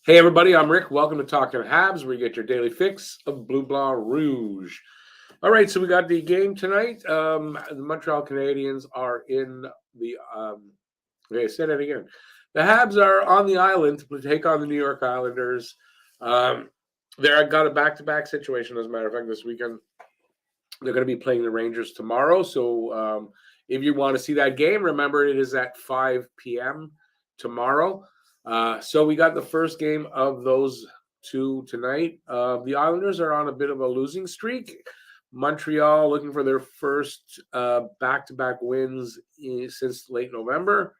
Hey everybody, I'm Rick. Welcome to Talking Habs, where you get your daily fix of Blue Blanc Rouge. All right, so we got the game tonight. The Montreal Canadiens are in the. Okay, say that again. The Habs are on the island to take on the New York Islanders. They've got a back-to-back situation. As a matter of fact, this weekend they're going to be playing the Rangers tomorrow. So if you want to see that game, remember it is at 5 p.m. tomorrow. So we got the first game of those two tonight. The Islanders are on a bit of a losing streak. Montreal looking for their first back-to-back wins since late November.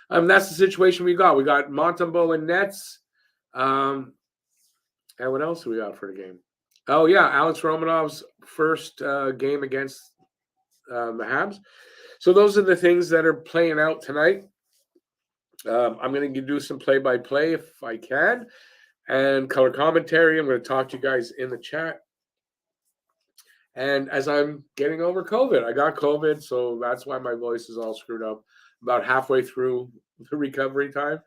That's the situation we got. We got Montembeault and Nets. And what else do we got for the game? Oh, yeah, Alex Romanov's first game against the Habs. So those are the things that are playing out tonight. I'm going to do some play-by-play if I can, and color commentary. I'm going to talk to you guys in the chat. And as I'm getting over COVID, I got COVID, so that's why my voice is all screwed up. About halfway through the recovery time,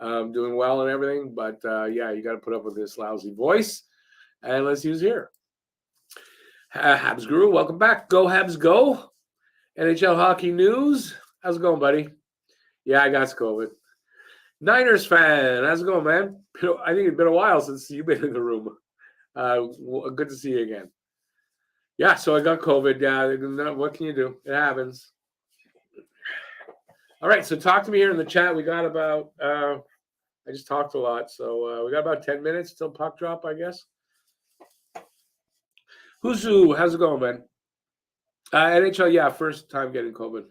doing well and everything. But yeah, you got to put up with this lousy voice. And let's use here. Habs Guru, welcome back. Go Habs, go. NHL hockey news. How's it going, buddy? Yeah, I got COVID. Niners fan, how's it going, man? I think it's been a while since you've been in the room. Good to see you again. Yeah, so I got COVID. Yeah, what can you do? It happens. All right, so talk to me here in the chat. We got about, I just talked a lot, so we got about 10 minutes till puck drop, I guess. How's it going, man? NHL, yeah, first time getting COVID.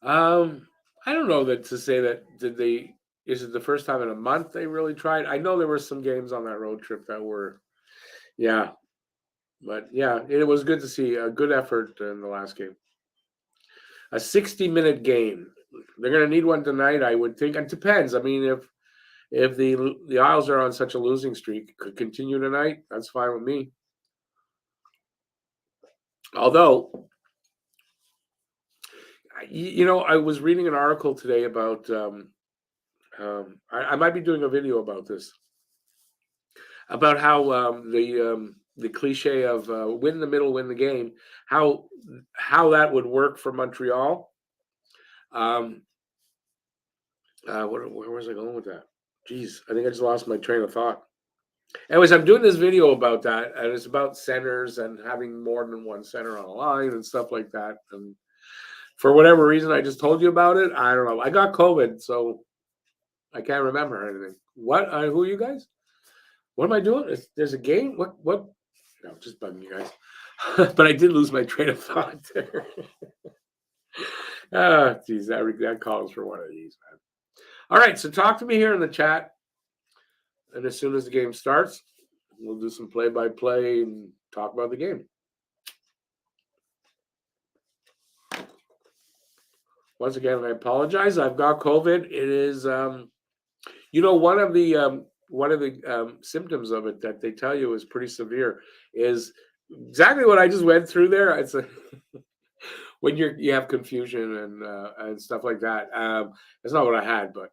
I don't know that to say that is it the first time in a month they really tried? I know there were some games on that road trip that were, yeah, but yeah, it was good to see a good effort in the last game. A 60-minute game. They're going to need one tonight, I would think. It depends. I mean, if the Isles are on such a losing streak, could continue tonight, that's fine with me. Although, I was reading an article today about. I might be doing a video about this. About how the cliche of win the middle, win the game, how that would work for Montreal. Where was I going with that? Jeez, I think I just lost my train of thought. Anyways, I'm doing this video about that, and it's about centers and having more than one center on a line and stuff like that. And for whatever reason, I just told you about it. I don't know. I got COVID, so I can't remember anything. What? Who are you guys? What am I doing? There's a game? What? No, just bugging you guys. But I did lose my train of thought there. Geez, that calls for one of these, man. All right, so talk to me here in the chat. And as soon as the game starts, we'll do some play-by-play and talk about the game. Once again, I apologize. I've got COVID. It is, one of the symptoms of it that they tell you is pretty severe is exactly what I just went through there. It's when you have confusion and stuff like that. It's not what I had, but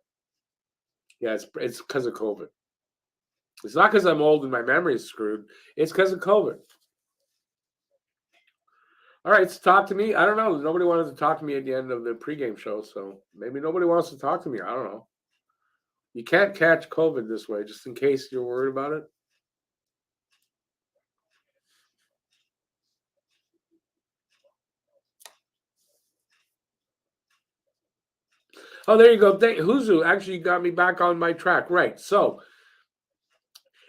yeah, it's because of COVID. It's not because I'm old and my memory is screwed. It's because of COVID. All right, so talk to me. I don't know. Nobody wanted to talk to me at the end of the pregame show, so maybe nobody wants to talk to me. I don't know. You can't catch COVID this way, just in case you're worried about it. Oh, there you go. Huzu actually got me back on my track. Right. So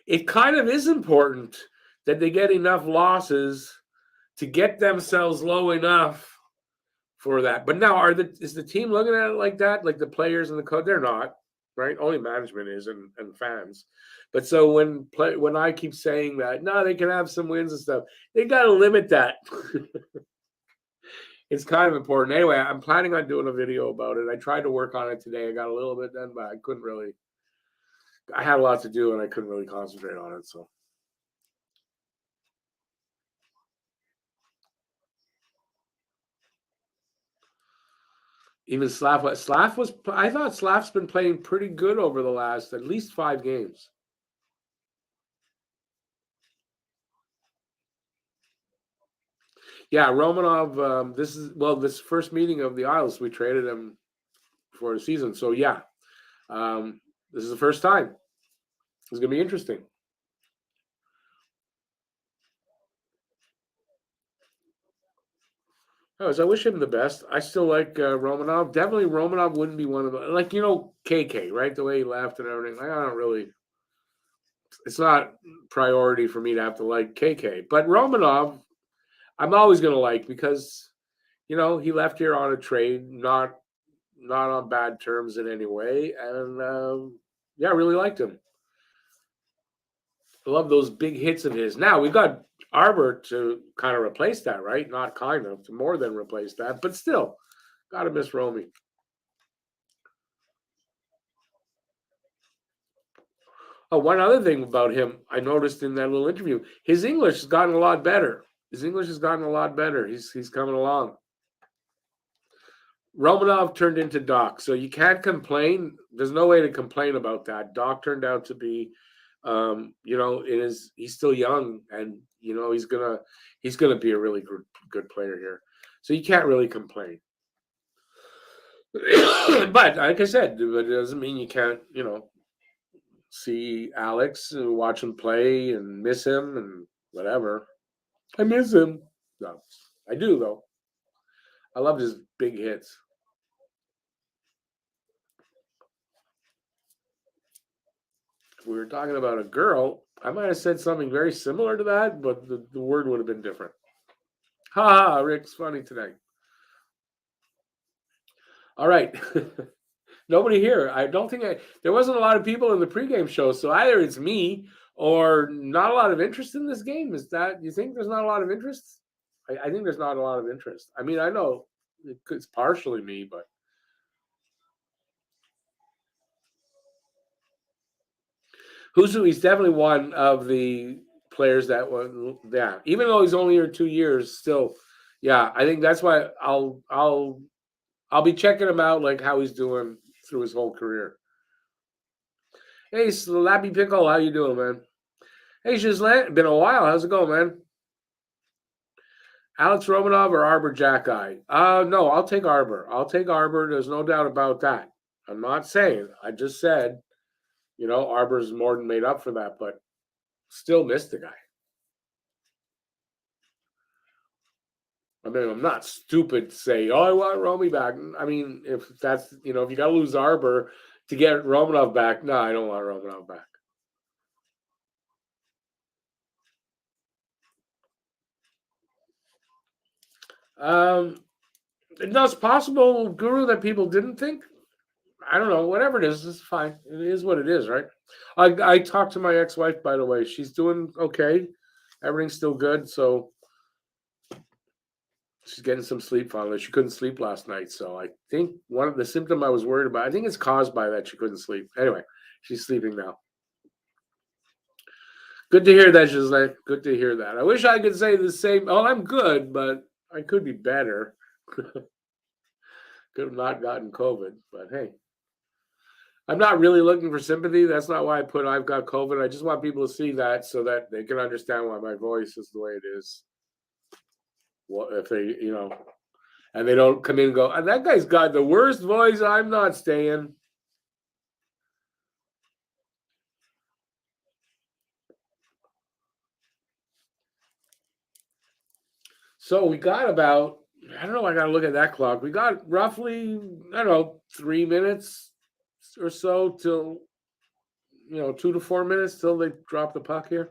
it kind of is important that they get enough losses to get themselves low enough for that. But now, is the team looking at it like that? Like the players and the coach? They're not, right? Only management is and fans. But so when I keep saying that, no, they can have some wins and stuff, they got to limit that. It's kind of important. Anyway, I'm planning on doing a video about it. I tried to work on it today. I got a little bit done, but I couldn't really. I had a lot to do, and I couldn't really concentrate on it. So. Even Slav was. I thought Slav's been playing pretty good over the last at least 5 games. Yeah, Romanov. This first meeting of the Isles. We traded him for a season. So yeah, this is the first time. It's gonna be interesting. Oh, so I wish him the best. I still like Romanov. Definitely, Romanov wouldn't be one of the KK, right? The way he left and everything. Like, I don't really. It's not priority for me to have to like KK, but Romanov, I'm always gonna like because he left here on a trade, not on bad terms in any way, and yeah, I really liked him. I love those big hits of his. Now we got Arbor to kind of replace that, right? Not kind of, to more than replace that, but still, gotta miss Romy. Oh, one other thing about him, I noticed in that little interview, his English has gotten a lot better. His English has gotten a lot better. He's coming along. Romanov turned into Doc, so you can't complain. There's no way to complain about that. Doc turned out to be, he's still young, and he's gonna be a really good player here. So you can't really complain. But like I said, it doesn't mean you can't, see Alex and watch him play and miss him and whatever. I miss him. No, I do though. I loved his big hits. If we were talking about a girl, I might have said something very similar to that, but the word would have been different. Ha ha, Rick's funny tonight. All right. Nobody here. I don't think there wasn't a lot of people in the pregame show, so either it's me or not a lot of interest in this game. Is that you think there's not a lot of interest? I think there's not a lot of interest. I mean, I know it's partially me, but he's definitely one of the players that was, yeah. Even though he's only here 2 years, still, yeah. I think that's why I'll be checking him out, like how he's doing through his whole career. Hey, Slappy Pickle, how you doing, man? Hey, Shizlan, been a while. How's it going, man? Alex Romanov or Arbor Jackeye? No, I'll take Arbor. I'll take Arbor. There's no doubt about that. I'm not saying. I just said, Arbor's more than made up for that, but still missed the guy. I mean, I'm not stupid to say, oh, I want Romy back. I mean, if that's, if you got to lose Arbor to get Romanov back, no, I don't want Romanov back. It's possible, Guru, that people didn't think. I don't know. Whatever it is, it's fine. It is what it is, right? I talked to my ex-wife, by the way. She's doing okay. Everything's still good. So she's getting some sleep finally. She couldn't sleep last night. So I think one of the symptom I was worried about, I think it's caused by that she couldn't sleep. Anyway, she's sleeping now. Good to hear that, Giselle. Good to hear that. I wish I could say the same. Oh, I'm good, but I could be better. Could have not gotten COVID, but hey. I'm not really looking for sympathy. That's not why I put I've got COVID. I just want people to see that so that they can understand why my voice is the way it is. Well, if they, and they don't come in and go, that guy's got the worst voice. I'm not staying. So we got about, I don't know, I got to look at that clock. We got roughly, I don't know, 3 minutes or so till, 2 to 4 minutes till they drop the puck here.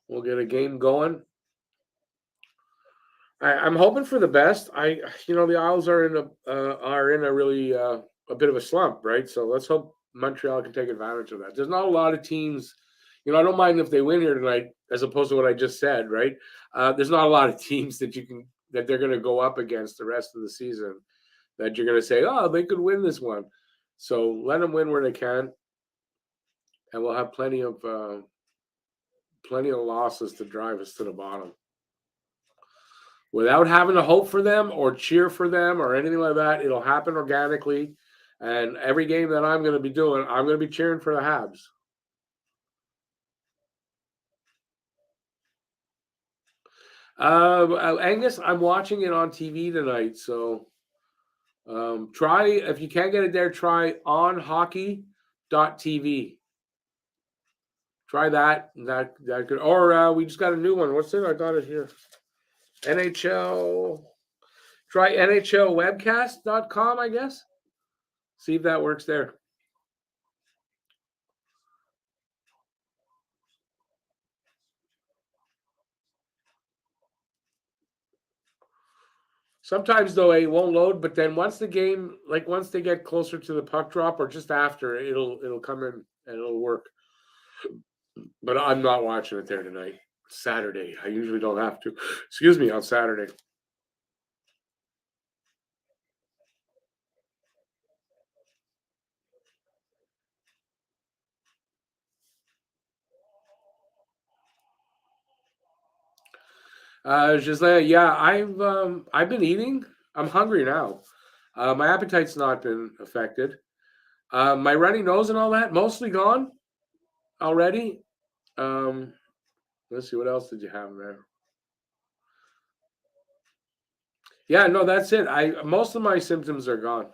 We'll get a game going. I'm hoping for the best. The Isles are in a really a bit of a slump, right? So let's hope Montreal can take advantage of that. There's not a lot of teams. I don't mind if they win here tonight, as opposed to what I just said, right? There's not a lot of teams that they're going to go up against the rest of the season that you're going to say, oh, they could win this one. So let them win where they can, and we'll have plenty of losses to drive us to the bottom. without having to hope for them or cheer for them or anything like that. It'll happen organically. And every game that I'm going to be doing, I'm going to be cheering for the Habs. Angus, I'm watching it on TV tonight. So try, if you can't get it there, try onhockey.tv. Try that. That good. Or we just got a new one. What's it? I got it here. NHL. Try NHLwebcast.com, I guess. See if that works there. Sometimes though it won't load, but then once the game, like once they get closer to the puck drop or just after, it'll come in and it'll work. But I'm not watching it there tonight. Saturday. I usually don't have to. Excuse me, on Saturday. Gislaine, yeah, I've been eating. I'm hungry now. My appetite's not been affected. My runny nose and all that mostly gone already. Um, let's see, what else did you have there? Yeah, no, that's it. I most of my symptoms are gone.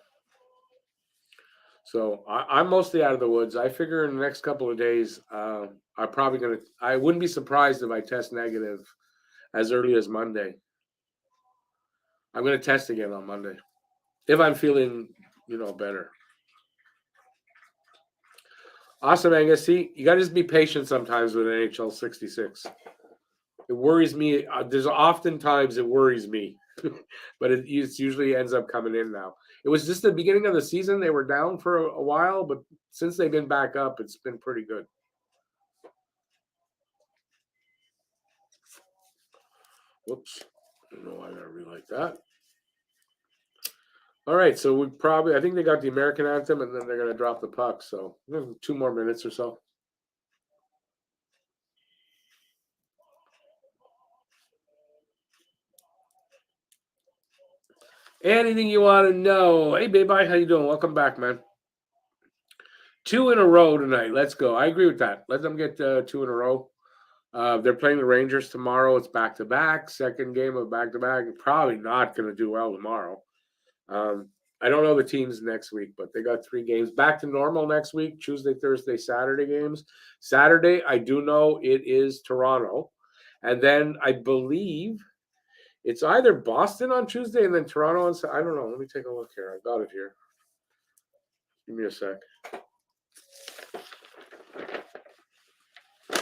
So I'm mostly out of the woods. I figure in the next couple of days, I'm probably gonna. I wouldn't be surprised if I test negative as early as Monday. I'm gonna test again on Monday if I'm feeling, better. Awesome, Angus. See, you got to just be patient sometimes with NHL 66. It worries me. There's oftentimes it worries me, but it usually ends up coming in now. It was just the beginning of the season. They were down for a while, but since they've been back up, it's been pretty good. Whoops. I don't know why I got to relight that. All right, so I think they got the American anthem, and then they're going to drop the puck. So 2 more minutes or so. Anything you want to know? Hey, babe, how you doing? Welcome back, man. 2 in a row tonight. Let's go. I agree with that. Let them get 2 in a row. They're playing the Rangers tomorrow. It's back to back. Second game of back to back. Probably not going to do well tomorrow. I don't know the teams next week, but they got 3 games back to normal next week. Tuesday, Thursday, Saturday games. Saturday, I do know it is Toronto, and then I believe it's either Boston on Tuesday and then Toronto on. I don't know. Let me take a look here. I got it here. Give me a sec.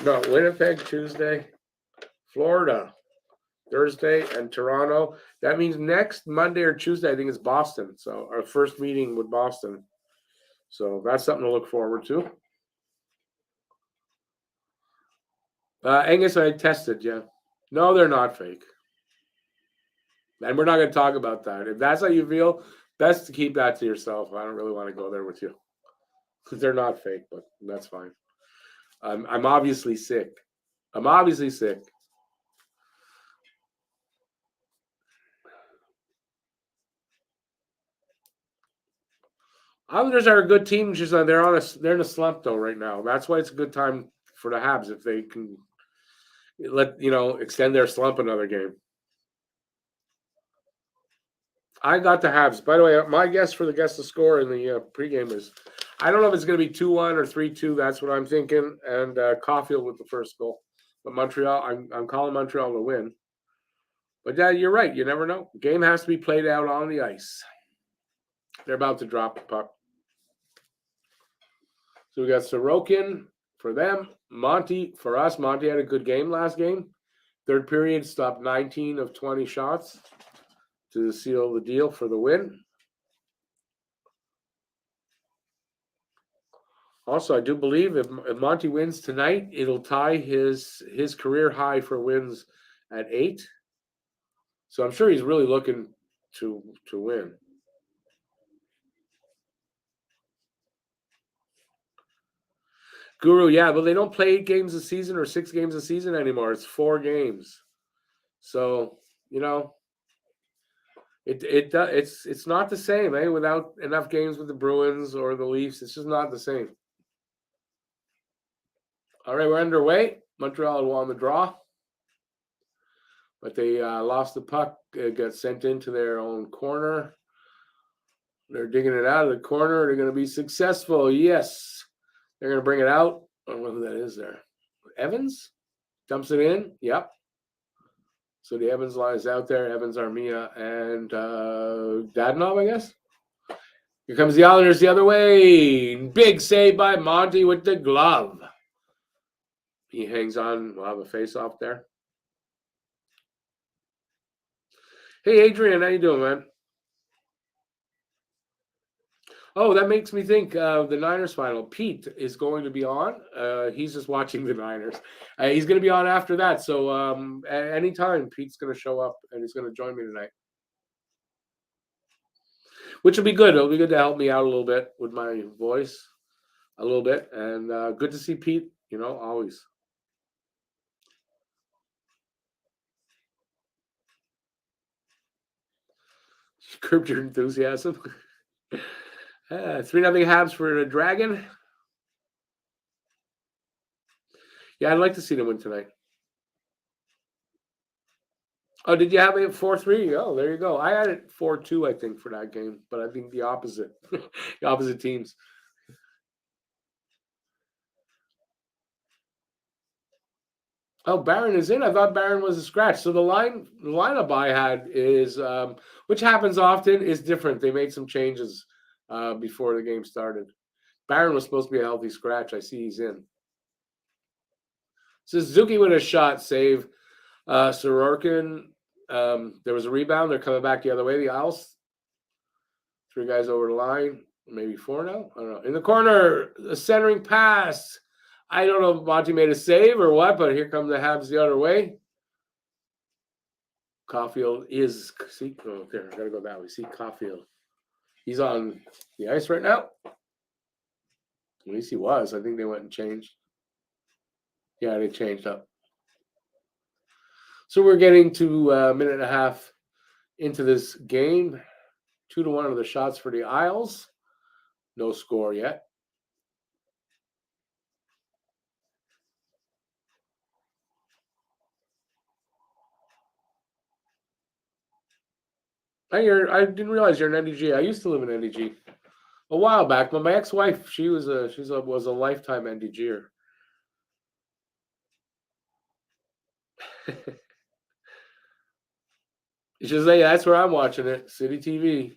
No, Winnipeg Tuesday, Florida Thursday, and Toronto. That means next Monday or Tuesday, I think it's Boston. So our first meeting with Boston. So that's something to look forward to. Angus, I tested, yeah. No, they're not fake. And we're not going to talk about that. If that's how you feel, best to keep that to yourself. I don't really want to go there with you. Because they're not fake, but that's fine. I'm obviously sick. I'm obviously sick. Islanders are a good team. Just they're in a slump though right now. That's why it's a good time for the Habs if they can extend their slump another game. I got the Habs. By the way, my guess for the guess to score in the pregame is, I don't know if it's going to be 2-1 or 3-2. That's what I'm thinking. And Caulfield with the first goal. But Montreal, I'm calling Montreal to win. But Dad, you're right. You never know. Game has to be played out on the ice. They're about to drop the puck. So we got Sorokin for them. Monty for us. Monty had a good game last game. Third period, stopped 19 of 20 shots to seal the deal for the win. Also, I do believe if Monty wins tonight, it'll tie his career high for wins at 8. So I'm sure he's really looking to win. Guru, yeah, but they don't play 8 games a season or 6 games a season anymore. It's 4 games. So, It's not the same, eh? Without enough games with the Bruins or the Leafs, it's just not the same. All right, we're underway. Montreal won the draw, but they lost the puck. It got sent into their own corner. They're digging it out of the corner. They're going to be successful. Yes, they're going to bring it out. I don't know who that is there. Evans dumps it in. Yep. So the Evans line is out there. Evans, Armia, and Dadonov, I guess. Here comes the Islanders the other way. Big save by Monty with the glove. He hangs on. We'll have a face-off there. Hey, Adrian, how you doing, man? Oh, that makes me think of the Niners final. Pete is going to be on. He's just watching the Niners. He's going to be on after that. So at any time, Pete's going to show up and he's going to join me tonight, which will be good. It'll be good to help me out a little bit with my voice, a little bit. And good to see Pete, always. Curbed your enthusiasm. 3-0 Habs for the Dragon. Yeah, I'd like to see them win tonight. Oh, did you have it 4-3? Oh, there you go. I had it 4-2, I think, for that game, but I think the opposite. The opposite teams. Oh, Barron is in. I thought Barron was a scratch. So the lineup I had is, which happens often, is different. They made some changes before the game started. Barron was supposed to be a healthy scratch. I see he's in. Suzuki with a shot save. Sorokin, there was a rebound. They're coming back the other way. The Isles. 3 guys over the line. Maybe 4 now. I don't know. In the corner, a centering pass. I don't know if Monty made a save or what, but here come the Habs the other way. Caulfield is I gotta go that way. See Caulfield. He's on the ice right now. At least he was. I think they went and changed. Yeah, they changed up. So we're getting to a minute and a half into this game. 2-1 of the shots for the Isles. No score yet. I didn't realize you're an NDG. I used to live in NDG a while back, but my ex-wife, she was a lifetime NDGer. You should say that's where I'm watching it, City TV.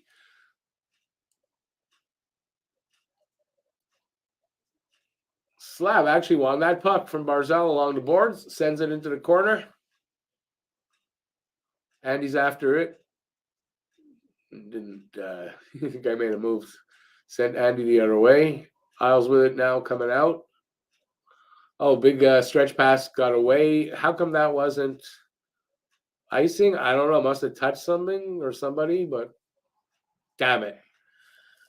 Slav actually won that puck from Barzal along the boards, sends it into the corner. Andy's after it. Didn't the guy made a move, sent Andy the other way. Isles with it now coming out. Oh, big stretch pass got away. How come that wasn't icing? I don't know. Must have touched something or somebody, but damn it.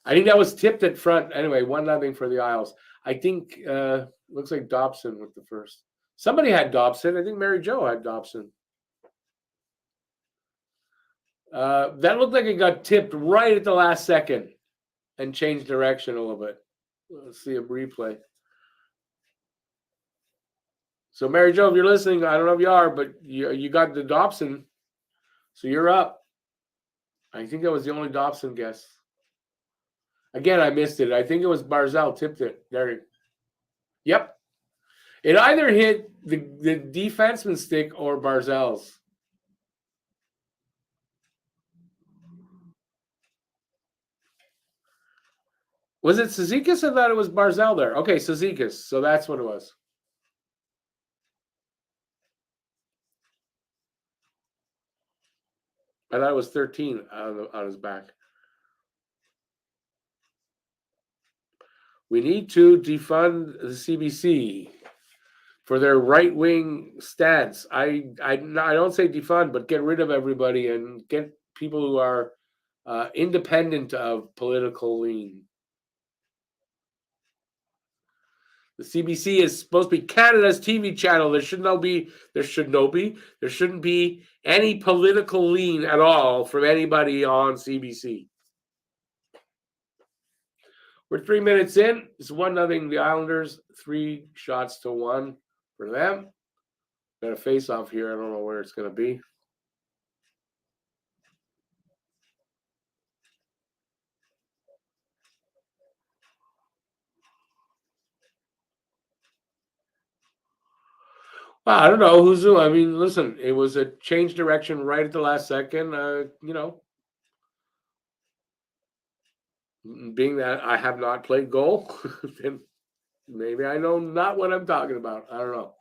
I think that was tipped at front. Anyway, 1-0 for the Isles. I think looks like Dobson with the first. Somebody had Dobson. I think Mary Jo had Dobson. That looked like it got tipped right at the last second and changed direction a little bit. Let's see a replay. So, Mary Jo, if you're listening, I don't know if you are, but you got the Dobson, so you're up. I think that was the only Dobson guess. Again, I missed it. I think it was Barzal tipped it. There. Yep. It either hit the defenseman's stick or Barzal's. Was it Cizikas? I thought it was Barzal there. Okay, Cizikas. So that's what it was. I thought it was 13 on his back. We need to defund the CBC for their right-wing stance. I don't say defund, but get rid of everybody and get people who are independent of political lean. The CBC is supposed to be Canada's TV channel. There shouldn't be any political lean at all from anybody on CBC. We're 3 minutes in. It's 1-0 the Islanders. 3 shots to 1 for them. Got a face-off here. I don't know where it's going to be. Well, I don't know who's who. I mean, listen, it was a change direction right at the last second. Being that I have not played goal, then maybe I know not what I'm talking about. I don't know.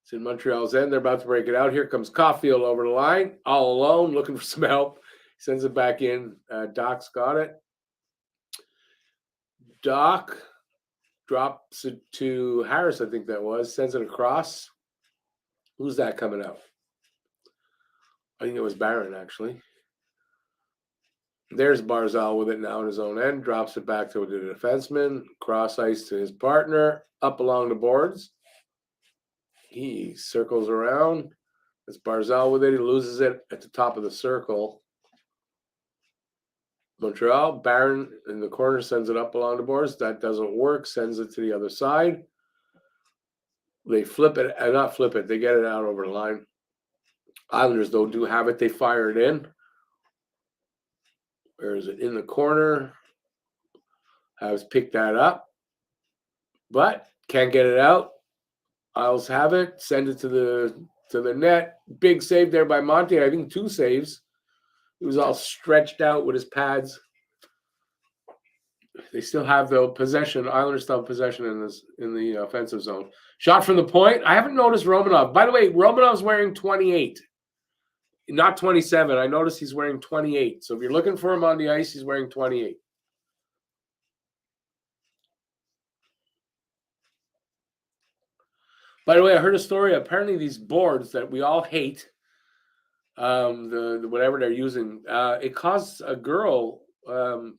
It's in Montreal's end. They're about to break it out. Here comes Caulfield over the line, all alone, looking for some help. Sends it back in. Doc's got it. Doc drops it to Harris, I think that was. Sends it across. Who's that coming out? I think it was Barron, actually. There's Barzal with it now in his own end. Drops it back to the defenseman. Cross ice to his partner. Up along the boards. He circles around. It's Barzal with it. He loses it at the top of the circle. Montreal, Barron in the corner sends it up along the boards. That doesn't work. Sends it to the other side. They flip it, not flip it. They get it out over the line. Islanders, though, do have it. They fire it in. Where is it? In the corner. Habs pick that up, but can't get it out. Isles have it. Send it to the net. Big save there by Monty. I think 2 saves. He was all stretched out with his pads. They still have the possession. Islanders still have possession in the offensive zone. Shot from the point. I haven't noticed Romanov. By the way, Romanov's wearing 28, not 27. I noticed he's wearing 28. So if you're looking for him on the ice, he's wearing 28. By the way, I heard a story. Apparently, these boards that we all hate, the whatever they're using, it caused a girl,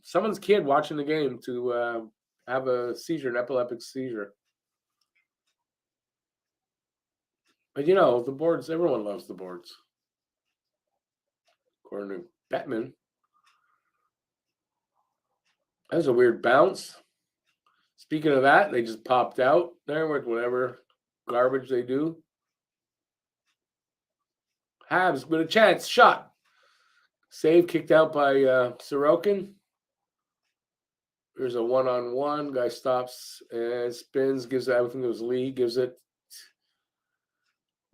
someone's kid watching the game to have a seizure, an epileptic seizure. But the boards, everyone loves the boards. According to Bettman. That was a weird bounce. Speaking of that, they just popped out there with whatever garbage they do. Habs with a chance. Shot. Save kicked out by Sorokin. There's a one-on-one. Guy stops and spins. Gives it, I think it was Lee. Gives it.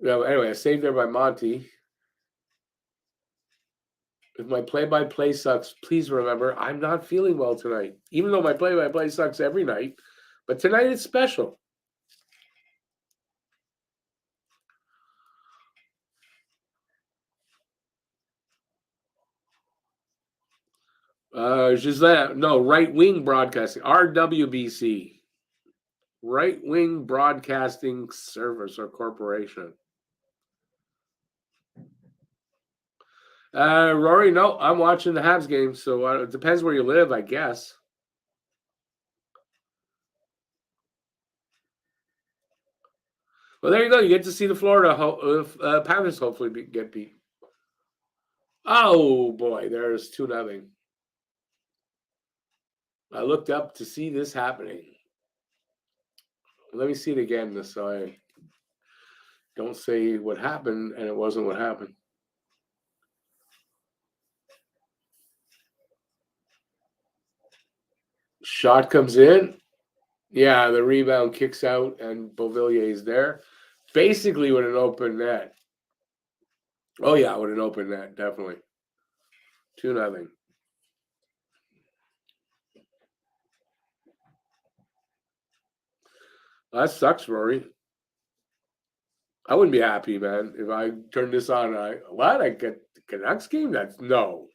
Anyway, a save there by Monty. If my play-by-play sucks, please remember I'm not feeling well tonight. Even though my play-by-play sucks every night. But tonight it's special. Right Wing Broadcasting, RWBC, Right Wing Broadcasting Service or Corporation. Rory, no, I'm watching the Habs game, so it depends where you live, I guess. Well, there you go. You get to see the Florida Panthers hopefully get beat. Oh boy, there's 2-0. I looked up to see this happening. Let me see it again, so I don't say what happened and it wasn't what happened. Shot comes in. Yeah, the rebound kicks out and Beauvillier is there. Basically with an open net. Oh, yeah, with an open net, definitely. 2-0. That sucks, Rory. I wouldn't be happy, man, if I turned this on. I get the Canucks game? That's no.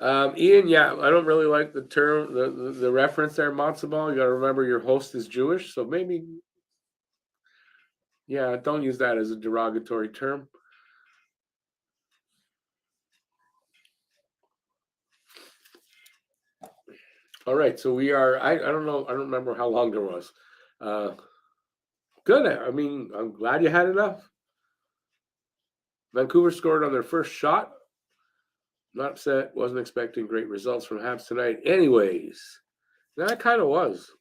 Ian, yeah, I don't really like the term, the reference there, matzo ball. You got to remember your host is Jewish, so maybe, yeah, don't use that as a derogatory term. All right, so we are. I don't know. I don't remember how long there was. Good. I mean, I'm glad you had enough. Vancouver scored on their first shot. Not upset. Wasn't expecting great results from Habs tonight. Anyways, that kind of was.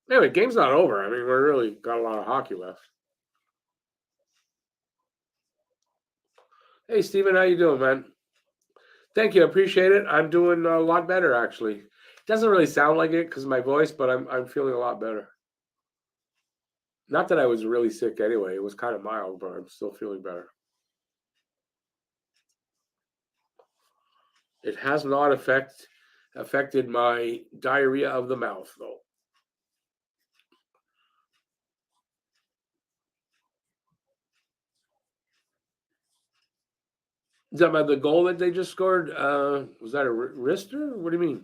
Anyway, game's not over. I mean, we're really got a lot of hockey left. Hey, Steven, how you doing, man? Thank you. I appreciate it. I'm doing a lot better, actually. It doesn't really sound like it because of my voice, but I'm feeling a lot better. Not that I was really sick anyway. It was kind of mild, but I'm still feeling better. It has not affected my diarrhea of the mouth, though. Is that about the goal that they just scored? Was that a wrister? What do you mean?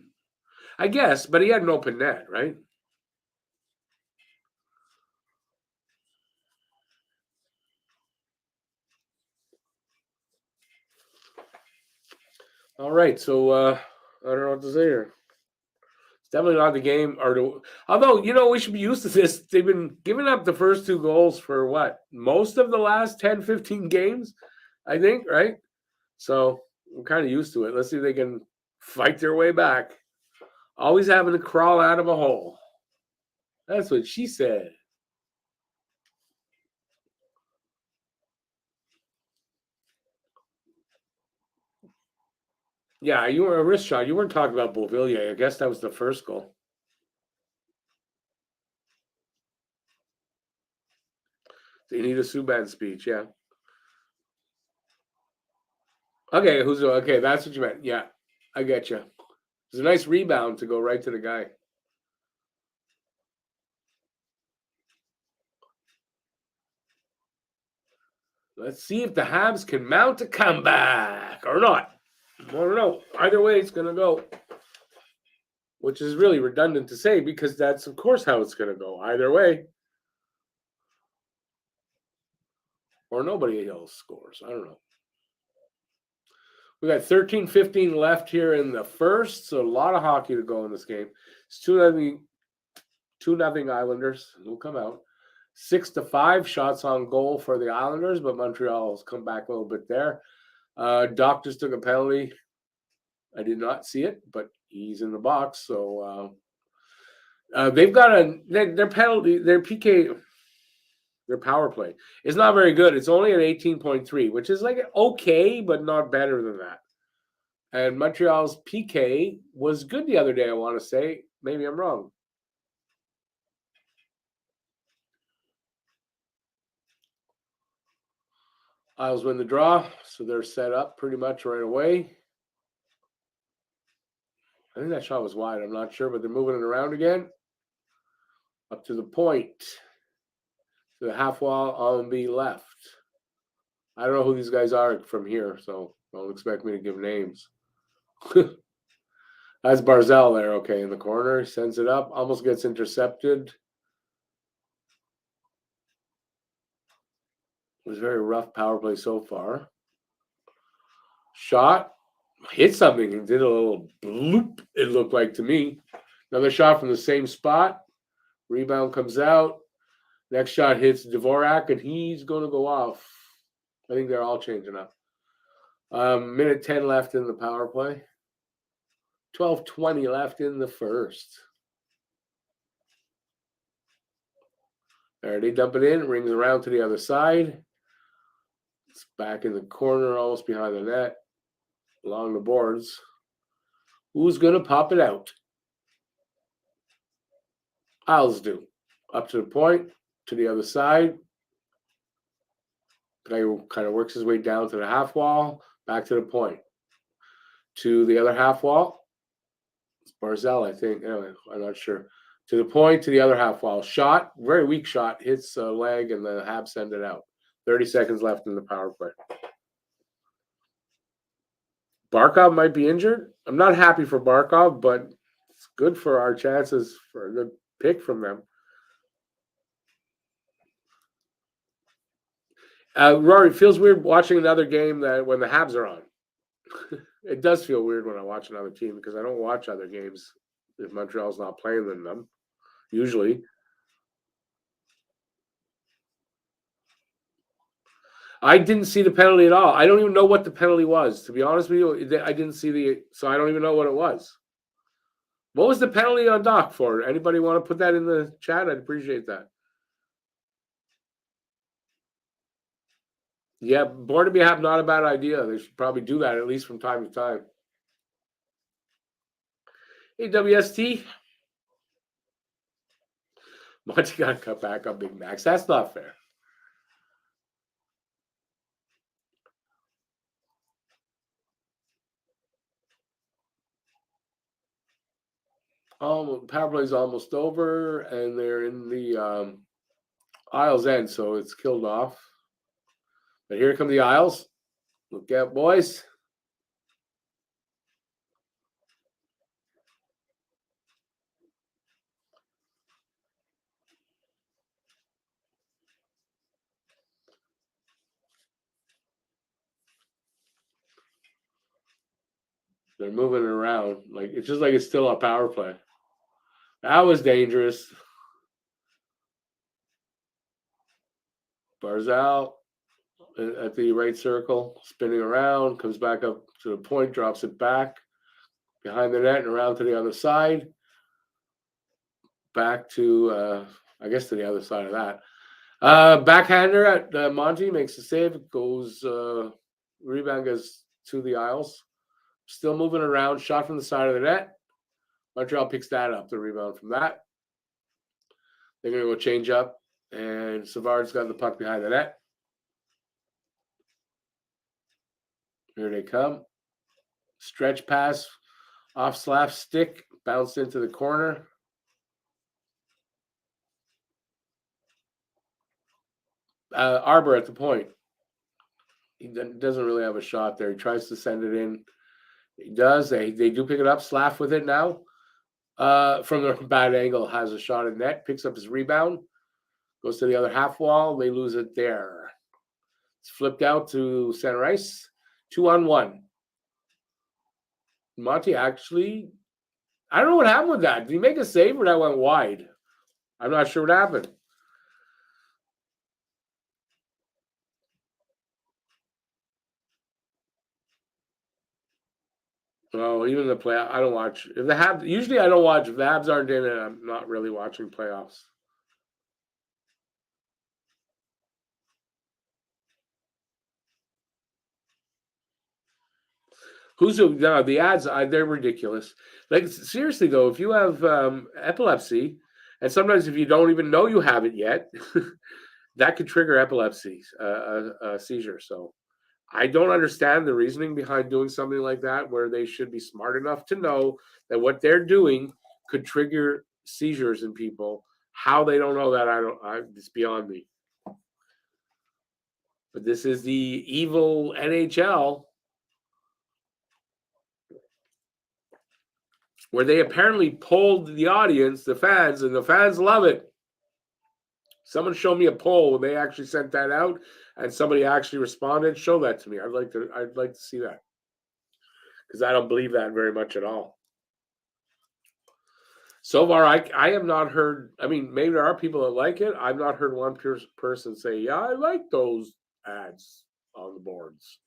I guess, but he had an open net, right? All right, so I don't know what to say here. It's definitely not the game, although we should be used to this. They've been giving up the first two goals for what, most of the last 10, 15 games, I think, right? So I'm kind of used to it. Let's see if they can fight their way back. Always having to crawl out of a hole. That's what she said. Yeah, you were a wrist shot. You weren't talking about Beauvillier. I guess that was the first goal. They need a Subban speech, yeah. Okay, that's what you meant. Yeah, I get you. It's a nice rebound to go right to the guy. Let's see if the Habs can mount a comeback or not. I don't know. Either way, it's going to go. Which is really redundant to say because that's, of course, how it's going to go. Either way. Or nobody else scores. I don't know. We got 13-15 left here in the first, so a lot of hockey to go in this game. It's 2-0 Islanders. They'll come out. 6-5 shots on goal for the Islanders, but Montreal's come back a little bit there. Doctors took a penalty. I did not see it, but he's in the box. So they've got their penalty, their PK, their power play is not very good. It's only at 18.3, which is like okay, but not better than that. And Montreal's PK was good the other day, I want to say. Maybe I'm wrong. Isles win the draw, so they're set up pretty much right away. I think that shot was wide. I'm not sure, but they're moving it around again. Up to the point. To the half wall, on the left. I don't know who these guys are from here, so don't expect me to give names. That's Barzell there, okay, in the corner. Sends it up, almost gets intercepted. It was a very rough power play so far. Shot, hit something and did a little bloop, it looked like to me. Another shot from the same spot. Rebound comes out. Next shot hits Dvorak, and he's going to go off. I think they're all changing up. Minute 10 left in the power play. 12:20 left in the first. There, they dump it in, rings around to the other side. It's back in the corner, almost behind the net, along the boards. Who's going to pop it out? Isles do. Up to the point, to the other side. Guy kind of works his way down to the half wall, back to the point. To the other half wall. It's Barzell, I think. Anyway, I'm not sure. To the point, to the other half wall. Shot, very weak shot, hits a leg, and the Habs send it out. 30 seconds left in the power play. Barkov might be injured. I'm not happy for Barkov, but it's good for our chances for a good pick from them. Rory, it feels weird watching another game that when the Habs are on. It does feel weird when I watch another team because I don't watch other games if Montreal's not playing them usually. I didn't see the penalty at all. I don't even know what the penalty was. To be honest with you, I didn't see so I don't even know what it was. What was the penalty on Doc for? Anybody want to put that in the chat? I'd appreciate that. Yeah, born to be happy, not a bad idea. They should probably do that at least from time to time. Hey, WST. Monty got cut back on Big Macs. That's not fair. Power play is almost over, and they're in the Isles end, so it's killed off. But here come the Isles. Look out, boys. They're moving it around. Like it's just like it's still a power play. That was dangerous. Barzal at the right circle, spinning around, comes back up to the point, drops it back behind the net and around to the other side. Back to, I guess, to the other side of that. Backhander at Monty makes a save. It goes, rebound goes to the Isles. Still moving around, shot from the side of the net. Montreal picks that up, the rebound from that. They're going to go change up, and Savard's got the puck behind the net. Here they come. Stretch pass off slap stick, bounced into the corner. Arbor at the point. He doesn't really have a shot there. He tries to send it in. He does. They do pick it up. Slav with it now. From the bad angle, has a shot at net. Picks up his rebound. Goes to the other half wall. They lose it there. It's flipped out to center ice. 2-on-1. Monty actually, I don't know what happened with that. Did he make a save or that went wide? I'm not sure what happened. Oh, even the play, I don't watch. If the Habs, usually I don't watch. If the Habs aren't in it, I'm not really watching playoffs. The ads? They're ridiculous. Like seriously though, if you have epilepsy, and sometimes if you don't even know you have it yet, that could trigger epilepsy, seizure. So I don't understand the reasoning behind doing something like that, where they should be smart enough to know that what they're doing could trigger seizures in people. How they don't know that, it's beyond me. But this is the evil NHL, where they apparently polled the audience, the fans, and the fans love it. Someone show me a poll when they actually sent that out, and somebody actually responded. Show that to me. I'd like to see that, because I don't believe that very much at all. So far, I have not heard. I mean, maybe there are people that like it. I've not heard one person say, "Yeah, I like those ads on the boards."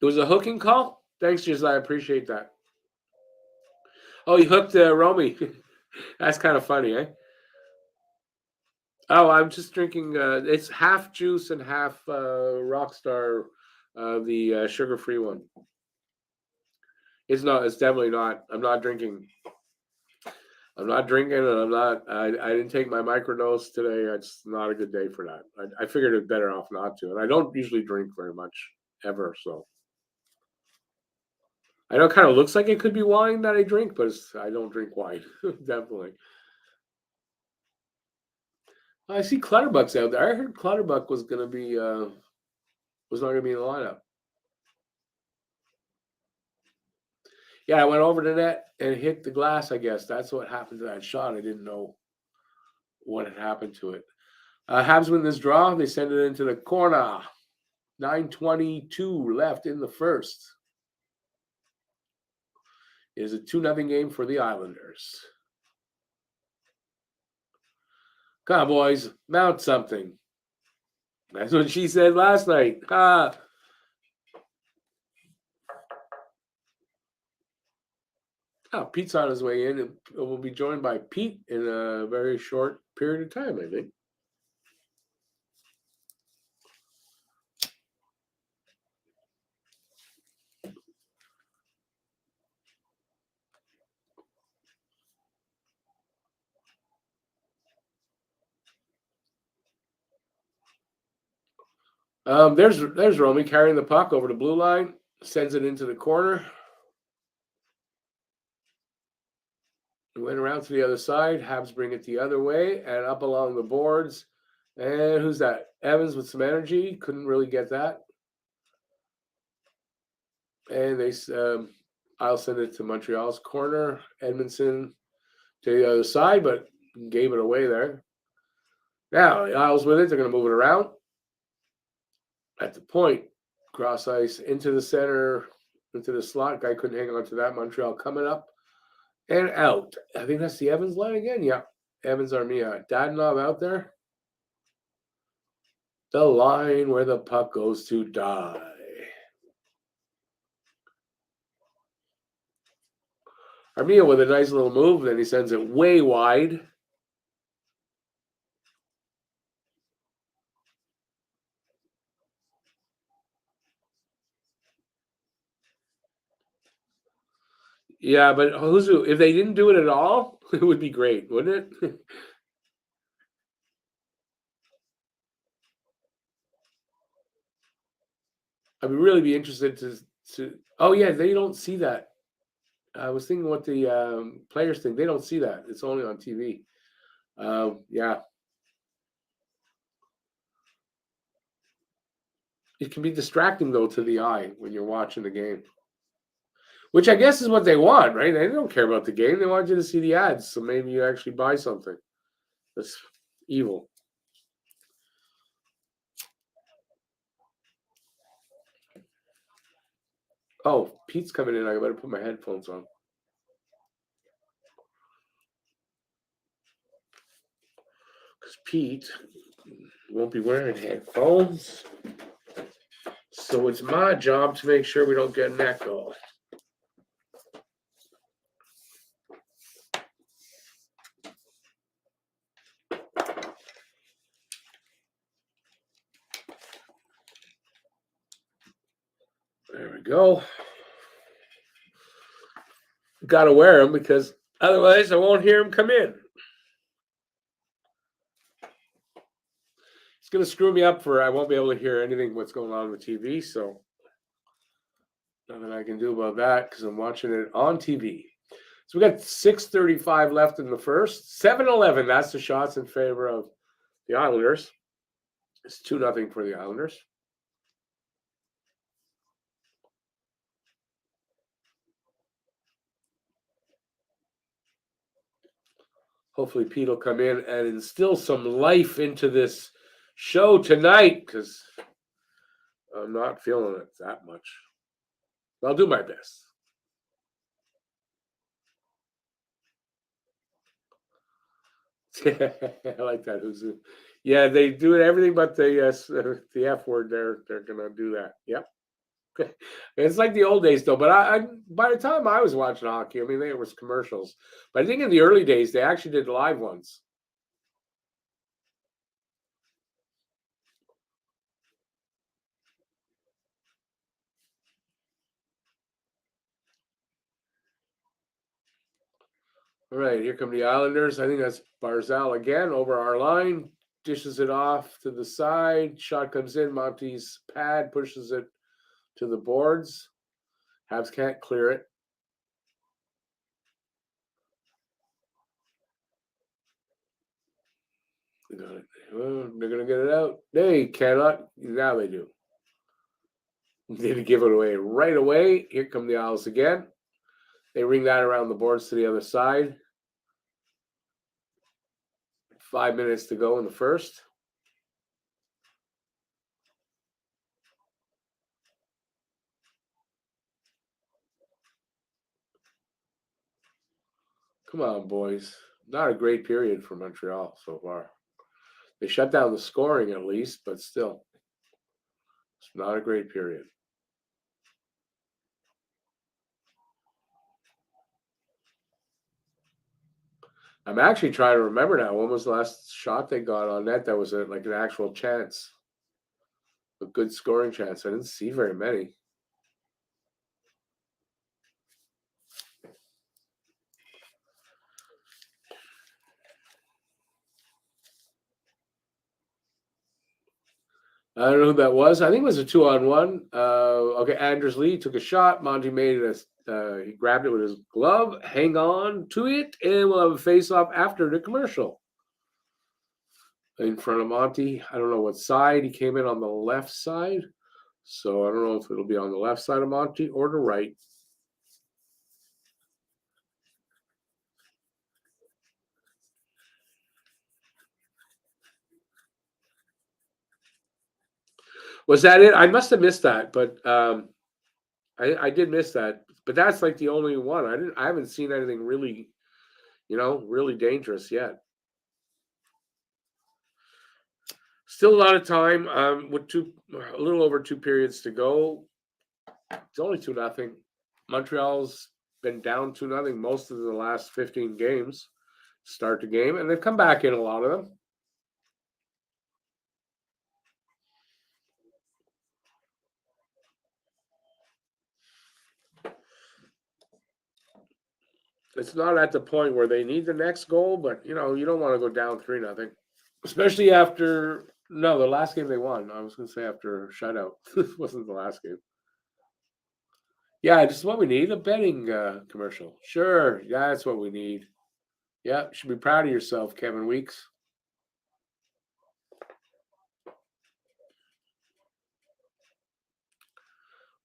It was a hooking call. Thanks, Josiah. I appreciate that. Oh, you hooked Romy. That's kind of funny, eh? Oh, I'm just drinking. It's half juice and half Rockstar, the sugar-free one. It's not. It's definitely not. I'm not drinking. I'm not drinking, and I'm not. I didn't take my microdose today. It's not a good day for that. I figured it better off not to, and I don't usually drink very much ever. So I know it kind of looks like it could be wine that I drink, but I don't drink wine. Definitely. I see Clutterbuck's out there. I heard Clutterbuck was going to be was not going to be in the lineup. Yeah, I went over to net and hit the glass. I guess that's what happened to that shot. I didn't know what had happened to it. Habs win this draw. They send it into the corner. 9:22 left in the first. It is a 2-0 game for the Islanders. Come on, boys, mount something. That's what she said last night. Oh, Pete's on his way in, and we'll be joined by Pete in a very short period of time, I think. There's Romy carrying the puck over the blue line, sends it into the corner. Went around to the other side. Habs bring it the other way and up along the boards. And who's that? Evans with some energy. Couldn't really get that. And I'll send it to Montreal's corner. Edmondson to the other side, but gave it away there. Now, Isles with it. They're going to move it around. At the point, cross ice into the center, into the slot. Guy couldn't hang on to that. Montreal coming up and out. I think that's the Evans line again. Yeah. Evans Armia. Dadonov out there. The line where the puck goes to die. Armia with a nice little move. Then he sends it way wide. Yeah, but if they didn't do it at all, it would be great, wouldn't it? I would really be interested to. Oh yeah, they don't see that. I was thinking what the players think. They don't see that. It's only on TV. Yeah, it can be distracting though to the eye when you're watching the game. Which I guess is what they want, right? They don't care about the game. They want you to see the ads, so maybe you actually buy something. That's evil. Oh, Pete's coming in. I better put my headphones on. Because Pete won't be wearing headphones. So it's my job to make sure we don't get an echo. There we go. Got to wear them because otherwise I won't hear him come in. It's going to screw me up I won't be able to hear anything what's going on the TV. So nothing I can do about that because I'm watching it on TV. So we got 6:35 left in the first. 7-11. That's the shots in favor of the Islanders. It's 2-0 for the Islanders. Hopefully Pete will come in and instill some life into this show tonight because I'm not feeling it that much. I'll do my best. I like that. Yeah, they do everything but the F word. They're gonna do that. Yep. It's like the old days though. But I by the time I was watching hockey, I mean there was commercials. But I think in the early days they actually did live ones. All right, here come the Islanders. I think that's Barzal again over our line. Dishes it off to the side. Shot comes in. Monty's pad pushes it to the boards. Habs can't clear it. We got it. Well, they're going to get it out. They cannot. Now they do. They didn't give it away right away. Here come the Owls again. They ring that around the boards to the other side. 5 minutes to go in the first. Come on, boys. Not a great period for Montreal so far. They shut down the scoring at least, but still, it's not a great period. I'm actually trying to remember now. When was the last shot they got on net that was like an actual chance? A good scoring chance. I didn't see very many. I don't know who that was. I think it was a 2-on-1. Okay, Anders Lee took a shot. Monty made it. He grabbed it with his glove. Hang on to it, and we'll have a face-off after the commercial. In front of Monty. I don't know what side. He came in on the left side. So I don't know if it'll be on the left side of Monty or the right. Was that it? I must have missed that, but I did miss that. But that's like the only one. I haven't seen anything really, really dangerous yet. Still a lot of time. With a little over 2 periods to go. It's only 2-0. Montreal's been down 2-0 most of the last 15 games. Start the game, and they've come back in a lot of them. It's not at the point where they need the next goal, but you don't want to go down 3-0, especially after the last game they won. I was going to say after a shutout. This wasn't the last game. Yeah, just what we need, a betting commercial. Sure, yeah, that's what we need. Yeah, you should be proud of yourself, Kevin Weeks.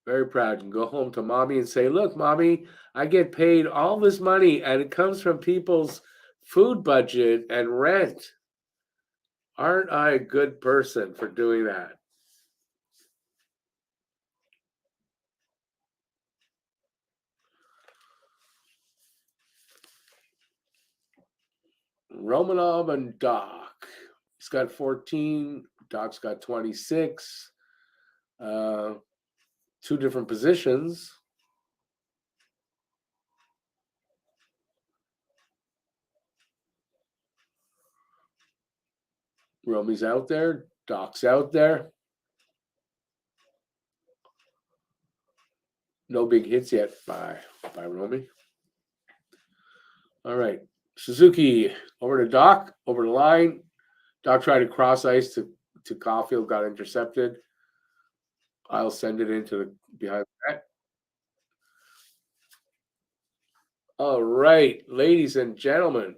Very proud. You can go home to mommy and say, look, mommy, I get paid all this money and it comes from people's food budget and rent. Aren't I a good person for doing that? Romanov and Doc. He's got 14. Doc's got 26. 2 different positions. Romy's out there. Doc's out there. No big hits yet by Romy. All right. Suzuki over to Doc, over the line. Doc tried to cross ice to Caulfield, got intercepted. I'll send it into the behind the net. All right, ladies and gentlemen.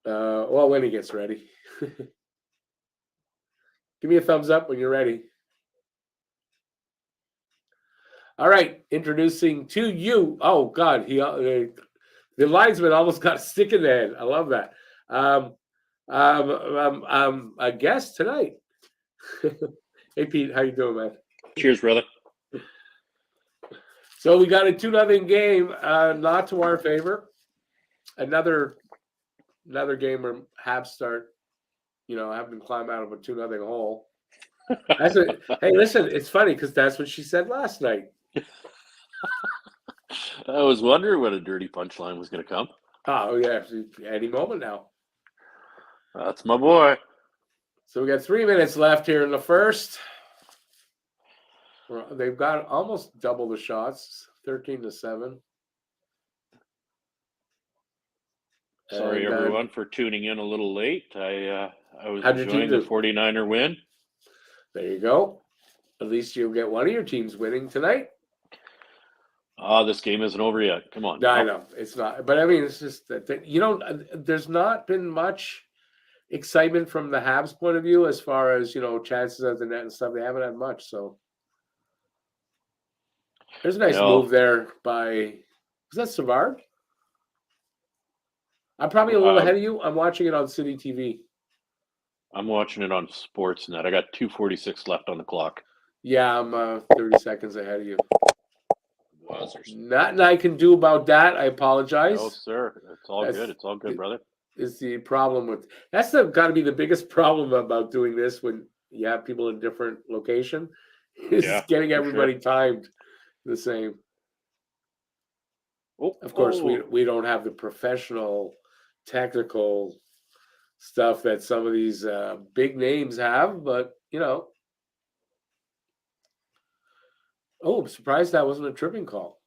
Well, when he gets ready. Give me a thumbs up when you're ready. All right, introducing to you. Oh God, the linesman almost got a stick in the head. I love that. A guest tonight. Hey Pete, how you doing, man? Cheers, brother. So we got a 2-0 game, not to our favor. Another game where Habs start, having to climb out of a 2-0 hole. Hey, listen, it's funny because that's what she said last night. I was wondering when a dirty punchline was going to come. Oh, yeah, any moment now. That's my boy. So we got 3 minutes left here in the first. They've got almost double the shots, 13-7. Sorry, everyone, for tuning in a little late. I was enjoying the 49er win. There you go. At least you'll get one of your teams winning tonight. This game isn't over yet. Come on. No, I know. It's not. But, I mean, it's just that, there's not been much excitement from the Habs point of view as far as, chances at the net and stuff. They haven't had much, so there's a nice move there by, was that Savard? I'm probably a little ahead of you. I'm watching it on City TV. I'm watching it on Sportsnet. I got 2:46 left on the clock. Yeah, I'm 30 seconds ahead of you. Nothing I can do about that. I apologize. No, sir. It's all good. It's all good, brother. Is the problem with that's got to be the biggest problem about doing this when you have people in different location is getting everybody timed the same. Of course, we don't have the professional technical stuff that some of these big names have, but I'm surprised that wasn't a tripping call.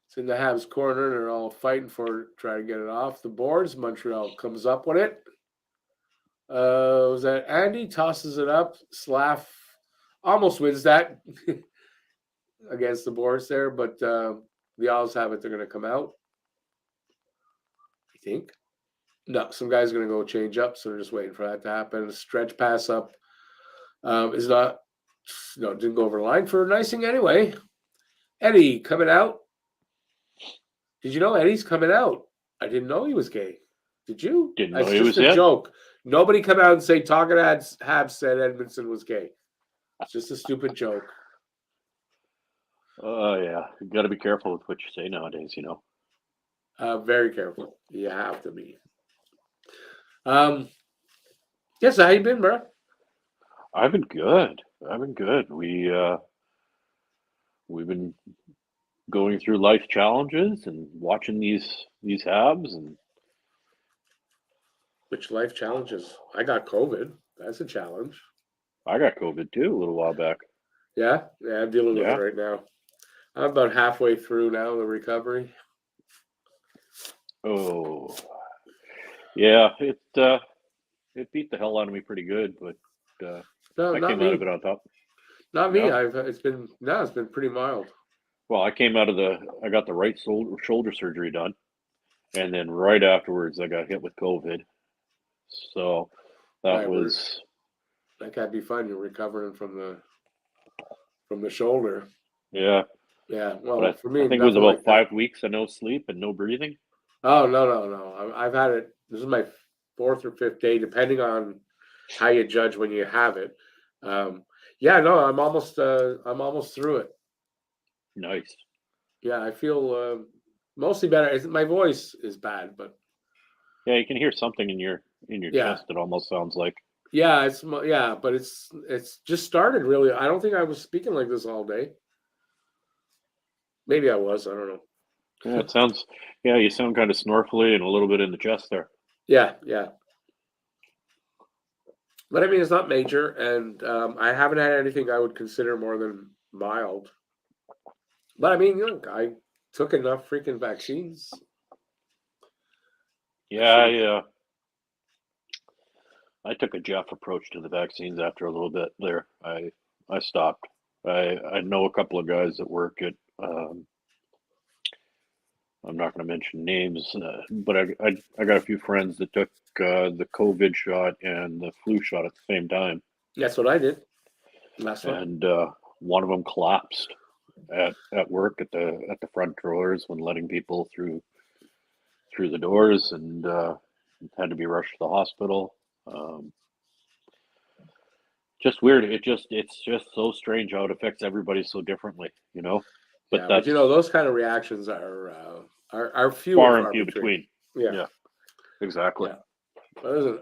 It's in the Habs corner. They're all fighting for trying to get it off the boards. Montreal comes up with it. Was that Andy tosses it up? Slav almost wins that against the boards there, but the Owls have it. They're going to come out. I think. No, some guy's going to go change up, so they're just waiting for that to happen. A stretch pass up is not. No, didn't go over the line for icing anyway. Eddie coming out. Did you know Eddie's coming out? I didn't know he was gay. Did you? Didn't know he was just a joke. Nobody come out and say Talking Habs said Edmondson was gay. It's just a stupid joke. Oh, yeah. You got to be careful with what you say nowadays, Very careful. You have to be. Yes, how you been, bro? I've been good. We've been going through life challenges and watching these Habs and. Which life challenges? I got COVID. That's a challenge. I got COVID too a little while back. Yeah, I'm dealing with it right now. I'm about halfway through now the recovery. Oh, yeah, it beat the hell out of me pretty good, but I came out of it on top. Not me. It's been pretty mild. Well, I got the right shoulder surgery done, and then right afterwards I got hit with COVID. So that can't be fun. You're recovering from the shoulder. Yeah. Yeah. Well, for me, I think it was about 5 weeks of no sleep and no breathing. Oh no! I've had it. This is my 4th or 5th day, depending on how you judge when you have it. I'm almost through it. Nice. Yeah, I feel mostly better. My voice is bad, but yeah, you can hear something in your chest. It almost sounds like. Yeah, but it's just started really. I don't think I was speaking like this all day. Maybe I was. I don't know. Yeah, it sounds. Yeah, you sound kind of snorkely and a little bit in the chest there. Yeah. But I mean, it's not major, and I haven't had anything I would consider more than mild. But I mean, I took enough freaking vaccines. Yeah, I took a Jeff approach to the vaccines after a little bit there. I stopped. I know a couple of guys that work at. I'm not going to mention names, but I got a few friends that took the COVID shot and the flu shot at the same time. That's what I did. Last one. And one of them collapsed at work at the front doors when letting people through the doors, and had to be rushed to the hospital. Just weird. It's just so strange how it affects everybody so differently, But but those kind of reactions are few far and few between. Yeah, exactly. Yeah. Listen,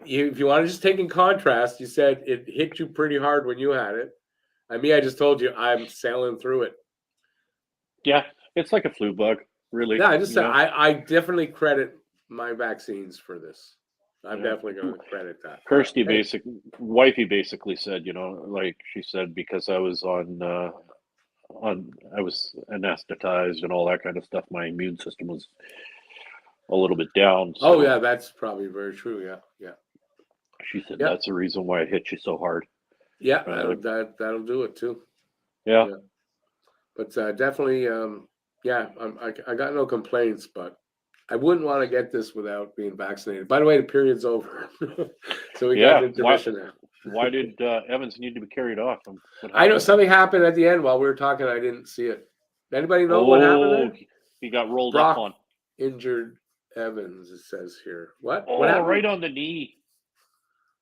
if you want to just take in contrast, you said it hit you pretty hard when you had it. I just told you I'm sailing through it. Yeah, it's like a flu bug, really. Yeah, I definitely credit my vaccines for this. I'm definitely going to credit that. Kirsty wifey basically said, like she said, because I was I was anesthetized and all that kind of stuff. My immune system was a little bit down. So oh yeah, that's probably very true. Yeah. She said that's the reason why it hit you so hard. Yeah, that'll do it too. Yeah. But definitely, I got no complaints, but I wouldn't want to get this without being vaccinated. By the way, the period's over. So we Yeah, got an intermission now. Why did Evans need to be carried off? What I know happened? something happened at the end while we were talking. I didn't see it. Anybody know what happened Oh, there? he got rolled Brock up on. injured Evans, it says here. What? Oh, What happened? right on the knee.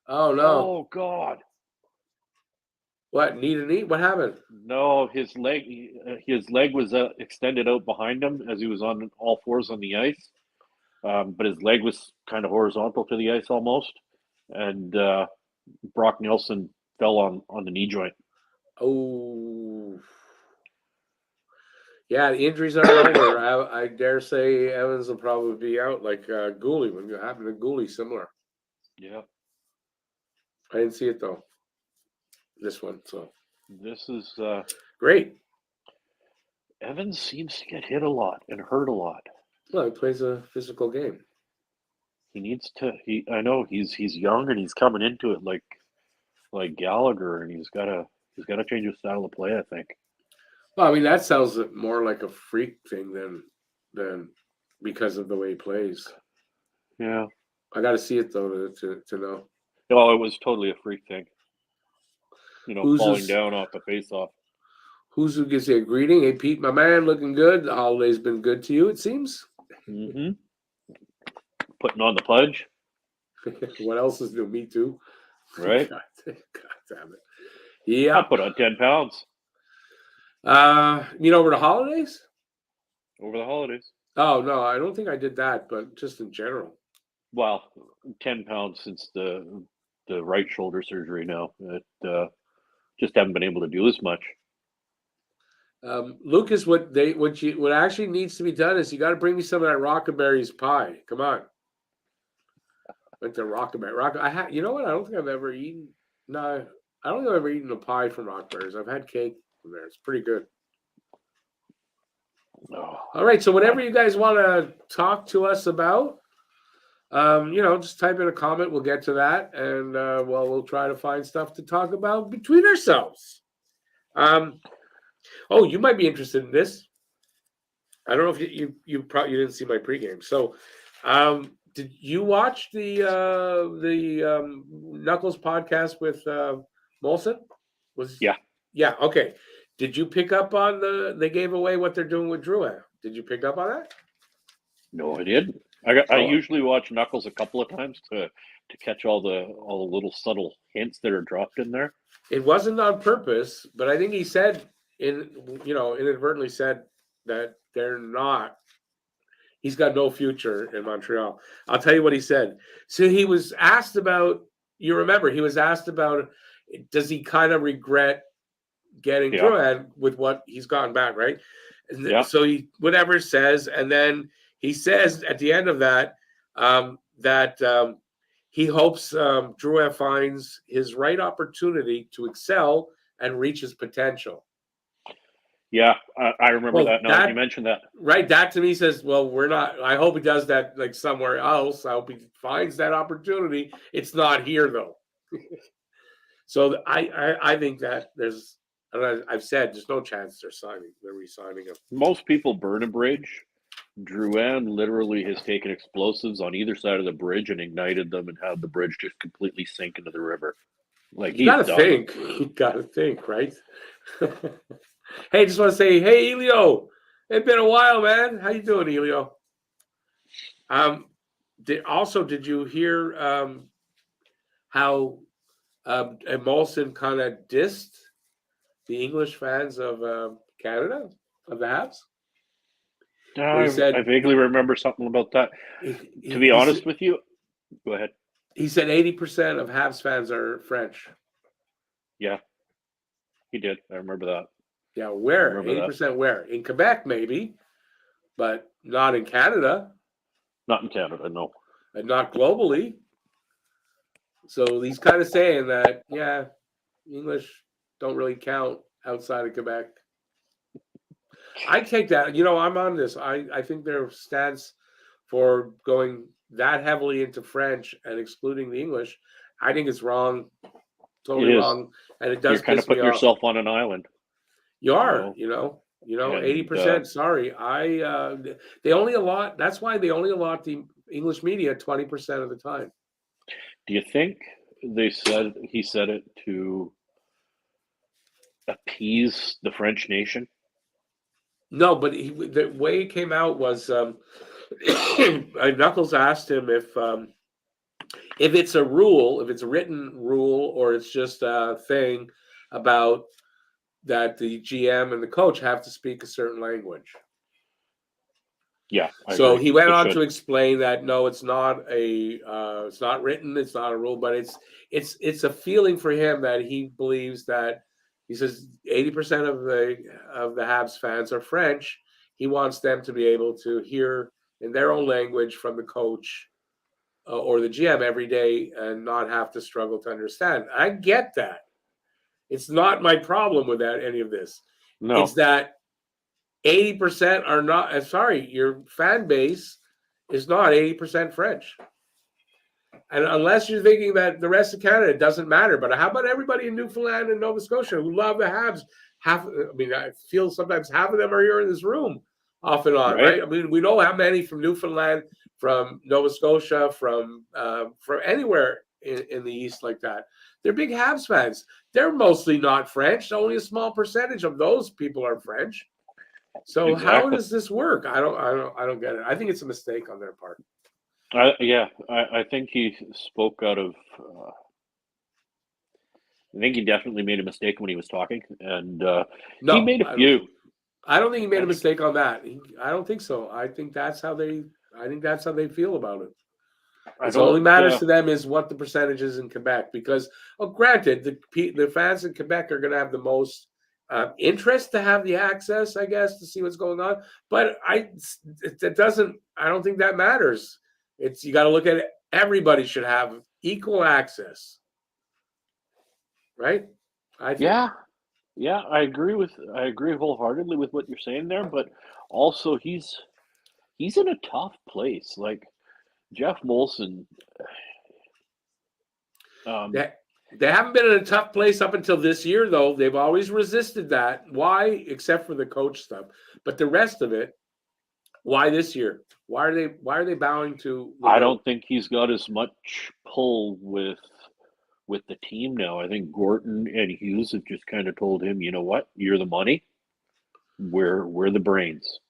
Oh, no. Oh, God. What? Knee to knee? What happened? No, his leg was extended out behind him as he was on all fours on the ice. But his leg was kind of horizontal to the ice almost. And Brock Nelson fell on the knee joint. Oh. Yeah, the injuries aren't over. I dare say Evans will probably be out like Gooley. When it happened to Gooley, similar. Yeah. I didn't see it, though. This one, so. This is Great. Evans seems to get hit a lot and hurt a lot. Well, he plays a physical game. He needs to. I know he's young and he's coming into it like Gallagher, and he's got to change his style of play. I think. Well, I mean, that sounds more like a freak thing than because of the way he plays. Yeah. I got to see it, though, to know. No, it was totally a freak thing. Who's falling this- down off the face-off. Who gives you a greeting? Hey, Pete, my man, looking good. The holiday's been good to you, it seems. Mm-hmm. Putting on the pudge, What else is new? Me too. right? God damn it. I Yeah. put on 10 pounds Over the holidays? over the holidays. Oh, no, I don't think I did that, but just in general. Well, 10 pounds since the right shoulder surgery now. Just haven't been able to do as much. Lucas, what actually needs to be done is you got to bring me some of that Rockaberry's pie. Come on. Like the Rockaberry. You know what? I don't think I've ever eaten. No, I don't think I've ever eaten a pie from Rockaberry's. I've had cake from there. It's pretty good. Oh, All right. So whatever you guys want to talk to us about, just type in a comment. We'll get to that, and we'll try to find stuff to talk about between ourselves. Oh, you might be interested in this. I don't know if you probably didn't see my pregame. So, did you watch the Knuckles podcast with Molson? Yeah. Okay. Did you pick up on they gave away what they're doing with Drouin? Did you pick up on that? no, I didn't. I usually watch Knuckles a couple of times to catch all the little subtle hints that are dropped in there. It wasn't on purpose, but I think he said inadvertently said that they're not. He's got no future in Montreal. I'll tell you what he said. So he was asked about. You remember he was asked about. Does he kind of regret getting Drouin with what he's gotten back, right? And so he whatever says, and then he says at the end of that that he hopes Drouin finds his right opportunity to excel and reach his potential. Yeah, I remember that. Now that you mentioned that. Right, that to me says, well, we're not. I hope he does that like somewhere else. I hope he finds that opportunity. It's not here though. So I think that there's. I've said there's no chance they're re-signing him. Most people burn a bridge. Drouin literally has taken explosives on either side of the bridge and ignited them and had the bridge just completely sink into the river. Like you gotta think. You gotta think, right? Hey, just want to say, hey, Elio. It's been a while, man. How you doing, Elio? Did you hear how Molson kind of dissed the English fans of Canada, of the Habs? I vaguely remember something about that. To be honest with you, go ahead. He said 80% of Habs fans are French. Yeah, he did. I remember that. Yeah, where? 80% where? In Quebec, maybe, but not in Canada. Not in Canada, no. And not globally. So he's kind of saying that, yeah, English don't really count outside of Quebec. I take that. I'm on this. I think their stance for going that heavily into French and excluding the English, I think it's wrong. Totally wrong. And it does. You're kind of putting yourself on an island. You are, You know, And 80%. Sorry, they only allot. That's why they only allot the English media 20% of the time. do you think he said it to appease the French nation? No, but the way it came out was Knuckles asked him if it's a rule, if it's a written rule, or it's just a thing about that the GM and the coach have to speak a certain language. Yeah, I So agree. he went They on should. to explain that no, it's not it's not written, it's not a rule, but it's a feeling for him that he believes that he says 80% of the Habs fans are French. He wants them to be able to hear in their own language from the coach or the GM every day and not have to struggle to understand. I get that. It's not my problem with that any of this. It's No, that 80% are not, sorry, your fan base is not 80% French. And unless you're thinking that the rest of Canada doesn't matter, but how about everybody in Newfoundland and Nova Scotia who love the Habs? I feel sometimes half of them are here in this room off and on, right? right? I mean, we know how many from Newfoundland, from Nova Scotia, from anywhere in the East like that. They're big Habs fans. They're mostly not French. Only a small percentage of those people are French. So how Exactly. does this work? I don't get it. I think it's a mistake on their part. I think he spoke out of. I think he definitely made a mistake when he was talking, and he No, made a I don't few. think. I don't think he made a I think mistake on that. I don't think so. I think that's how they. I think that's how they feel about it. I It's only don't. matters to them is what the percentage is in Quebec because, granted, the fans in Quebec are going to have the most interest to have the access, I guess, to see what's going on. But it doesn't. I don't think that matters. It's you got to look at it. Everybody should have equal access, right? I think. Yeah, yeah. I agree wholeheartedly with what you're saying there. But also, he's in a tough place. Like Jeff Molson. Um, They haven't been in a tough place up until this year, though. They've always resisted that. Why? Except for the coach stuff, but the rest of it. Why this year? Why are they bowing to the I goat? don't think he's got as much pull with the team now. I think Gorton and Hughes have just kind of told him, you know what, you're the money, we're the brains.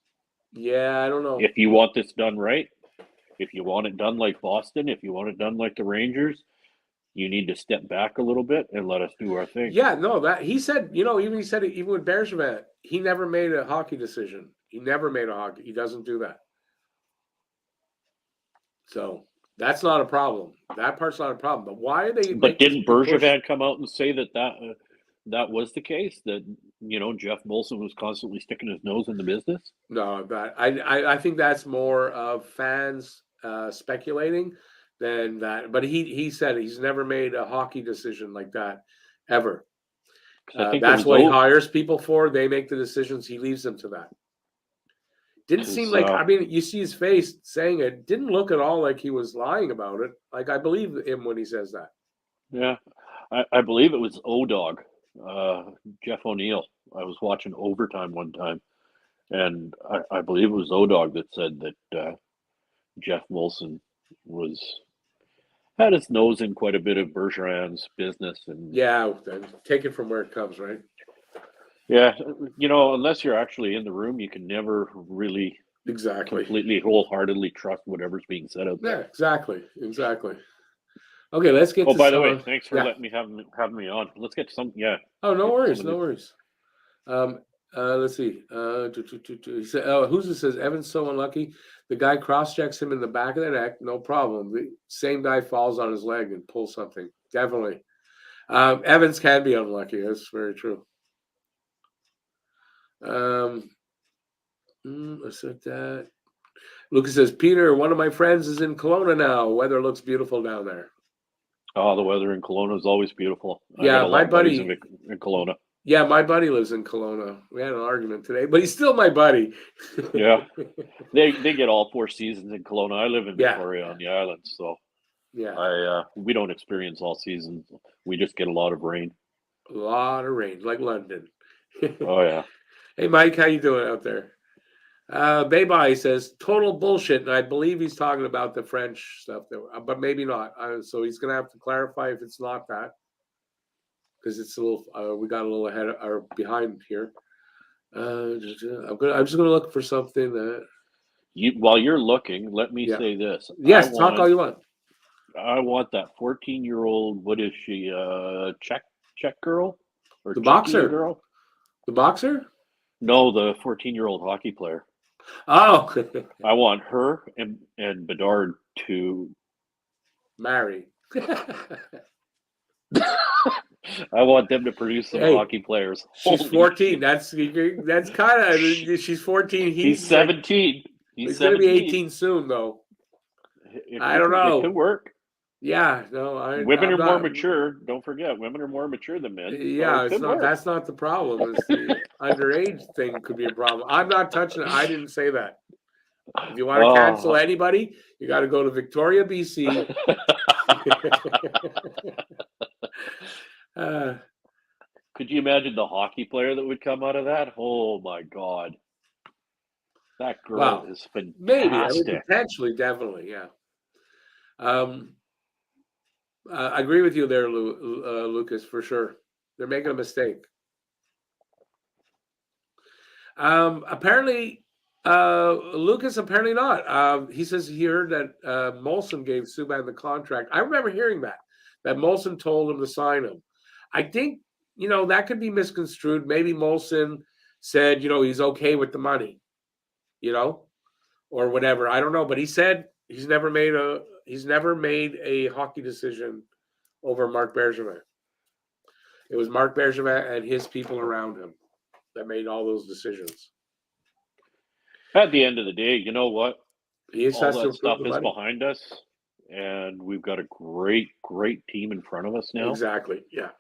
Yeah, I don't know. If you want this done right, if you want it done like Boston, if you want it done like the Rangers, you need to step back a little bit and let us do our thing. Yeah, no, that he said, even he said it even with Bergevin, he never made a hockey decision. He never made a hockey. He doesn't do that. So that's not a problem. That part's not a problem. But why are they But make this didn't big push? Bergevin come out and say that was the case? That Jeff Molson was constantly sticking his nose in the business. No, that I think that's more of fans speculating than that. But he said he's never made a hockey decision like that ever. Because I think it That's was what he hires people for. They make the decisions. He leaves them to that. Didn't seem because like you see his face saying it. Didn't look at all like he was lying about it. Like I believe him when he says that. yeah, I believe it was O-Dog, Jeff O'Neill. I was watching Overtime one time, and I believe it was O-Dog that said that Jeff Molson was had his nose in quite a bit of Bergeron's business, and Yeah, take it from where it comes, right? yeah, unless you're actually in the room, you can never really Exactly. completely wholeheartedly trust whatever's being said out Yeah, there. exactly. Okay, let's get Oh, to by the way, some. thanks for Yeah. letting me having me on. Let's get some. Yeah, Oh, no get some worries, of no this. worries. Let's see. He said, "Oh, who's this says Evan's so unlucky. The guy cross checks him in the back of the neck, no problem. The same guy falls on his leg and pulls something. Definitely. Evans can be unlucky. That's very true. I said that. Lucas says, Peter, one of my friends is in Kelowna now. Weather looks beautiful down there. Oh, the weather in Kelowna is always beautiful. I got Yeah, a lot of buddies in Kelowna. Yeah, my buddy lives in Kelowna. We had an argument today, but he's still my buddy. Yeah, they get all 4 seasons in Kelowna. I live in Yeah, Victoria on the island, so yeah. we don't experience all seasons. We just get a lot of rain. A lot of rain, like London. Oh yeah. Hey, Mike, how you doing out there? Babai says total bullshit, and I believe he's talking about the French stuff, but maybe not. So he's going to have to clarify if it's not that, because it's a little. We got a little ahead or behind here. I'm just gonna look for something that. While you're looking, let me Yeah. say this. Yes, talk all you want. I want that 14-year-old. What is she? Czech girl or The Czechia boxer. girl? The boxer. No, the 14-year-old hockey player. Oh, I want her and Bedard to marry. I want them to produce some Hey, hockey players. she's Holy 14. shit. That's kind of. She's 14. He's He's like 17. He's he's gonna be 17. 18 soon, though. It I don't It could know. work. Yeah, no, Women I'm are more not. mature. Don't forget, women are more mature than men. So Yeah, it it's could not. work. That's not the problem. It's the underage thing could be a problem. I'm not touching it. I didn't say that. If you want to cancel Oh. anybody, you got to go to Victoria, BC. Could you imagine the hockey player that would come out of that? Oh my God. That girl Well, is fantastic. maybe. I mean, potentially, definitely, yeah. I agree with you there, Lucas, for sure. They're making a mistake. Apparently, Lucas, apparently not. He says he heard that Molson gave Subban the contract. I remember hearing that Molson told him to sign him. I think, that could be misconstrued. Maybe Molson said, he's okay with the money, or whatever. I don't know, but he said he's never made a hockey decision over Marc Bergevin. It was Marc Bergevin and his people around him that made all those decisions. At the end of the day, you know what? All that stuff is behind us, and we've got a great, great team in front of us now. Exactly. Yeah.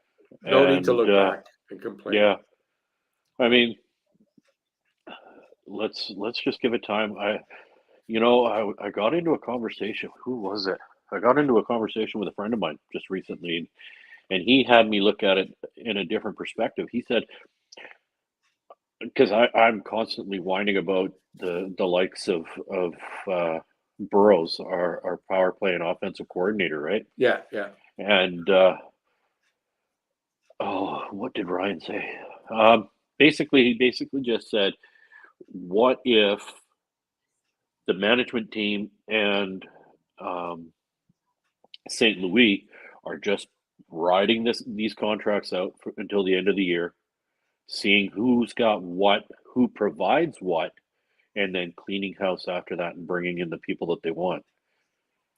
No need to look back and complain. Yeah. I mean, let's just give it time. I got into a conversation. Who was it? I got into a conversation with a friend of mine just recently, and he had me look at it in a different perspective. He said, because I'm constantly whining about the likes of Burrows, our power play and offensive coordinator, right? Yeah, yeah. And what did Ryan say? He basically just said, what if the management team and St. Louis are just riding these contracts out until the end of the year, seeing who's got what, who provides what, and then cleaning house after that and bringing in the people that they want.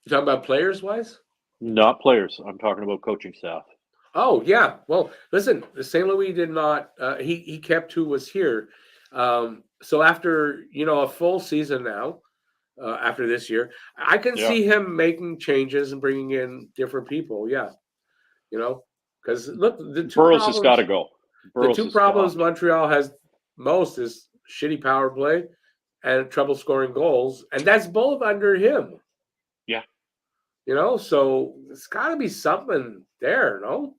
You talking about players wise? Not players. I'm talking about coaching staff. Oh yeah. Well, listen, St. Louis did not. He kept who was here. So after a full season now, after this year, I can see him making changes and bringing in different people. Yeah, because look, the two Burrows problems, has got to go. The two problems Montreal has most is shitty power play and trouble scoring goals, and that's both under him. Yeah. So it's got to be something there, no?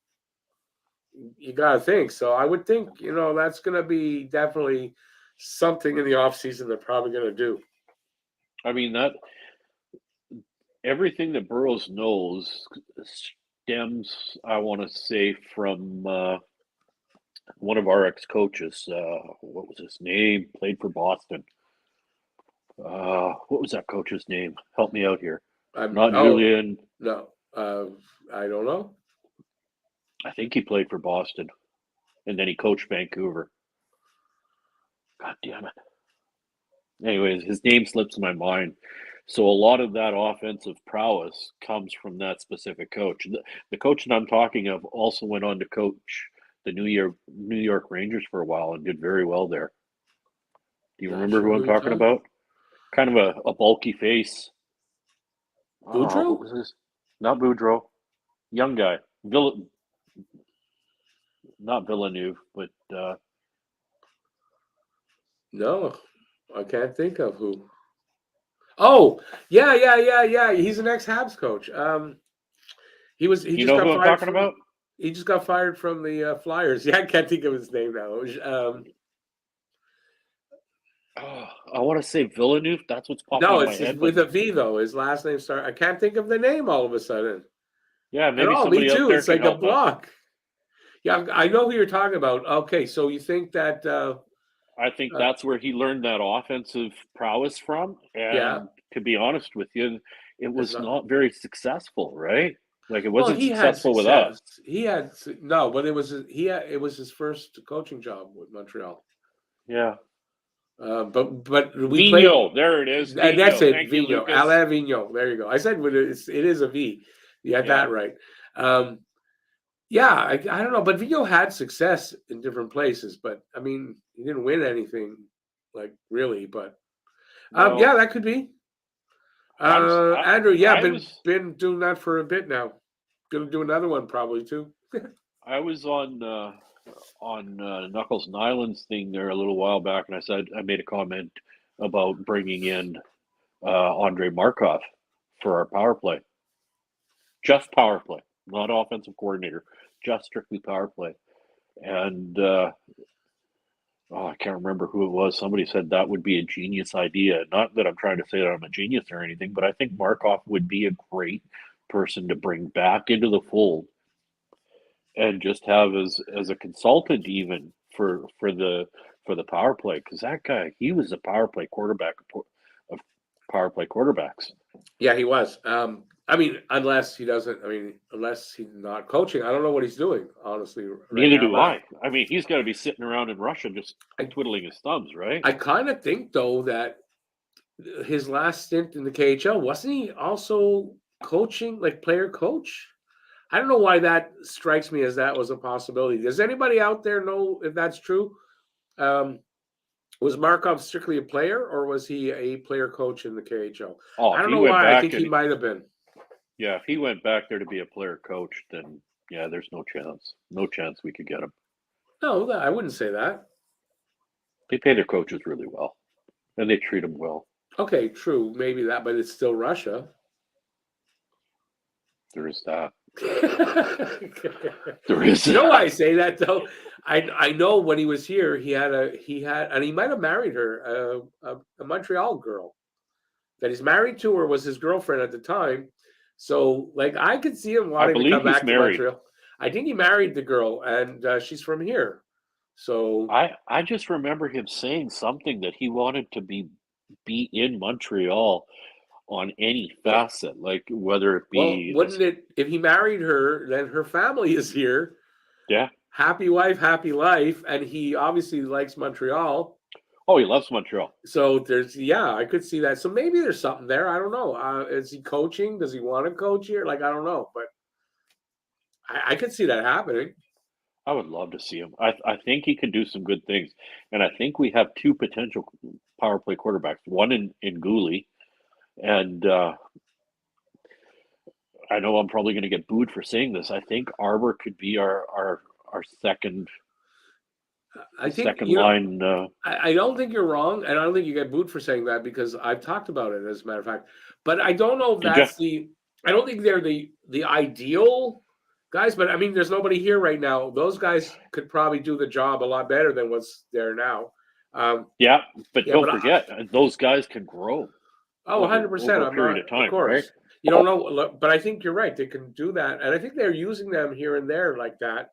You got to think. So I would think, that's going to be definitely something in the offseason they're probably going to do. I mean, that everything that Burrows knows stems, I want to say, from one of our ex-coaches. What was his name? Played for Boston. What was that coach's name? Help me out here. Julian. No, I don't know. I think he played for Boston, and then he coached Vancouver. God damn it. Anyways, his name slips my mind. So a lot of that offensive prowess comes from that specific coach. The coach that I'm talking of also went on to coach the New York Rangers for a while and did very well there. Do you remember who I'm talking about? Kind of a bulky face. Boudreaux? What was this? Not Boudreaux. Young guy. Not Villeneuve, but no, I can't think of who. Oh, yeah. He's an ex-Habs coach. He just got who fired I'm talking about? He just got fired from the Flyers. Yeah, I can't think of his name now. I want to say Villeneuve. That's what's popping No, in my it's just head. with But a V though. His last name start. I can't think of the name all of a sudden. yeah, At maybe all. Me somebody out too. there It's can like a help us. block. Yeah, I know who you're talking about. Okay, so you think that? I think Uh, that's where he learned that offensive prowess from. yeah, And to be honest with you, it it's was not. not very successful, right? Like it Well, wasn't he had successful with us. success. He had no, but it was his first coaching job with Montreal. Yeah. But we played. Vino, there it is. That's Vino. it, Thank you, Vigno, Lucas. Alain Vigno. There you go. I said it is a V. You had Yeah. that right. Um, yeah, I don't know, but Vigno had success in different places, but I mean, he didn't win anything, like really. But yeah, No, that could be. I'm. s- Andrew, yeah, I was. been doing that for a bit now. Gonna do another one probably too. I was on Knuckles and Islands thing there a little while back, and I made a comment about bringing in Andre Markov for our power play, just power play, not offensive coordinator, just strictly power play. And I can't remember who it was. Somebody said that would be a genius idea. Not that I'm trying to say that I'm a genius or anything, but I think Markov would be a great person to bring back into the fold and just have as a consultant even for the power play, because that guy, he was a power play quarterback of power play quarterbacks. Yeah, he was. I mean, unless he doesn't. I mean, unless he's not coaching, I don't know what he's doing honestly right Neither now. do But I mean, he's got to be sitting around in Russia just I twiddling his thumbs, right? I kind of think though that his last stint in the KHL wasn't he also coaching, like player coach? I don't know why that strikes me as that was a possibility. Does anybody out there know if that's true? Um, was Markov strictly a player, or was he a player coach in the KHL? Oh, I if don't he know went why. I back think he and might have been. yeah, if he went back there to be a player coach, then yeah, there's no chance we could get him. No, I wouldn't say that. They pay their coaches really well, and they treat them well. Okay, true, maybe that, but it's still Russia. There is that. You There is know why I that. say that though? I know when he was here, he had and he might have married her, a Montreal girl that he's married to, or was his girlfriend at the time. So like I could see him I wanting to believe come he's back to married. Montreal. I think he married the girl, and she's from here. So I just remember him saying something that he wanted to be in Montreal on any well, facet, like whether it well, be wouldn't it if he married her? Then her family is here. yeah. Happy wife, happy life, and he obviously likes Montreal. Oh, he loves Montreal. So yeah, I could see that. So maybe there's something there. I don't know. Is he coaching? Does he want to coach here? Like, I don't know, but I could see that happening. I would love to see him. I think he could do some good things, and I think we have two potential power play quarterbacks. One in Gooley, and I know I'm probably going to get booed for saying this. I think Arbor could be our I think, second line. I don't think you're wrong, and I don't think you get booed for saying that because I've talked about it as a matter of fact. But I don't know if Did you? I don't think they're the ideal guys. But I mean, there's nobody here right now. Those guys could probably do the job a lot better than what's there now. Yeah, but Yeah, don't but forget those guys can grow oh, over 100%. a I'm period not, of of time, right? course. You don't know, but I think you're right. They can do that. And I think they're using them here and there like that.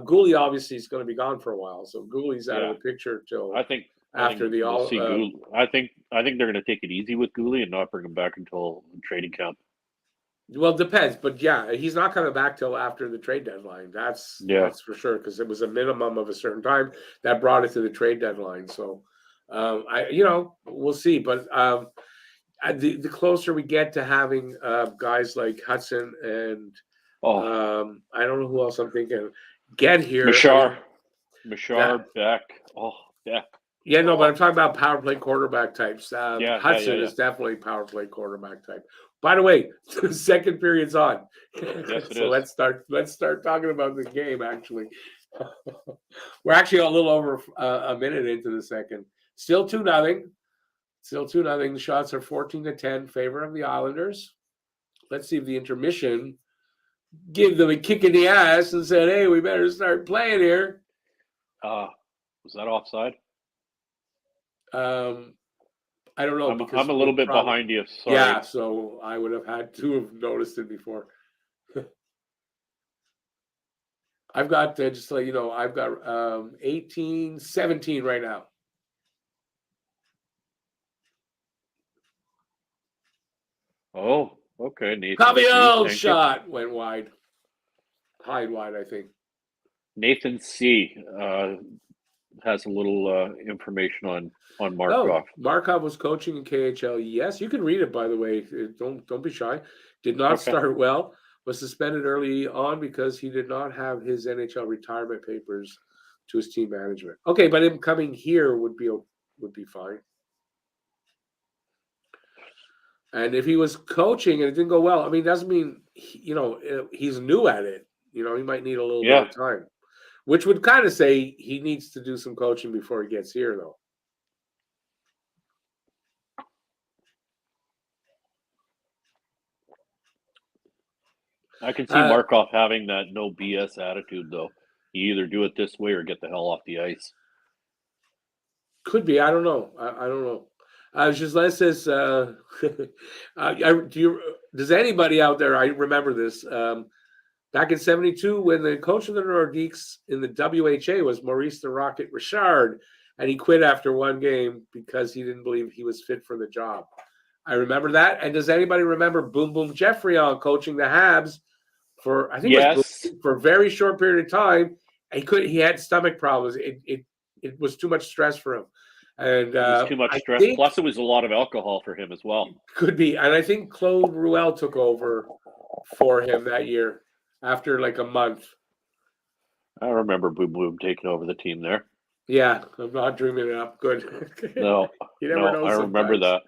Gooley obviously is going to be gone for a while. So Gooley's out of Yeah, the picture till I think after the we'll all. see Gooley. I think they're going to take it easy with Gooley and not bring him back until trading camp. Well, it depends. But yeah, he's not coming back till after the trade deadline. Yeah, That's for sure because it was a minimum of a certain time that brought it to the trade deadline. So, we'll see. But the closer we get to having guys like Hudson and oh, I don't know who else I'm thinking. Get here. I Mashar, mean Mashar, that. Beck. Oh, Beck. Yeah, no, but Oh, I'm talking about power play quarterback types. Hudson yeah. is definitely power play quarterback type. By the way, the second period's on, Yes, it so is. let's start talking about the game. Actually, we're actually a little over a minute into the second. Still 2-0. Still 2-0. The shots are 14-10 favor of the Islanders. Let's see if the intermission give them a kick in the ass and said, "Hey, we better start playing here." Was that offside? I don't know because I'm a little bit behind you. Sorry. Yeah, so I would have had to have noticed it before. I've got just to let you know, I've got 18, 17 right now. Oh, okay. Nathan C. Cavill Thank you. shot went wide. Hide wide, I think. Nathan C. Has a little information on No, Markov. Markov was coaching in KHL. Yes, you can read it, by the way. Don't be shy. Did not Okay. start well. Was suspended early on because he did not have his NHL retirement papers to his team management. Okay, but him coming here would be fine. And if he was coaching and it didn't go well, I mean, doesn't mean he's new at it. He might need a little bit of time, which would kind of say he needs to do some coaching before he gets here, though. I can see Markov having that no BS attitude, though. You either do it this way or get the hell off the ice. Could be. I don't know. I don't know. Giselle says, does anybody out there, I remember this, back in 72 when the coach of the Nordiques in the WHA was Maurice the Rocket Richard, and he quit after one game because he didn't believe he was fit for the job. I remember that. And does anybody remember Boom Boom Jeffrey on coaching the Habs for, I think it was for a very short period of time? He had stomach problems. It was too much stress for him. And it was too much stress. Plus, it was a lot of alcohol for him as well. Could be. And I think Claude Ruel took over for him that year after like a month. I remember Boom Boom taking over the team there. Yeah, I'm not dreaming it up. Good. No, you never know. I remember that.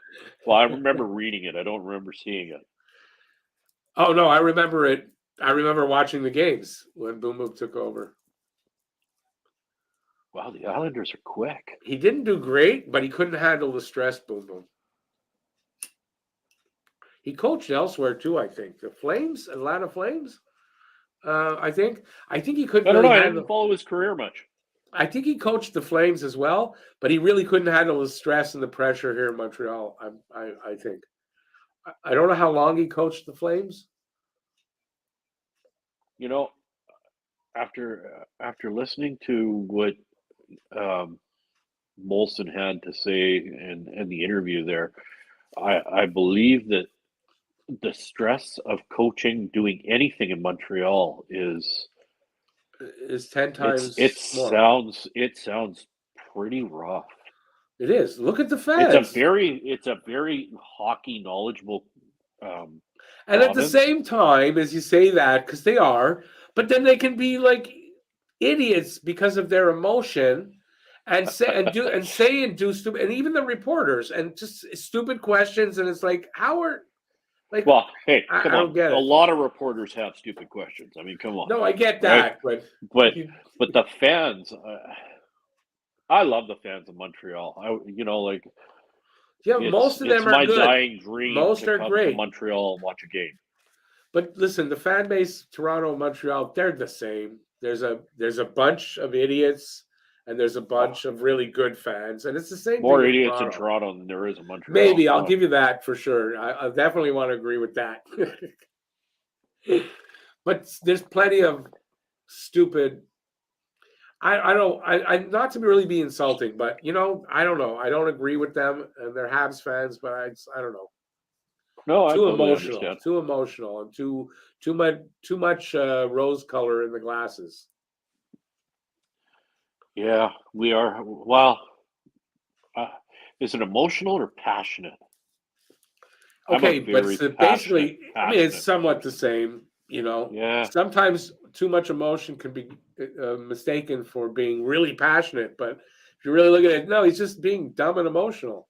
Well, I remember reading it. I don't remember seeing it. Oh, no, I remember it. I remember watching the games when Boom Boom took over. Wow, the Islanders are quick. He didn't do great, but he couldn't handle the stress, Boom Boom. He coached elsewhere too, I think. The Flames, Atlanta Flames. I think he couldn't. I don't know. I didn't follow his career much. I think he coached the Flames as well, but he really couldn't handle the stress and the pressure here in Montreal. I think. I don't know how long he coached the Flames. After listening to what Molson had to say in the interview there, I believe that the stress of coaching, doing anything in Montreal is 10 times more. It sounds pretty rough. It is. Look at the fans. It's a very hockey knowledgeable and at the same time, as you say that, because they are, but then they can be like idiots because of their emotion and do stupid, and even the reporters, and just stupid questions, and it's like, how are like, well, hey, come on. Don't get it. A lot of reporters have stupid questions. I mean, come on. No, I get that, right? but the fans, I love the fans of Montreal. most of them are my good. Dying dream. Most to are come great. To Montreal and watch a game. But listen, the fan base, Toronto, Montreal, they're the same. There's a bunch of idiots, and there's a bunch of really good fans, and it's the same. More idiots in Toronto than there is in Montreal. Maybe I'll give you that for sure. I definitely want to agree with that. But there's plenty of stupid. I not to really be insulting, but I don't know. I don't agree with them, and they're Habs fans, but I don't know. No, I totally emotional, understand. Too emotional, and too much rose color in the glasses. Yeah, we are. Well, is it emotional or passionate? Okay, but basically, I mean, it's somewhat the same. Yeah. Sometimes too much emotion can be mistaken for being really passionate, but if you really look at it, no, he's just being dumb and emotional.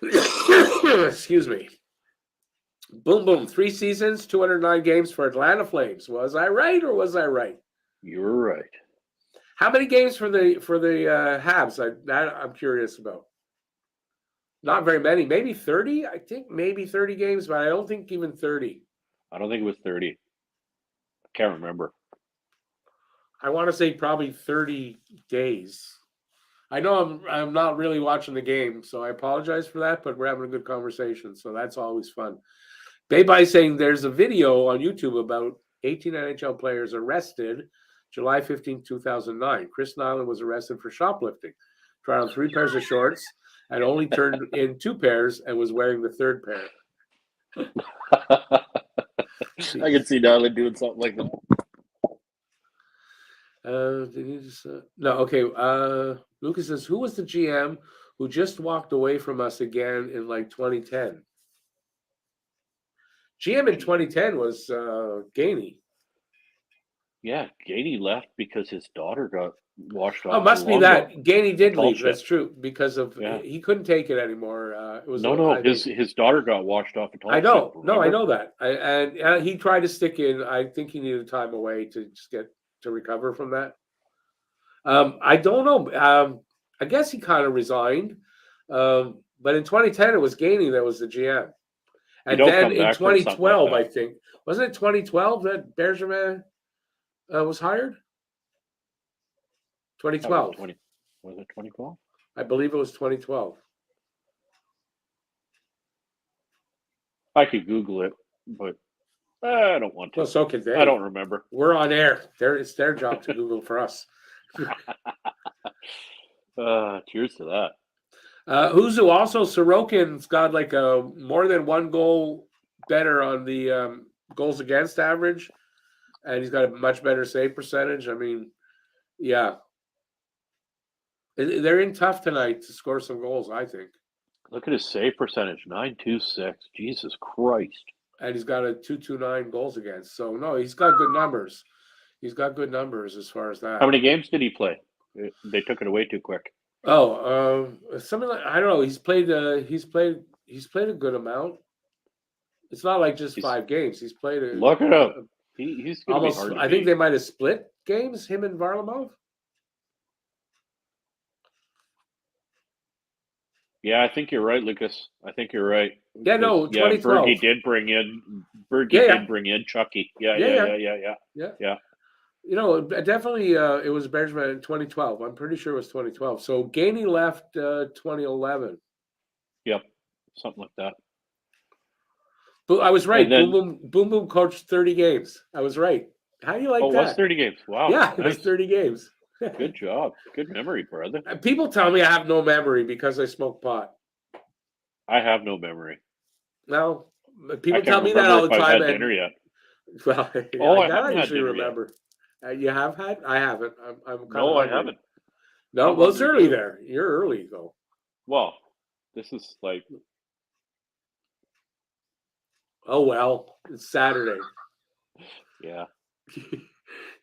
Excuse me. Boom, boom. 3 seasons, 209 games for Atlanta Flames. Was I right or was I right? You're right. How many games for the Habs? I'm curious about. Not very many. Maybe 30. I think maybe 30 games, but I don't think even 30. I don't think it was 30. I can't remember. I want to say probably 30 days. I know I'm not really watching the game, so I apologize for that, but we're having a good conversation, so that's always fun. Bayby saying there's a video on YouTube about 18 NHL players arrested July 15, 2009. Chris Nyland was arrested for shoplifting, tried on 3 pairs of shorts, and only turned in 2 pairs and was wearing the 3rd pair. I can see Nyland doing something like that. Did you just, no, okay. Lucas says, who was the GM who just walked away from us again in like 2010? GM in 2010 was Gainey. Yeah, Gainey left because his daughter got washed off. Oh, must be that. Gainey did leave. That's true, because of he couldn't take it anymore. It was his daughter got washed off. I know. No, I know that. And he tried to stick in. I think he needed time away to just get to recover from that. I don't know. I guess he kind of resigned. But in 2010, it was Gainey that was the GM. And then in 2012, I think, wasn't it 2012 that Bergevin was hired? 2012. Was it 2012? I believe it was 2012. I could Google it, but I don't want to. Well, so can they. I don't remember. We're on air. It's their job to Google for us. Cheers to that. Huzu also, Sorokin's got like a more than 1 goal better on the goals against average, and he's got a much better save percentage. I mean, yeah. They're in tough tonight to score some goals, I think. Look at his save percentage, 926. Jesus Christ. And he's got a 229 goals against. So, no, he's got good numbers. He's got good numbers as far as that. How many games did he play? They took it away too quick. Oh, something like, I don't know. He's played a good amount. It's not like just 5 games. He's played a look it up. He's almost. I think they might have split games, him and Varlamov. Yeah, I think you're right, Lucas. I think you're right. Yeah, no, 2012. Bergie did bring in Chucky. Yeah. You know, definitely it was Bergevin in 2012. I'm pretty sure it was 2012. So Gainey left 2011. Yep, something like that. But I was right. Then, Boom Boom coached 30 games. I was right. How do you like that? Oh, it was 30 games. Wow. Yeah, nice. It was 30 games. Good job. Good memory, brother. People tell me I have no memory because I smoke pot. I have no memory. No, people tell me that all the time. I've had dinner yet. Well, I usually remember. You have had? I haven't. I'm kind no, of I haven't. No, well, it's early there. You're early, though. Well, this is like. Oh well, it's Saturday. Yeah.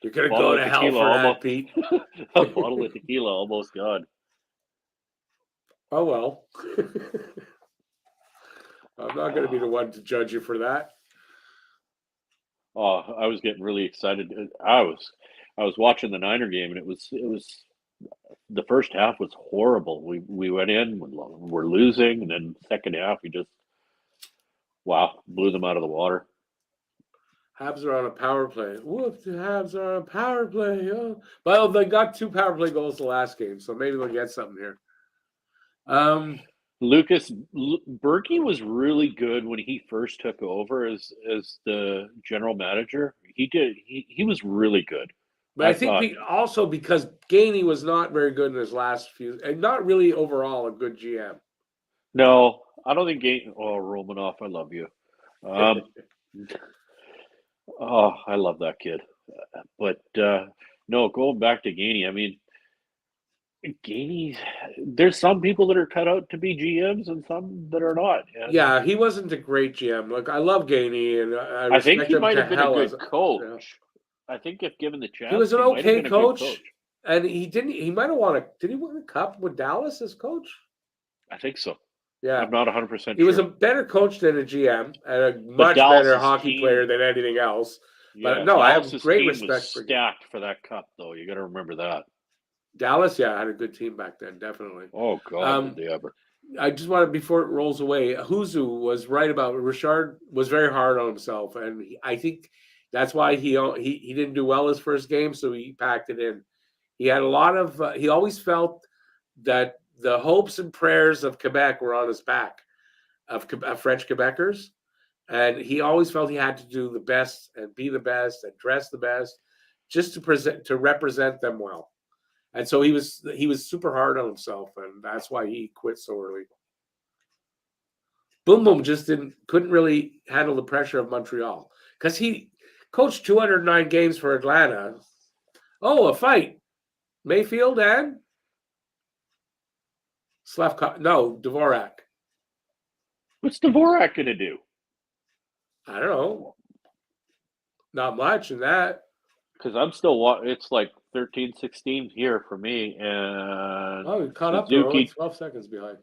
You're gonna go to hell for that, Pete. A bottle of tequila almost gone. Oh well. I'm not gonna be the one to judge you for that. Oh, I was getting really excited. I was watching the Niner game, and it was the first half was horrible. We went in, we're losing, and then second half we just blew them out of the water. Habs are on a power play. Whoop, the Habs are on a power play. Oh. Well, they got 2 power play goals the last game, so maybe they'll get something here. Lucas, Berkey was really good when he first took over as the general manager. He was really good. But I think also because Gainey was not very good in his last few, and not really overall a good GM. No, I don't think Gainey. Oh, Romanoff, I love you. Oh, I love that kid. But no, going back to Gainey, I mean, Gainey, there's some people that are cut out to be GMs and some that are not. And yeah, he wasn't a great GM. Look, I love Gainey, and I think he might have been a good coach. Yeah. I think if given the chance, he was an okay coach, and he didn't. He might have won Did he win a cup with Dallas as coach? I think so. Yeah, I'm not 100% sure. He was a better coach than a GM, and a much better hockey player than anything else. Yeah, but no, I have great respect for stacked for that cup, though. You got to remember that. Dallas, yeah, had a good team back then, definitely. Oh God, did they ever? I just wanted, before it rolls away, Huzu was right about Richard was very hard on himself, and I think That's why he didn't do well his first game, so he packed it in. He had a lot of. He always felt that the hopes and prayers of Quebec were on his back, of French Quebecers, and he always felt he had to do the best and be the best and dress the best, just to represent them well. And so he was super hard on himself, and that's why he quit so early. Boom Boom just couldn't really handle the pressure of Montreal because he coached 209 games for Atlanta. Oh, a fight. Mayfield and Slavkov. No, Dvorak. What's Dvorak going to do? I don't know. Not much in that. Because I'm still it's like 13-16 here for me, and Oh, we caught up. We're only 12 seconds behind.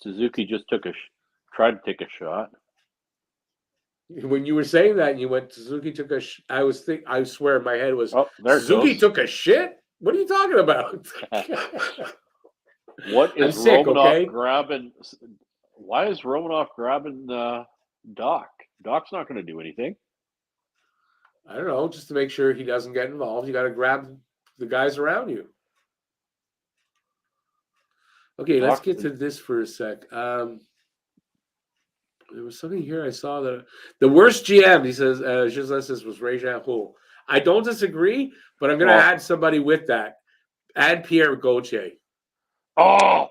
Suzuki just tried to take a shot. When you were saying that, and you went Suzuki took a. I swear, in my head was Suzuki took a shit. What are you talking about? What is Romanov grabbing? Why is Romanov grabbing Doc? Doc's not going to do anything. I don't know. Just to make sure he doesn't get involved, you got to grab the guys around you. Okay, let's get to this for a sec. There was something here I saw that the worst GM, he says, this was Ray-Jean Houle. I don't disagree, but I'm going to add somebody with that. Add Pierre Gauthier. Oh!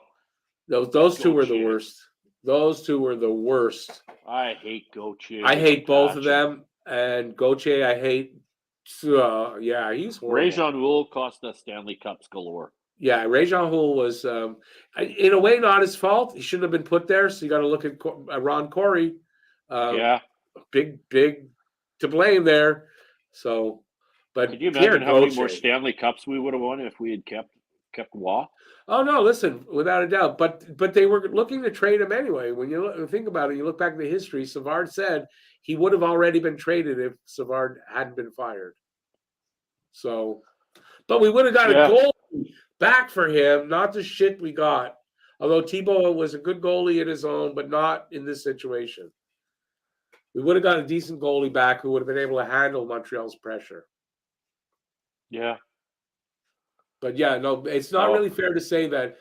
Those two were the worst. Those two were the worst. I hate Gauthier. I hate both of them. And Gauthier, I hate. He's horrible. Ray-Jean Houle cost us Stanley Cups galore. Yeah, Ray-Jean Houle was, in a way, not his fault. He shouldn't have been put there. So you got to look at Ron Corey. Big to blame there. So, but could you imagine how many more Stanley Cups we would have won if we had kept Waugh? Oh no, listen, without a doubt. But they were looking to trade him anyway. When you think about it, you look back in the history. Savard said he would have already been traded if Savard hadn't been fired. So, but we would have got a goal back for him, not the shit we got. Although Thibault was a good goalie in his own, but not in this situation. We would have got a decent goalie back who would have been able to handle Montreal's pressure. Yeah. But yeah, no, it's not really fair to say that,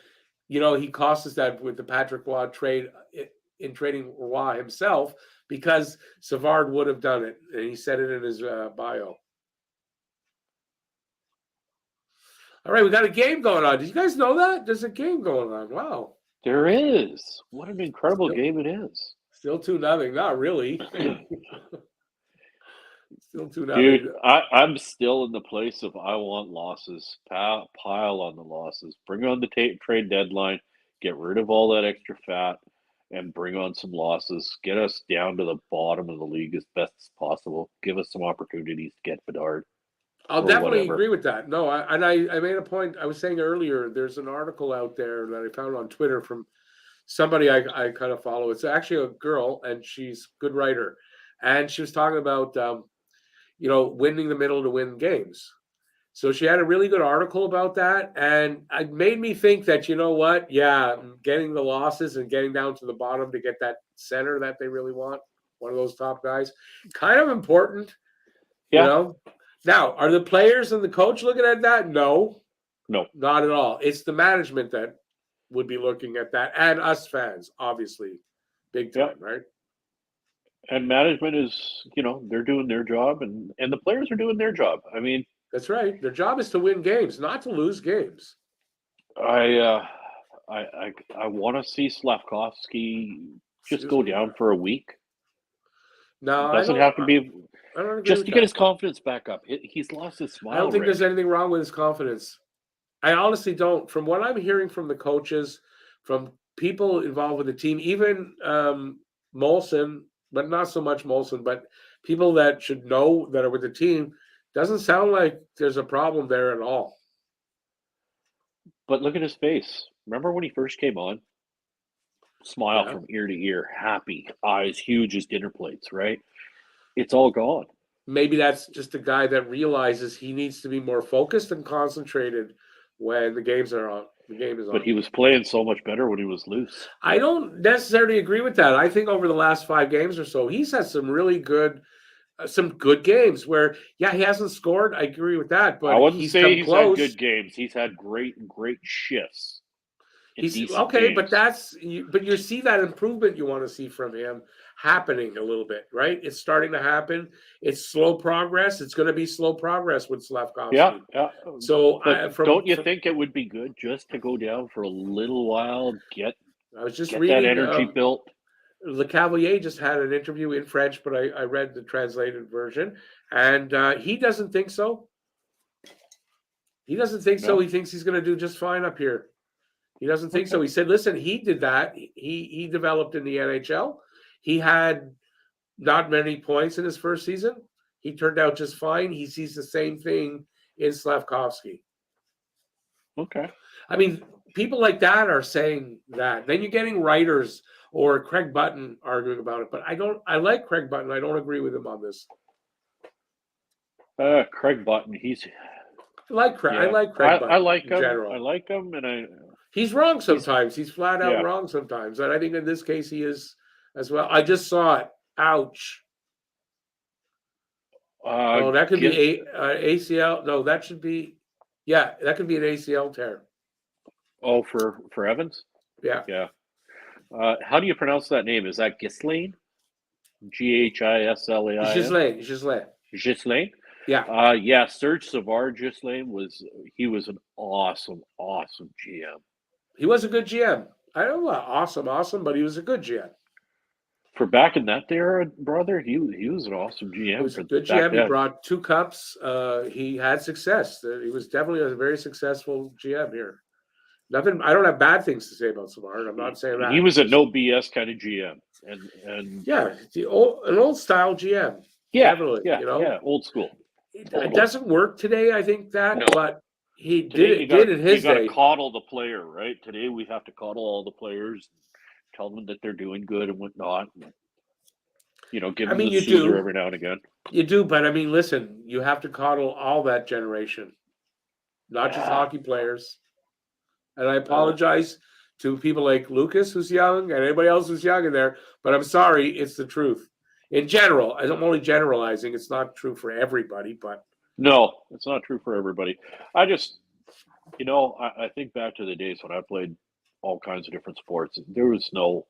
he cost us that with the Patrick Roy trade in trading Roy himself, because Savard would have done it. And he said it in his bio. All right, we got a game going on. Did you guys know that? There's a game going on. Wow. There is. What an incredible game it is. Still 2-0. Not really. Still 2-0. Dude, I'm still in the place of I want losses. Pile on the losses. Bring on the trade deadline. Get rid of all that extra fat and bring on some losses. Get us down to the bottom of the league as best as possible. Give us some opportunities to get Bedard. I'll definitely agree with that. No, I made a point. I was saying earlier, there's an article out there that I found on Twitter from somebody I kind of follow. It's actually a girl, and she's a good writer. And she was talking about, winning the middle to win games. So she had a really good article about that. And it made me think that, you know what? Yeah, getting the losses and getting down to the bottom to get that center that they really want, one of those top guys, kind of important, Now, are the players and the coach looking at that? No, not at all. It's the management that would be looking at that, and us fans, obviously, big time, right? And management is, they're doing their job, and the players are doing their job. I mean, that's right. Their job is to win games, not to lose games. I want to see Slavkovsky just go down for a week. No, it doesn't have to be. Just to get his confidence back up. He's lost his smile. I don't think there's anything wrong with his confidence. I honestly don't. From what I'm hearing from the coaches, from people involved with the team, even Molson, but not so much Molson, but people that should know that are with the team, doesn't sound like there's a problem there at all. But look at his face. Remember when he first came on? Smile from ear to ear, happy, eyes huge as dinner plates, right? It's all gone. Maybe that's just a guy that realizes he needs to be more focused and concentrated when the games are on. The game is on. But he was playing so much better when he was loose. I don't necessarily agree with that. I think over the last 5 games or so, he's had some really good some good games where, yeah, he hasn't scored. I agree with that, I but wouldn't he's say come he's close. had good games. He's had great shifts. He's decent okay, games. but you see that improvement you want to see from him happening a little bit, right? It's starting to happen. It's slow progress. It's going to be slow progress with Slavkovsky. Yeah. So But don't you think it would be good just to go down for a little while, I was just get reading that energy built? Le Cavalier just had an interview in French, but I read the translated version, and he doesn't think so. He doesn't think so. No? He thinks he's going to do just fine up here. He doesn't think so. He said, listen, he did that. He developed in the NHL. He had not many points in his first season. He turned out just fine. He sees the same thing in Slavkovsky. Okay. I mean, people like that are saying that. Then you're getting writers or Craig Button arguing about it. But I like Craig Button. I don't agree with him on this. Craig Button, I like Craig Button. I like in him. general. I like him, and he's wrong sometimes. He's flat out wrong sometimes. And I think in this case he is as well. I just saw it. Ouch. That could be ACL. No, that should be. Yeah, that could be an ACL tear. Oh, for Evans? Yeah. Yeah. How do you pronounce that name? Is that Ghislaine? Ghislain? Ghislain. Yeah. Yeah. Serge Savard Ghislaine was an awesome GM. He was a good GM. I don't know awesome, but he was a good GM. For back in that era, brother, he was an awesome GM. He was a good GM. He brought 2 cups. He had success. He was definitely a very successful GM here. Nothing. I don't have bad things to say about Savard. I'm not saying that. He was a no BS kind of GM, and yeah, an old style GM. Yeah, definitely. Yeah, old school. It doesn't work today. I think that, but he today did in his day. You got to coddle the player, right? Today we have to coddle all the players, tell them that they're doing good and whatnot. Give them the Caesar every now and again. You do, but I mean, listen, you have to coddle all that generation, not just hockey players. And I apologize to people like Lucas, who's young, and anybody else who's young in there, but I'm sorry, it's the truth. In general, I'm only generalizing. It's not true for everybody, but no, it's not true for everybody. I just, I think back to the days when I played all kinds of different sports. There was no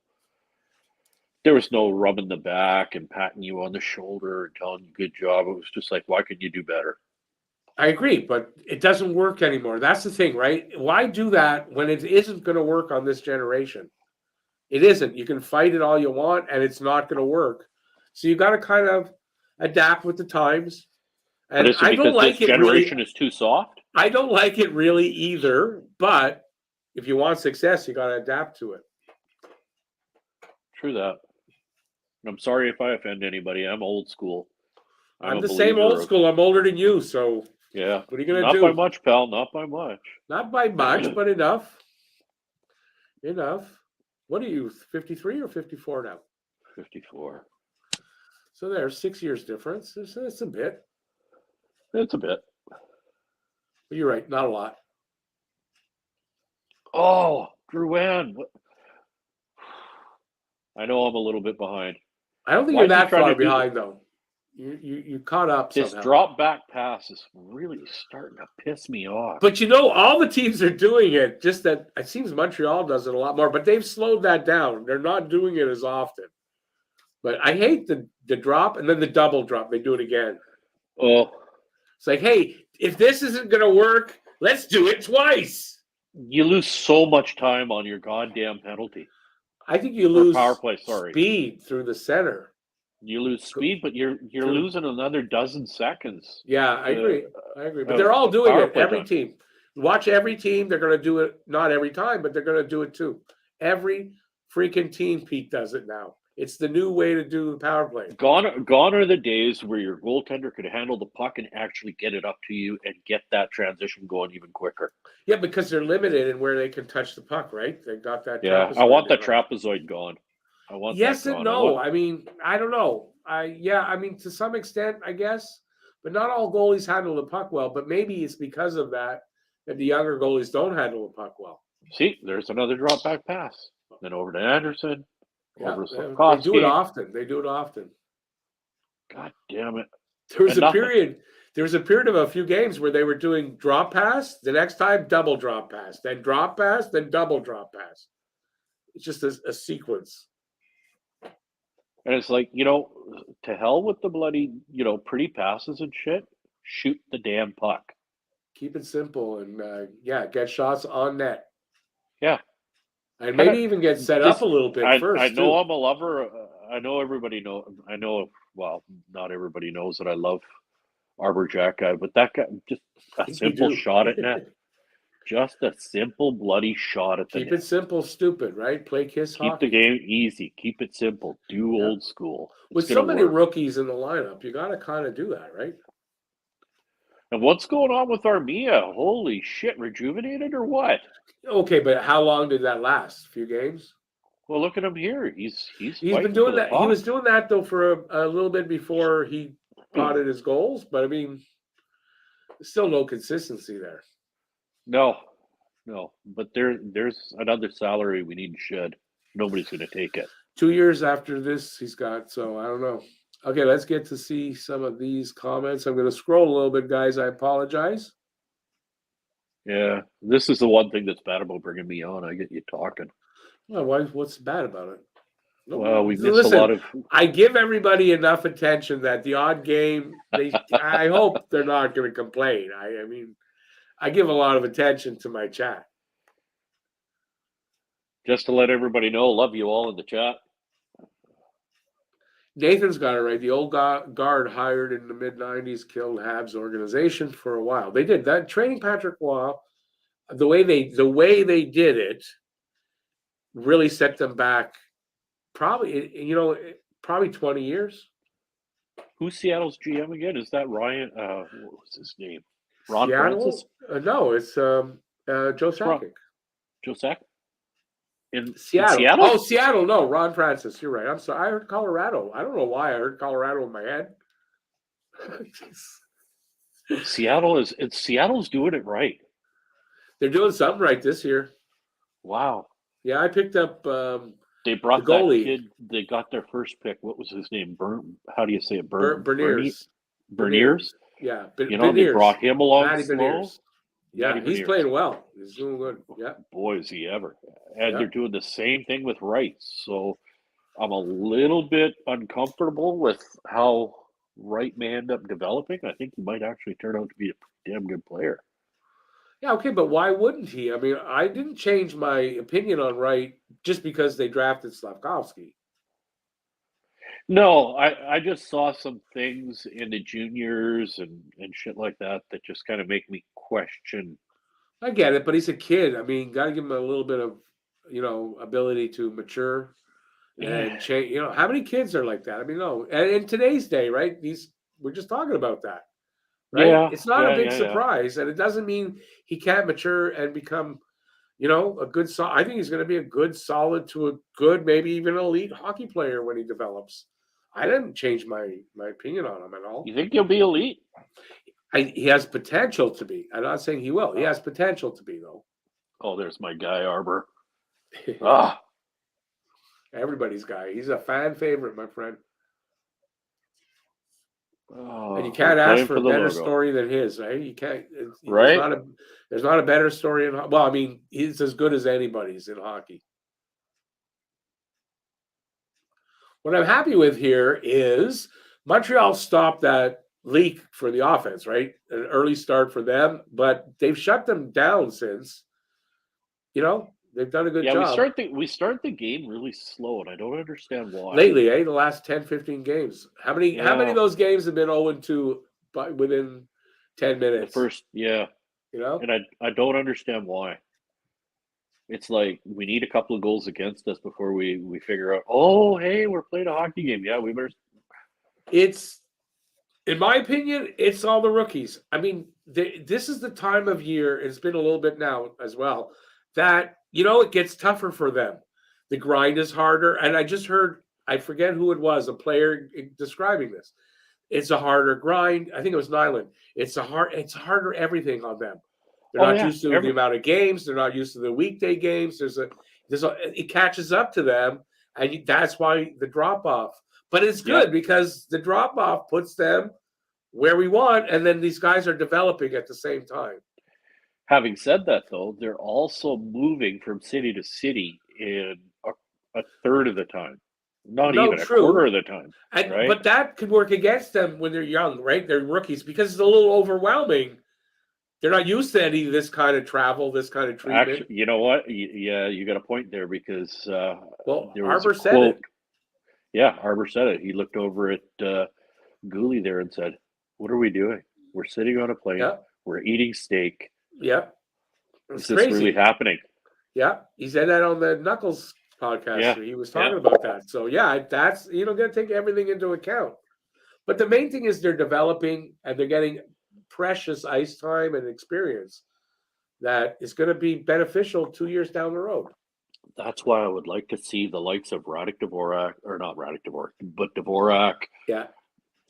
rubbing the back and patting you on the shoulder and telling you good job. It was just like, why could you do better? I agree, but it doesn't work anymore. That's the thing, right? Why do that when it isn't going to work on this generation? It isn't. You can fight it all you want, and it's not going to work. So you got to kind of adapt with the times. And I don't like this generation is too soft. I don't like it really either. But if you want success, you got to adapt to it. True that. I'm sorry if I offend anybody. I'm old school. I'm the same old school. I'm older than you, so yeah. What are you going to do? Not by much, pal. Not by much. Not by much, but enough. Enough. What are you, 53 or 54 now? 54. So there's 6 years difference. It's a bit. It's a bit. But you're right, not a lot. Oh, Drouin. I know I'm a little bit behind. I don't think you're that far behind, though. You caught up somehow. This drop back pass is really starting to piss me off. But all the teams are doing it. Just that it seems Montreal does it a lot more. But they've slowed that down. They're not doing it as often. But I hate the drop and then the double drop. They do it again. Oh. It's like, hey, if this isn't going to work, let's do it twice. You lose so much time on your goddamn penalty. I think you lose power play, speed through the center. You lose speed, but you're losing another dozen seconds. Yeah, I agree. But they're all doing it. Every team. Watch every team. They're going to do it, not every time, but they're going to do it too. Every freaking team, Pete, does it now. It's the new way to do the power play. Gone are the days where your goaltender could handle the puck and actually get it up to you and get that transition going even quicker. Yeah, because they're limited in where they can touch the puck, right? They got that. Yeah, I want the trapezoid gone. I want yes that and gone. no. I mean, I don't know. I mean, to some extent, I guess, but not all goalies handle the puck well. But maybe it's because of that the younger goalies don't handle the puck well. See, there's another drop back pass. Then over to Anderson. Yeah, over to they do it often. God damn it. There was And a nothing. period. There was a period of a few games where they were doing drop pass. The next time, double drop pass, then drop pass, then double drop pass. It's just a sequence. And it's like, to hell with the bloody, pretty passes and shit. Shoot the damn puck. Keep it simple and get shots on net. Yeah. And maybe even get set up a little bit first. I know too. I'm a lover. I know everybody well, not everybody knows that I love Arbor Jack guy, but that guy, just a simple shot at net. Just a simple bloody shot at the Keep net. it simple, stupid, right? Play kiss Keep hockey. the game easy. Keep it simple. Do old school. With so many rookies in the lineup, you got to kind of do that, right? And what's going on with Armia? Holy shit, rejuvenated or what? Okay, but how long did that last? A few games? Well, look at him here. He's been doing that. He was doing that though for a little bit before he potted his goals, but I mean, still no consistency there. No. But there's another salary we need to shed. Nobody's going to take it. 2 years after this, he's got. So I don't know. Okay, let's get to see some of these comments. I'm going to scroll a little bit, guys. I apologize. Yeah, this is the one thing that's bad about bringing me on. I get you talking. Well, what's bad about it? Well, we miss a lot of. I give everybody enough attention that the odd game. I hope they're not going to complain. I mean, I give a lot of attention to my chat. Just to let everybody know, love you all in the chat. Nathan's got it right. The old guard hired in the mid-90s killed Habs organization for a while. They did that. Training Patrick Waugh, the way they did it really set them back probably 20 years. Who's Seattle's GM again? Is that Ryan? What was his name? Ron Seattle? Francis? No, it's Joe Sakic. Joe Sakic? In Seattle. Seattle? Oh, Seattle. No, Ron Francis. You're right. I'm sorry. I heard Colorado. I don't know why I heard Colorado in my head. Seattle's doing it right. They're doing something right this year. Wow. Yeah, I picked up they brought the goalie. That kid. They got their first pick. What was his name? How do you say it? Berniers. Yeah. They brought him along Matty slow. Berniers. Yeah, he's playing well. He's doing good. Yeah. Boy, is he ever. And they're doing the same thing with Wright. So I'm a little bit uncomfortable with how Wright may end up developing. I think he might actually turn out to be a damn good player. Yeah, okay, but why wouldn't he? I mean, I didn't change my opinion on Wright just because they drafted Slavkovsky. No, I just saw some things in the juniors and shit like that just kind of make me question. I get it, but he's a kid. I mean, got to give him a little bit of, ability to mature and change. How many kids are like that? I mean, no. And in today's day, right? We're just talking about that, right? Yeah, it's not a big surprise, and it doesn't mean he can't mature and become, a good. I think he's going to be a good, solid to a good, maybe even elite hockey player when he develops. I didn't change my opinion on him at all. You think he'll be elite? He has potential to be. I'm not saying he will. He has potential to be, though. Oh, there's my guy, Arbor. Everybody's guy. He's a fan favorite, my friend. Oh, and you can't ask for a better story than his, right? You can't. Right? There's not a better story in. Well, I mean, he's as good as anybody's in hockey. What I'm happy with here is Montreal stopped that leak for the offense, right? An early start for them, but they've shut them down since. They've done a good job. We start the game really slow, and I don't understand why. Lately, the last 10, 15 games. How many of those games have been 0-2 within 10 minutes? The first, And I don't understand why. It's like we need a couple of goals against us before we figure out, oh, hey, we're playing a hockey game. Yeah, we better. It's, in my opinion, it's all the rookies. I mean, this is the time of year, it's been a little bit now as well, that, it gets tougher for them. The grind is harder. And I just heard, I forget who it was, a player describing this. It's a harder grind. I think it was Nyland. It's harder everything on them. They're not used to the amount of games. They're not used to the weekday games. It catches up to them, and that's why the drop off. But it's good because the drop-off puts them where we want, and then these guys are developing at the same time. Having said that, though, they're also moving from city to city in a third of the time, not even a quarter of the time. Right? But that could work against them when they're young, right? They're rookies because it's a little overwhelming. They're not used to any of this kind of travel, this kind of treatment. Actually, you know what? Yeah, you got a point there because there was Arbor a said quote. it. Yeah, Arbor said it. He looked over at Gooley there and said, "What are we doing? We're sitting on a plane. Yeah. We're eating steak. Yeah. Is this really happening?" Yeah. He said that on the Knuckles podcast. Yeah. He was talking about that. So, yeah, that's, got to take everything into account. But the main thing is they're developing and they're getting precious ice time and experience that is going to be beneficial 2 years down the road. That's why I would like to see the likes of Dvorak, but Dvorak,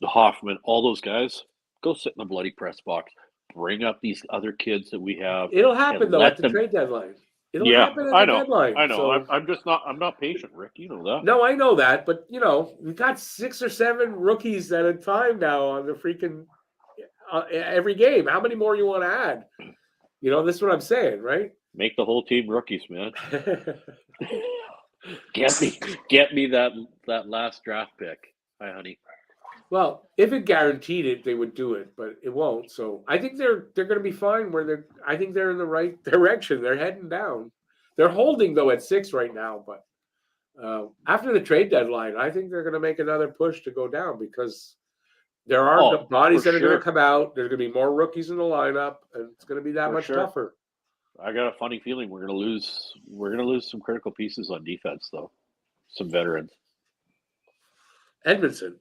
Hoffman, all those guys, go sit in the bloody press box. Bring up these other kids that we have. It'll happen, though, at the trade deadline. It'll happen at the deadline. I know. So, I'm not patient, Rick. You know that. No, I know that. But, we've got 6 or 7 rookies at a time now on the freaking every game. How many more you want to add? This is what I'm saying, right? Make the whole team rookies, man. Get me that last draft pick. Hi, honey. Well, if it guaranteed it, they would do it, but it won't. So I think they're going to be fine I think they're in the right direction. They're heading down. They're holding though at 6 right now, but after the trade deadline, I think they're going to make another push to go down because there are bodies that are going to come out. There's going to be more rookies in the lineup, and it's going to be that much tougher. I got a funny feeling we're going to lose some critical pieces on defense, though. Some veterans. Edmondson.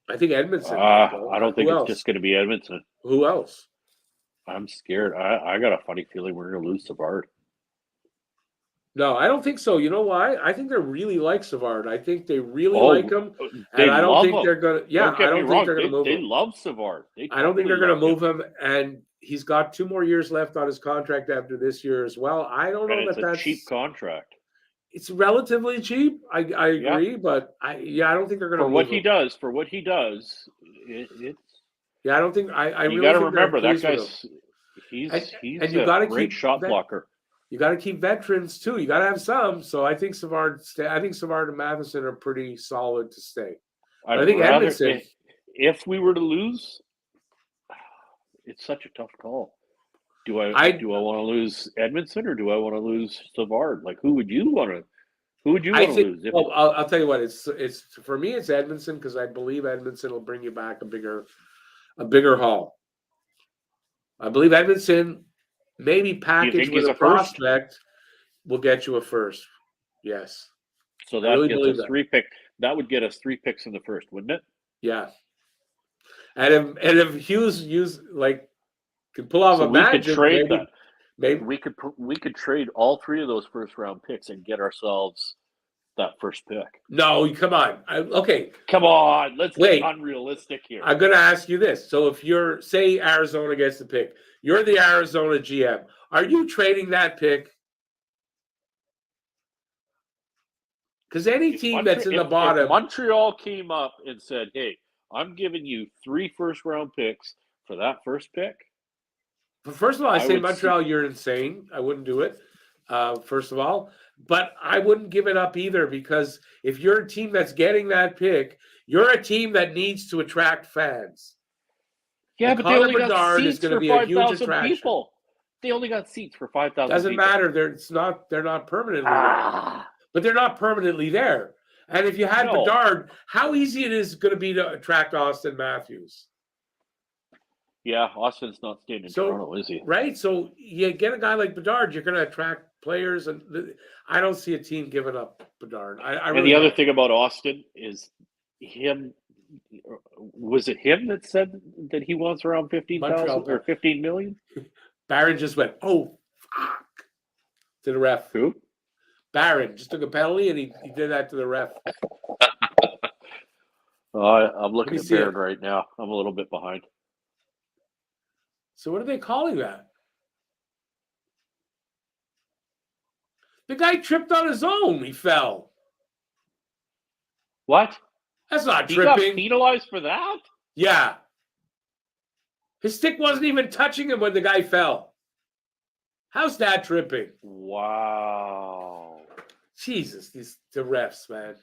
I think Edmondson. I don't think it's just going to be Edmondson. Who else? I'm scared. I got a funny feeling we're going to lose Savard. No, I don't think so. You know why? I think they really like Savard. I think they really like him. And I don't think they're going to. Yeah, I don't think they're going to move him. They love Savard. I don't think they're going to move him. And he's got 2 more years left on his contract after this year as well. I don't know that that's a cheap contract. It's relatively cheap. I agree, but I don't think they're going to. For what he does, it's. Yeah, I don't think I really. You got to remember that guy's. He's a great shot blocker. You got to keep veterans too. You got to have some. So I think Savard and Matheson are pretty solid to stay. I think Edmondson. If we were to lose, it's such a tough call. Do I want to lose Edmondson or do I want to lose Savard? Like, who would you want to lose? Well, I'll tell you what. It's for me. It's Edmondson because I believe Edmondson will bring you back a bigger haul. I believe Edmondson. Maybe packaged with a prospect will get you a first. Yes. So that gets us 3 picks. That would get us 3 picks in the first, wouldn't it? Yeah. And if Hughes could pull off a magic, could trade that. Maybe we could trade all 3 of those first round picks and get ourselves that first pick. No, come on. Okay. Come on. Let's get unrealistic here. I'm going to ask you this. So if you're, say, Arizona gets the pick, you're the Arizona GM. Are you trading that pick? Because any team that's in the bottom. If Montreal came up and said, hey, I'm giving you 3 first-round picks for that first pick. First of all, I say Montreal, you're insane. I wouldn't do it, first of all. But I wouldn't give it up either because if you're a team that's getting that pick, you're a team that needs to attract fans. Yeah, but they only got seats for 5,000 people. They only got seats for 5,000 people. Doesn't matter. They're not permanently there. But they're not permanently there. And if you had Bedard, how easy it is going to be to attract Austin Matthews? Yeah, Austin's not staying in Toronto, is he? Right? So you get a guy like Bedard, you're going to attract players. And I don't see a team giving up Bedard. And the other thing about Austin is him. Was it him that said that he wants around 15,000 or 15 million? Barron just went, oh, fuck, to the ref. Who? Barron just took a penalty and he did that to the ref. I'm looking at Barron right now. I'm a little bit behind. So what are they calling that? The guy tripped on his own. He fell. What? That's not He got tripping. penalized for that? Yeah. His stick wasn't even touching him when the guy fell. How's that tripping? Wow. Jesus, the refs, man.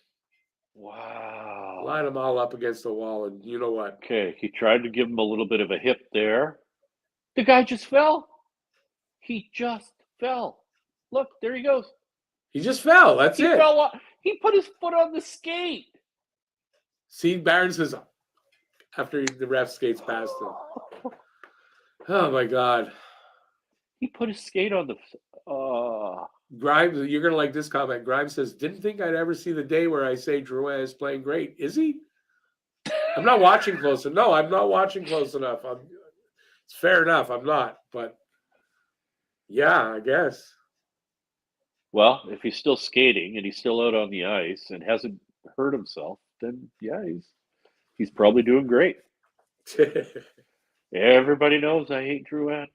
Wow. Line them all up against the wall, and you know what? Okay, he tried to give him a little bit of a hip there. The guy just fell. He just fell. Look, there he goes. He just fell. That's He it. fell off. He put his foot on the skate. See, Barron says after the ref skates past him. Oh my God. He put his skate on the. Grimes, you're gonna like this comment. Grimes says, "Didn't think I'd ever see the day where I say Drouin is playing great. Is he? I'm not watching close enough. No, I'm not watching close enough. It's fair enough. I'm not, but yeah, I guess. Well, if he's still skating and he's still out on the ice and hasn't hurt himself, then yeah, he's probably doing great. Everybody knows I hate Drouin.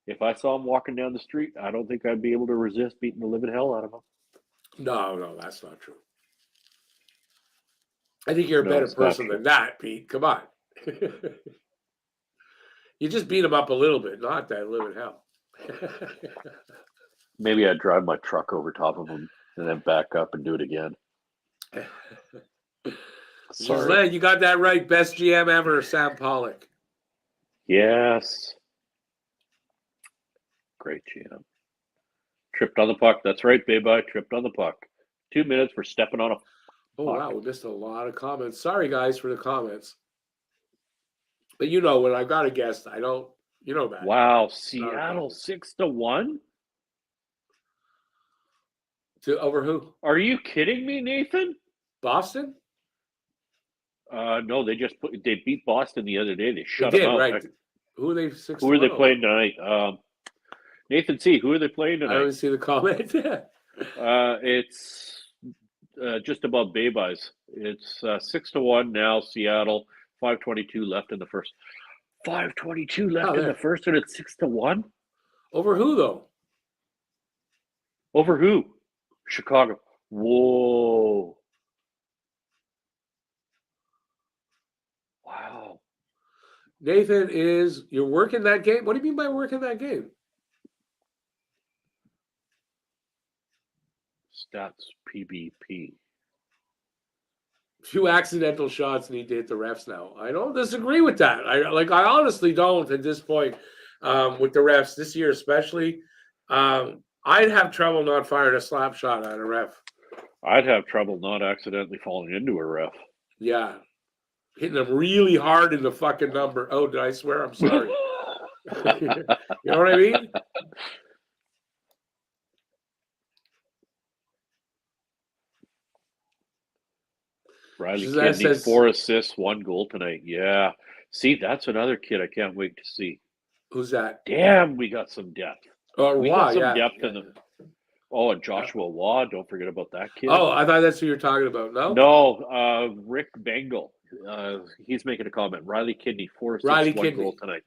If I saw him walking down the street, I don't think I'd be able to resist beating the living hell out of him. No, that's not true. I think you're a No, better it's not person true. than that, Pete. Come on. You just beat him up a little bit, not that living hell. Maybe I'd drive my truck over top of him and then back up and do it again. Sorry. Ghislaine, you got that right. Best GM ever, Sam Pollock. Yes. Great GM. Tripped on the puck. That's right, babe. I tripped on the puck. 2 minutes for stepping on a Oh, puck. wow. We missed a lot of comments. Sorry, guys, for the comments. But you know, when I got a guest, I don't, you know that. Wow. Seattle 6-1? Over who? Are you kidding me, Nathan? Boston? No, they beat Boston the other day. They shut They them did, out. right. Who are they 6-1? Who are they playing tonight? Nathan C., who are they playing I tonight? don't see the comment. It's just above Babe Eyes. It's 6-1 now, Seattle. 5:22 left in the first. 5:22 left in the first, and it's 6-1? Over who, though? Over who? Chicago. Whoa. Wow. Nathan you're working that game? What do you mean by working that game? Stats PBP. Few accidental shots need to hit the refs now. I don't disagree with that. I honestly don't at this point with the refs this year, especially. I'd have trouble not firing a slap shot at a ref. I'd have trouble not accidentally falling into a ref. Yeah. Hitting them really hard in the fucking number. Oh, did I swear? I'm sorry. You know what I mean? Riley Giselle Kidney, says- 4 assists, 1 goal tonight. Yeah. See, that's another kid I can't wait to see. Who's that? Damn, we got some depth. We got some depth in the. Oh, and Joshua Waugh. Don't forget about that kid. Oh, I thought that's who you're talking about. No? No, Rick Bengal. He's making a comment. Riley Kidney, 4 assists, 1 goal tonight.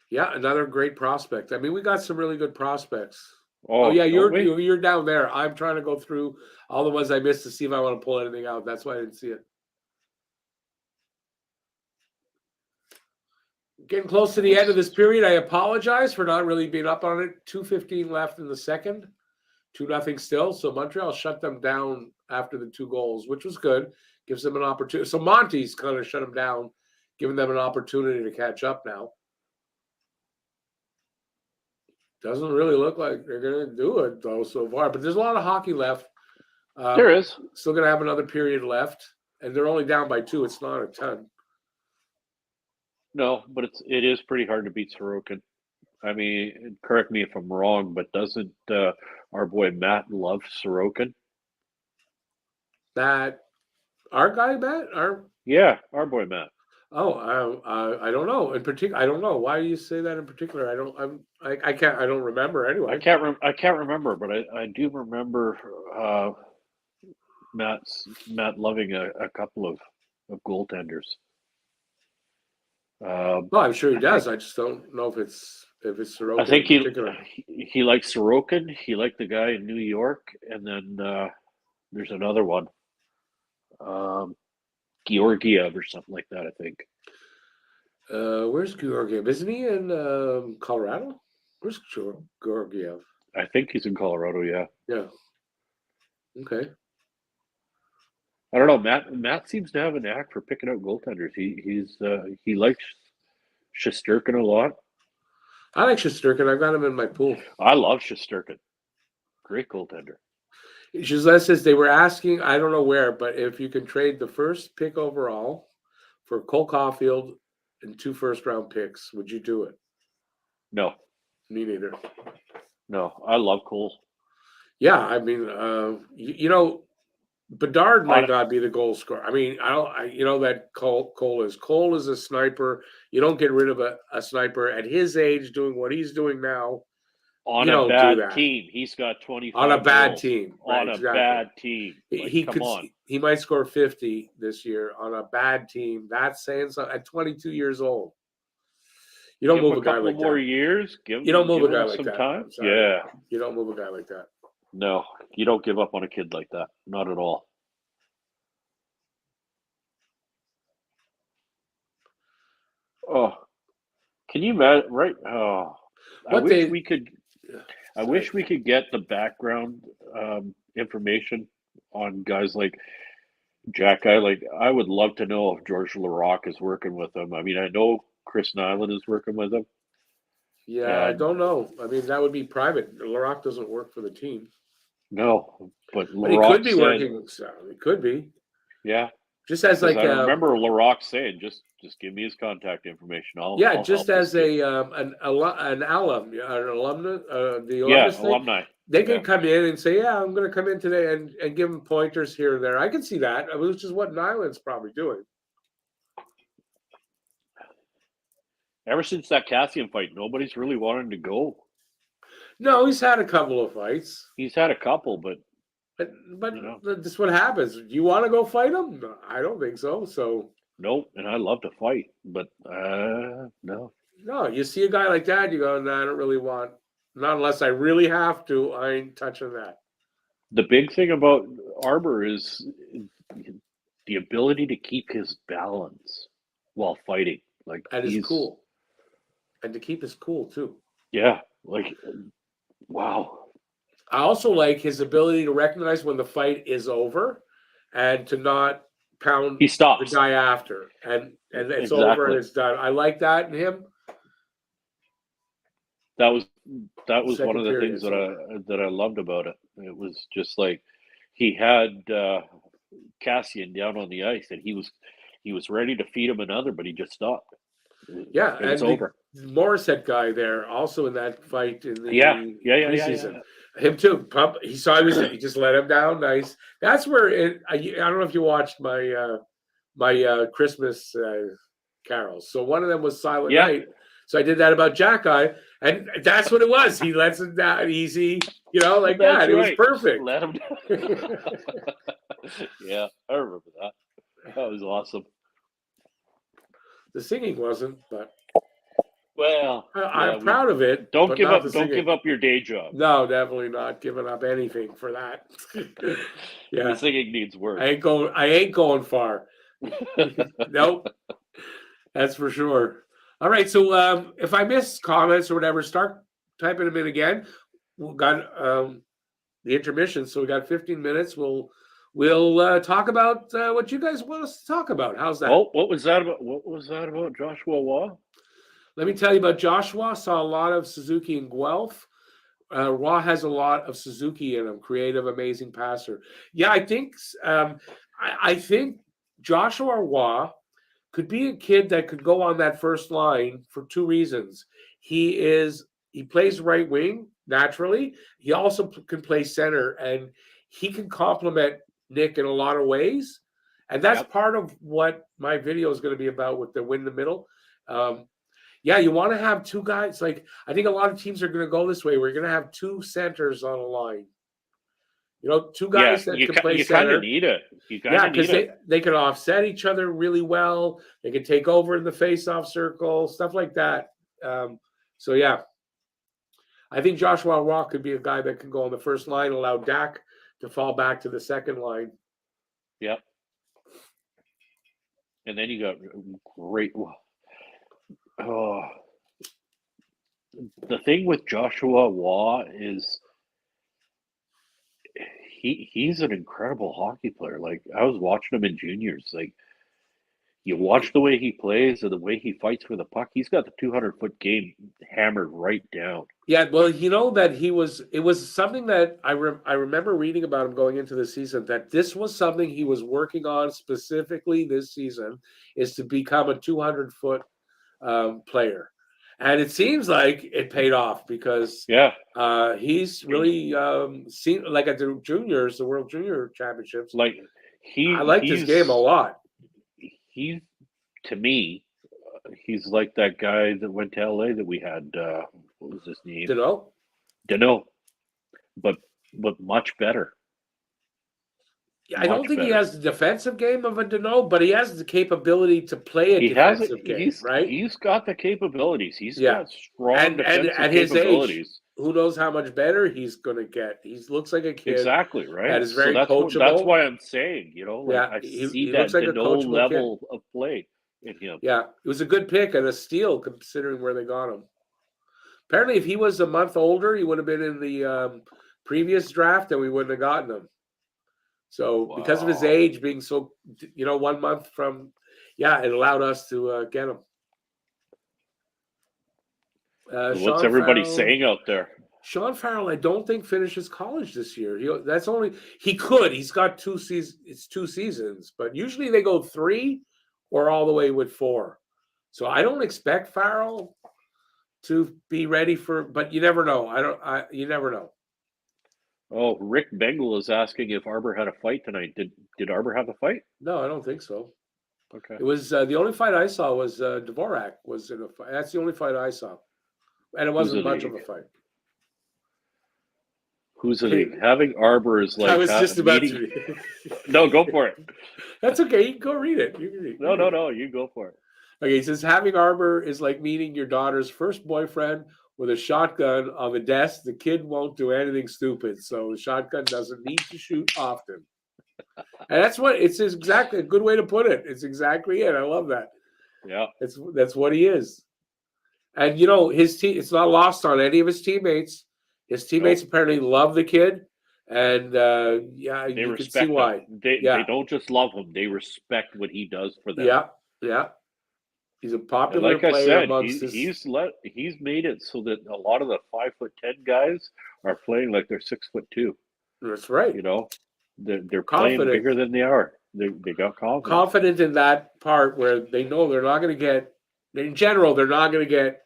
Yeah, another great prospect. I mean, we got some really good prospects. Oh yeah, don't you're down there. I'm trying to go through all the ones I missed to see if I want to pull anything out. That's why I didn't see it. Getting close to the end of this period. I apologize for not really being up on it. 2:15 left in the second. 2-0 still. So Montreal shut them down after the 2 goals, which was good. Gives them an opportunity. So Monty's kind of shut them down, giving them an opportunity to catch up now. Doesn't really look like they're going to do it, though, so far. But there's a lot of hockey left. There is. Still going to have another period left. And they're only down by 2. It's not a ton. No, but it is pretty hard to beat Sorokin. I mean, correct me if I'm wrong, but doesn't our boy Matt love Sorokin? That our guy, Matt? Yeah, our boy Matt. Oh, I don't know. In particular, I don't know. Why do you say that in particular? I don't remember anyway. I can't remember, but I do remember Matt loving a couple of goaltenders. No, I'm sure he does. I just don't know if it's Sorokin. I think he likes Sorokin. He liked the guy in New York, and then there's another one. Georgiev or something like that, I think. Where's Georgiev? Isn't he in Colorado? Where's Georgiev? I think he's in Colorado, yeah. Yeah. Okay. I don't know. Matt seems to have a knack for picking out goaltenders. He likes Shesterkin a lot. I like Shesterkin. I've got him in my pool. I love Shesterkin. Great goaltender. Giselle says they were asking, I don't know where, but if you can trade the first pick overall for Cole Caulfield and 2 first-round picks, would you do it? No. Me neither. No, I love Cole. Yeah, I mean, Bedard might not be the goal scorer. I mean, that Cole is. Cole is a sniper. You don't get rid of a sniper at his age doing what he's doing now. On You a don't do bad that. team, he's got 25 On a bad goals. team. On Right, a bad team. Come on. He might score 50 this year on a bad team. That's saying something at 22 years old. You don't move a guy like that. More years. You don't move a guy like some that. time. Yeah. You don't move a guy like that. No, you don't give up on a kid like that. Not at all. Oh, can you imagine? Right? Oh, I wish we could get the background information on guys like Jack. I would love to know if George Larocque is working with him. I mean, I know Chris Nyland is working with him. Yeah, I don't know. I mean, that would be private. Larocque doesn't work for the team. No, but he could be working. So it could be. Yeah. Just as like I remember Larocque saying, just give me his contact information. I'll just as an alumnus, the alumnus thing, alumni. They can come in and say, "Yeah, I'm going to come in today," and give them pointers here and there. I can see that, which is what Nyland's probably doing. Ever since that Cassian fight, nobody's really wanted to go. No, he's had a couple of fights. He's had a couple, but this is what happens. Do you want to go fight him? I don't think so. So nope. And I love to fight, but no. No, you see a guy like that, you go, "No, I don't really want. Not unless I really have to. I ain't touching that." The big thing about Arbor is the ability to keep his balance while fighting. And he's cool. And to keep his cool too. Yeah, wow. I also like his ability to recognize when the fight is over and to not pound the guy after. And it's over and it's done. I like that in him. That was one of the things that I loved about it. It was just like he had Cassian down on the ice and he was ready to feed him another, but he just stopped. Yeah, and it's over. Morissette guy there also in that fight in the preseason. Yeah. Him too. He saw he just let him down. Nice. That's where I don't know if you watched my Christmas carols. So one of them was Silent Night. So I did that about Jack Eye, and that's what it was. He lets him down easy, like that. It was perfect. Let him down. Yeah, I remember that. That was awesome. The singing wasn't, but well, I'm proud of it. Don't give up. Don't give up your day job. No, definitely not giving up anything for that. Yeah, the singing needs work. I ain't going far. Nope, that's for sure. All right, so if I miss comments or whatever, start typing them in again. We've got the intermission, so we got 15 minutes. We'll talk about what you guys want us to talk about. How's that? Oh, what was that about? What was that about, Joshua Waugh? Let me tell you about Joshua. Saw a lot of Suzuki and Guelph. Waugh has a lot of Suzuki in him. Creative, amazing passer. Yeah, I think I think Joshua Waugh could be a kid that could go on that first line for 2 reasons. He plays right wing naturally. He also can play center, and he can complement Nick in a lot of ways. And that's part of what my video is going to be about with the win the middle. You want to have 2 guys. Like, I think a lot of teams are going to go this way. We're going to have 2 centers on a line. 2 guys that can play center. You kind of need it. Because they can offset each other really well. They can take over in the face-off circle, stuff like that. I think Joshua Waugh could be a guy that can go on the first line, allow Dak to fall back to the second line. Yep. And then you got great. Oh, the thing with Joshua Waugh is he's an incredible hockey player. Like I was watching him in juniors. Like you watch the way he plays and the way he fights for the puck. He's got the 200-foot game hammered right down. Yeah, well, you know that it was something that I remember reading about him going into the season, that this was something he was working on specifically this season, is to become a 200-foot player. And it seems like it paid off because Yeah, he's really seen, like at the juniors, the World Junior Championships. like I liked his game a lot. He's to me, he's like that guy that went to LA that we had. What was his name? Deneau, but much better. I don't think he has the defensive game of a Deneau, but he has the capability to play a defensive game, right? He's got the capabilities. He's got strong defensive at his capabilities. Age, who knows how much better he's going to get? He looks like a kid. Exactly, right? That is very coachable. That's why I'm saying, I see he that looks like Deneau level of play in him. Yeah, it was a good pick and a steal considering where they got him. Apparently, if he was a month older, he would have been in the previous draft and we wouldn't have gotten him. So because of his age being so, 1 month from, it allowed us to get him. What's everybody saying out there? Sean Farrell, I don't think finishes college this year. He could. He's got 2 seasons. It's 2 seasons, but usually they go 3 or all the way with 4. So I don't expect Farrell to be ready but you never know. You never know. Oh, Rick Bengal is asking if Arbor had a fight tonight. Did Arbor have a fight? No, I don't think so. Okay. It was the only fight I saw was Dvorak was in a fight. That's the only fight I saw, and it wasn't much of a fight. Who's it? Having Arbor is like. I was just about to. No, go for it. That's okay. You can go read it. You can read. No. You go for it. Okay, he says having Arbor is like meeting your daughter's first boyfriend with a shotgun on the desk. The kid won't do anything stupid, so the shotgun doesn't need to shoot often. And it's exactly a good way to put it. It's exactly it. I love that. Yeah, that's what he is. And his team. It's not lost on any of his teammates. His teammates apparently love the kid, and they you can see why. They don't just love him; they respect what he does for them. Yeah. He's a popular like player I said, amongst he's made it so that a lot of the 5'10" guys are playing like they're 6'2". That's right. They're playing bigger than they are. They got confidence. Confident in that part where they know they're not going to get. In general, they're not going to get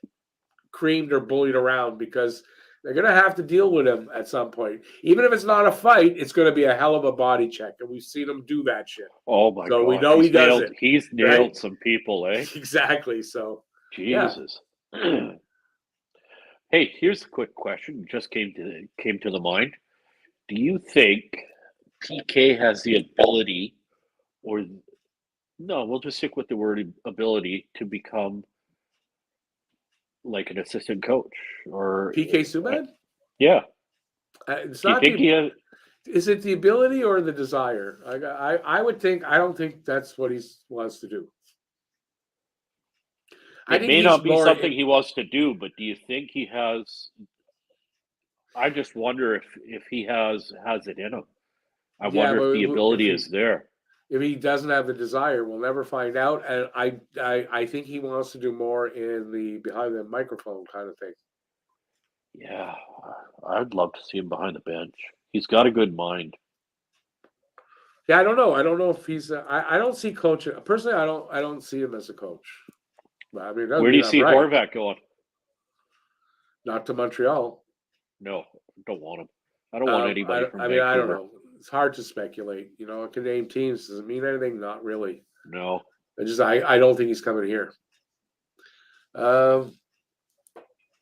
creamed or bullied around because they're going to have to deal with him at some point. Even if it's not a fight, it's going to be a hell of a body check, and we've seen him do that shit. Oh my God! So we know he does it. He's nailed some people, eh? Exactly. So Jesus. Yeah. Hey, here's a quick question. Just came to the mind. Do you think PK has the ability, or no? We'll just stick with the word ability to become like an assistant coach or PK Subban? Yeah. It's not is it the ability or the desire? I would think. I don't think that's what he wants to do. It may not be something he wants to do, but do you think he has? I just wonder if he has it in him. I wonder if the ability is there. If he doesn't have the desire, we'll never find out. And I think he wants to do more in the behind the microphone kind of thing. Yeah, I'd love to see him behind the bench. He's got a good mind. Yeah, I don't know. I don't know if he's. I don't see coaching personally. I don't see him as a coach. I mean, where do you see Horvat going? Not to Montreal. No, don't want him. I don't want anybody from Vancouver. I don't know. It's hard to speculate. I can name teams. Does it mean anything? Not really. No. I don't think he's coming here. I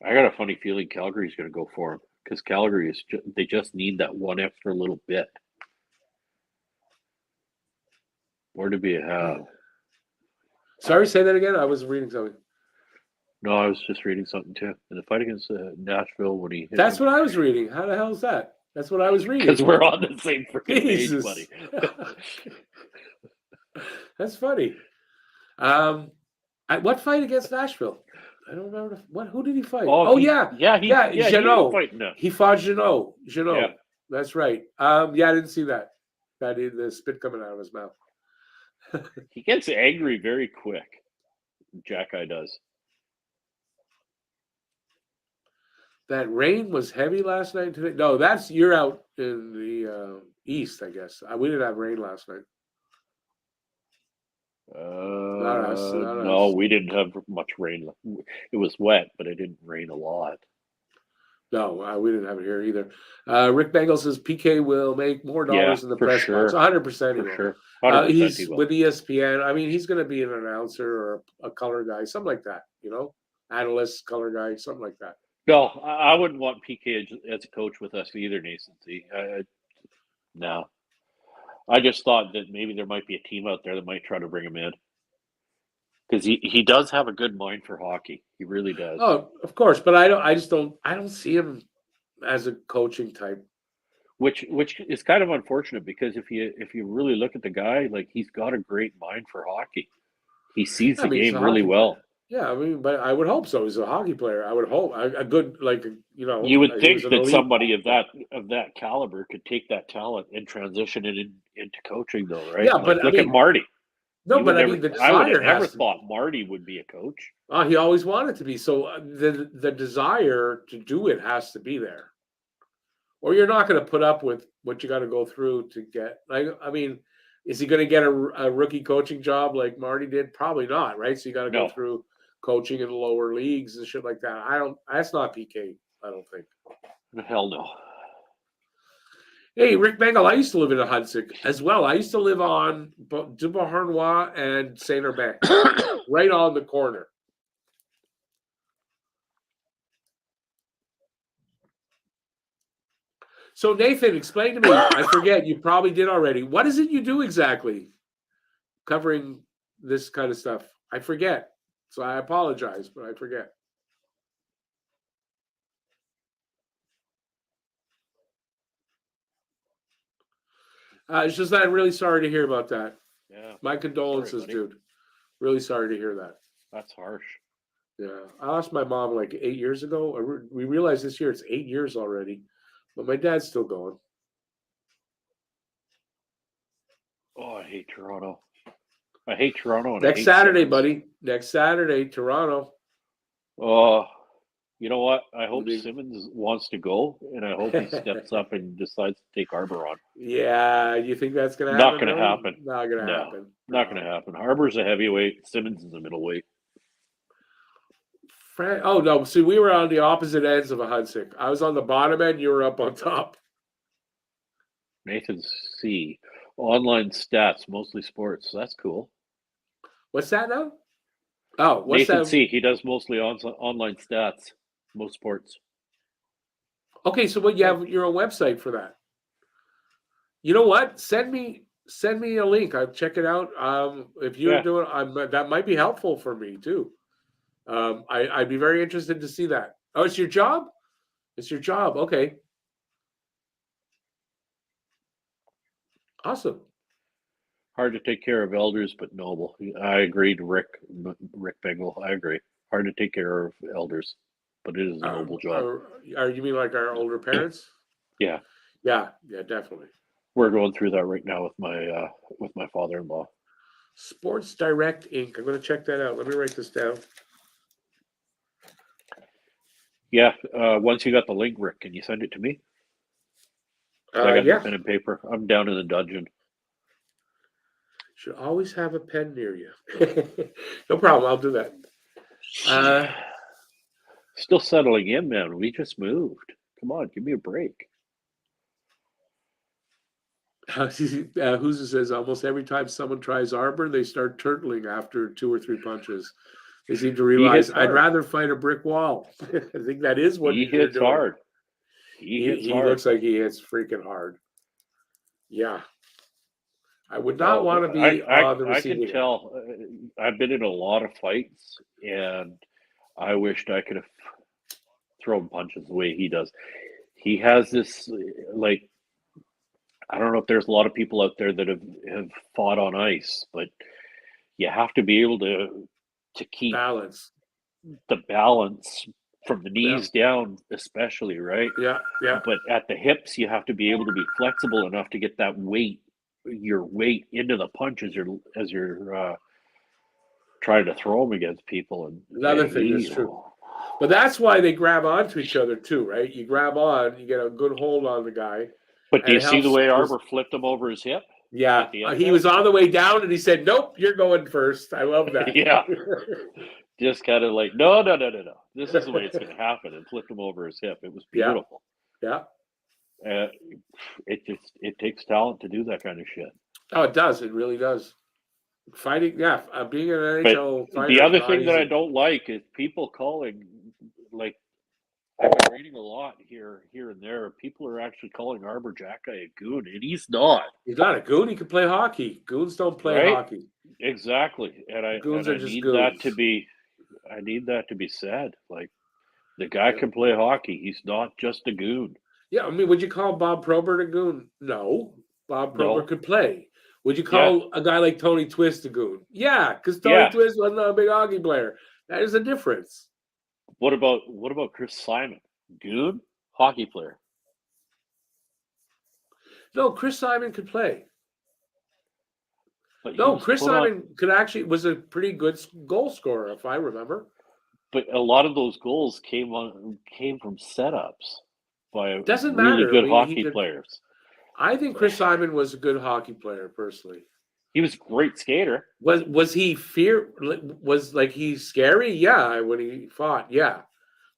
got a funny feeling Calgary's going to go for him because Calgary they just need that one extra little bit. Where do we have? Sorry, say that again. I was reading something. No, I was just reading something too. In the fight against Nashville, when he hit That's what I was reading. How the hell is that? That's what I was reading. Because we're on the same freaking page, buddy. That's funny. What fight against Nashville? I don't remember. Who did he fight? Oh, Oh yeah, yeah, he ended up Jeannot. fighting him. He fought Jeannot. Yeah. That's right. Yeah, I didn't see that. The spit coming out of his mouth. He gets angry very quick. Jack Eye does. That rain was heavy last night. Today, no, you're out in the east, I guess. We didn't have rain last night. Not us. No, we didn't have much rain. It was wet, but it didn't rain a lot. No, we didn't have it here either. Rick Bengal says PK will make more dollars in the for press sure. box. 100% he will. Sure. 100% He's he will. with ESPN. I mean, he's going to be an announcer or a color guy, something like that. Analyst, color guy, something like that. No, I wouldn't want PK as a coach with us either, Nathan. No. I just thought that maybe there might be a team out there that might try to bring him in. Because he does have a good mind for hockey. He really does. Oh, of course, but I don't see him as a coaching type. Which is kind of unfortunate because if you really look at the guy, like he's got a great mind for hockey. He sees the game really well. Player. Yeah, I mean, but I would hope so. He's a hockey player. I would hope a good You would think that somebody of that caliber could take that talent and transition it into coaching, though, right? Yeah, but look at Marty. No, but I mean, the desire. I would have never thought Marty would be a coach. He always wanted to be. So the desire to do it has to be there, or you're not going to put up with what you got to go through to get. I mean, is he going to get a rookie coaching job like Marty did? Probably not, right? So you got to go through coaching in the lower leagues and shit like that. That's not PK. I don't think. Hell no. Hey, Rick Bengal, I used to live in a Hudson as well. I used to live on Du Beauharnois and Saint Urbain, right on the corner. So, Nathan, explain to me. I forget. You probably did already. What is it you do exactly covering this kind of stuff? I forget. So I apologize, but I forget. It's just that I'm really sorry to hear about that. Yeah. My condolences, dude. Really sorry to hear that. That's harsh. Yeah. I lost my mom like 8 years ago. We realized this year it's 8 years already, but my dad's still going. Oh, I hate Toronto. I hate Toronto. Next Saturday, buddy. Next Saturday, Toronto. Oh, you know what? I hope Simmons wants to go, and I hope he steps up and decides to take Arbor on. Yeah, you think that's going to happen? Not going to happen. Not going to happen. Not going to happen. Arbor's a heavyweight. Simmons is a middleweight. Oh, no. See, we were on the opposite ends of a Hudson. I was on the bottom end. You were up on top. Nathan C. Online stats, mostly sports. That's cool. What's that now? Oh, what's Nathan that? C. He does mostly online stats, most sports. Okay, so what, you have your own website for that? You know what? Send me a link. I'll check it out. If you're doing, that might be helpful for me too. I'd be very interested to see that. Oh, it's your job? It's your job. Okay. Awesome. Hard to take care of elders, but noble. I agreed, Rick Bengal. I agree. Hard to take care of elders, but it is a noble job. You mean like our older parents? Yeah. Yeah, definitely. We're going through that right now with my father-in-law. Sports Direct Inc. I'm going to check that out. Let me write this down. Yeah. Once you got the link, Rick, can you send it to me? I got pen and paper. I'm down in the dungeon. Should always have a pen near you. No problem. I'll do that. Still settling in, man. We just moved. Come on, give me a break. Who's says almost every time someone tries Arbor, they start turtling after 2 or 3 punches. They seem to realize I'd rather fight a brick wall. I think that is what he hits hard. He looks like he hits freaking hard. Yeah. I would not want to be on the receiving end. I can tell. I've been in a lot of fights, and I wished I could have thrown punches the way he does. He has this, like, I don't know if there's a lot of people out there that have fought on ice, but you have to be able to keep balance. the balance from the knees down, especially, right? Yeah, yeah. But at the hips, you have to be able to be flexible enough to get that your weight into the punch as you're trying to throw them against people. Another thing that's true. But that's why they grab onto each other too, right? You grab on, you get a good hold on the guy. But do you see the way Arbor flipped him over his hip? Yeah, he was on the way down, and he said, "Nope, you're going first." I love that. Yeah, just kind of like, no. This is the way it's going to happen, and flipped him over his hip. It was beautiful. Yeah. It takes talent to do that kind of shit. Oh, it does. It really does. Fighting, yeah. Being an NHL fighter. The other thing that I don't like is people calling, like, I've been reading a lot here and there. People are actually calling Arbor Jacka a goon, and he's not. He's not a goon. He can play hockey. Goons don't play hockey. Exactly, and I need that to be said. Like, the guy can play hockey. He's not just a goon. Yeah, I mean, would you call Bob Probert a goon? No. Bob Probert could play. Would you call a guy like Tony Twist a goon? Yeah, because Tony Twist wasn't a big hockey player. That is a difference. What about Chris Simon? Goon? Hockey player? No, Chris Simon could play. No, Chris Simon was a pretty good goal scorer, if I remember. But a lot of those goals came from setups by really good hockey players. I think Chris Simon was a good hockey player, personally. He was a great skater. Was he he scary? Yeah, when he fought, yeah.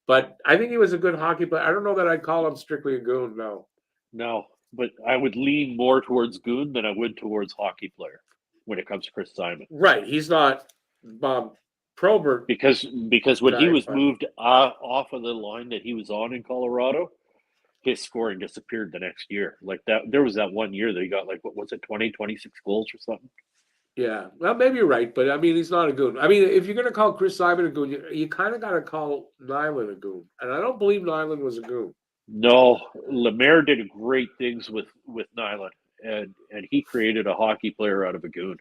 But I think he was a good hockey player. I don't know that I'd call him strictly a goon, no. No, but I would lean more towards goon than I would towards hockey player when it comes to Chris Simon. Right, he's not Bob Probert. Because when he was moved off of the line that he was on in Colorado, his scoring disappeared the next year. Like that, there was that one year that he got 26 goals or something. Yeah, well, maybe you're right, but I mean, he's not a goon. I mean, if you're going to call Chris Simon a goon, you kind of got to call Nyland a goon, and I don't believe Nyland was a goon. No, Lemaire did great things with Nyland, and he created a hockey player out of a goon.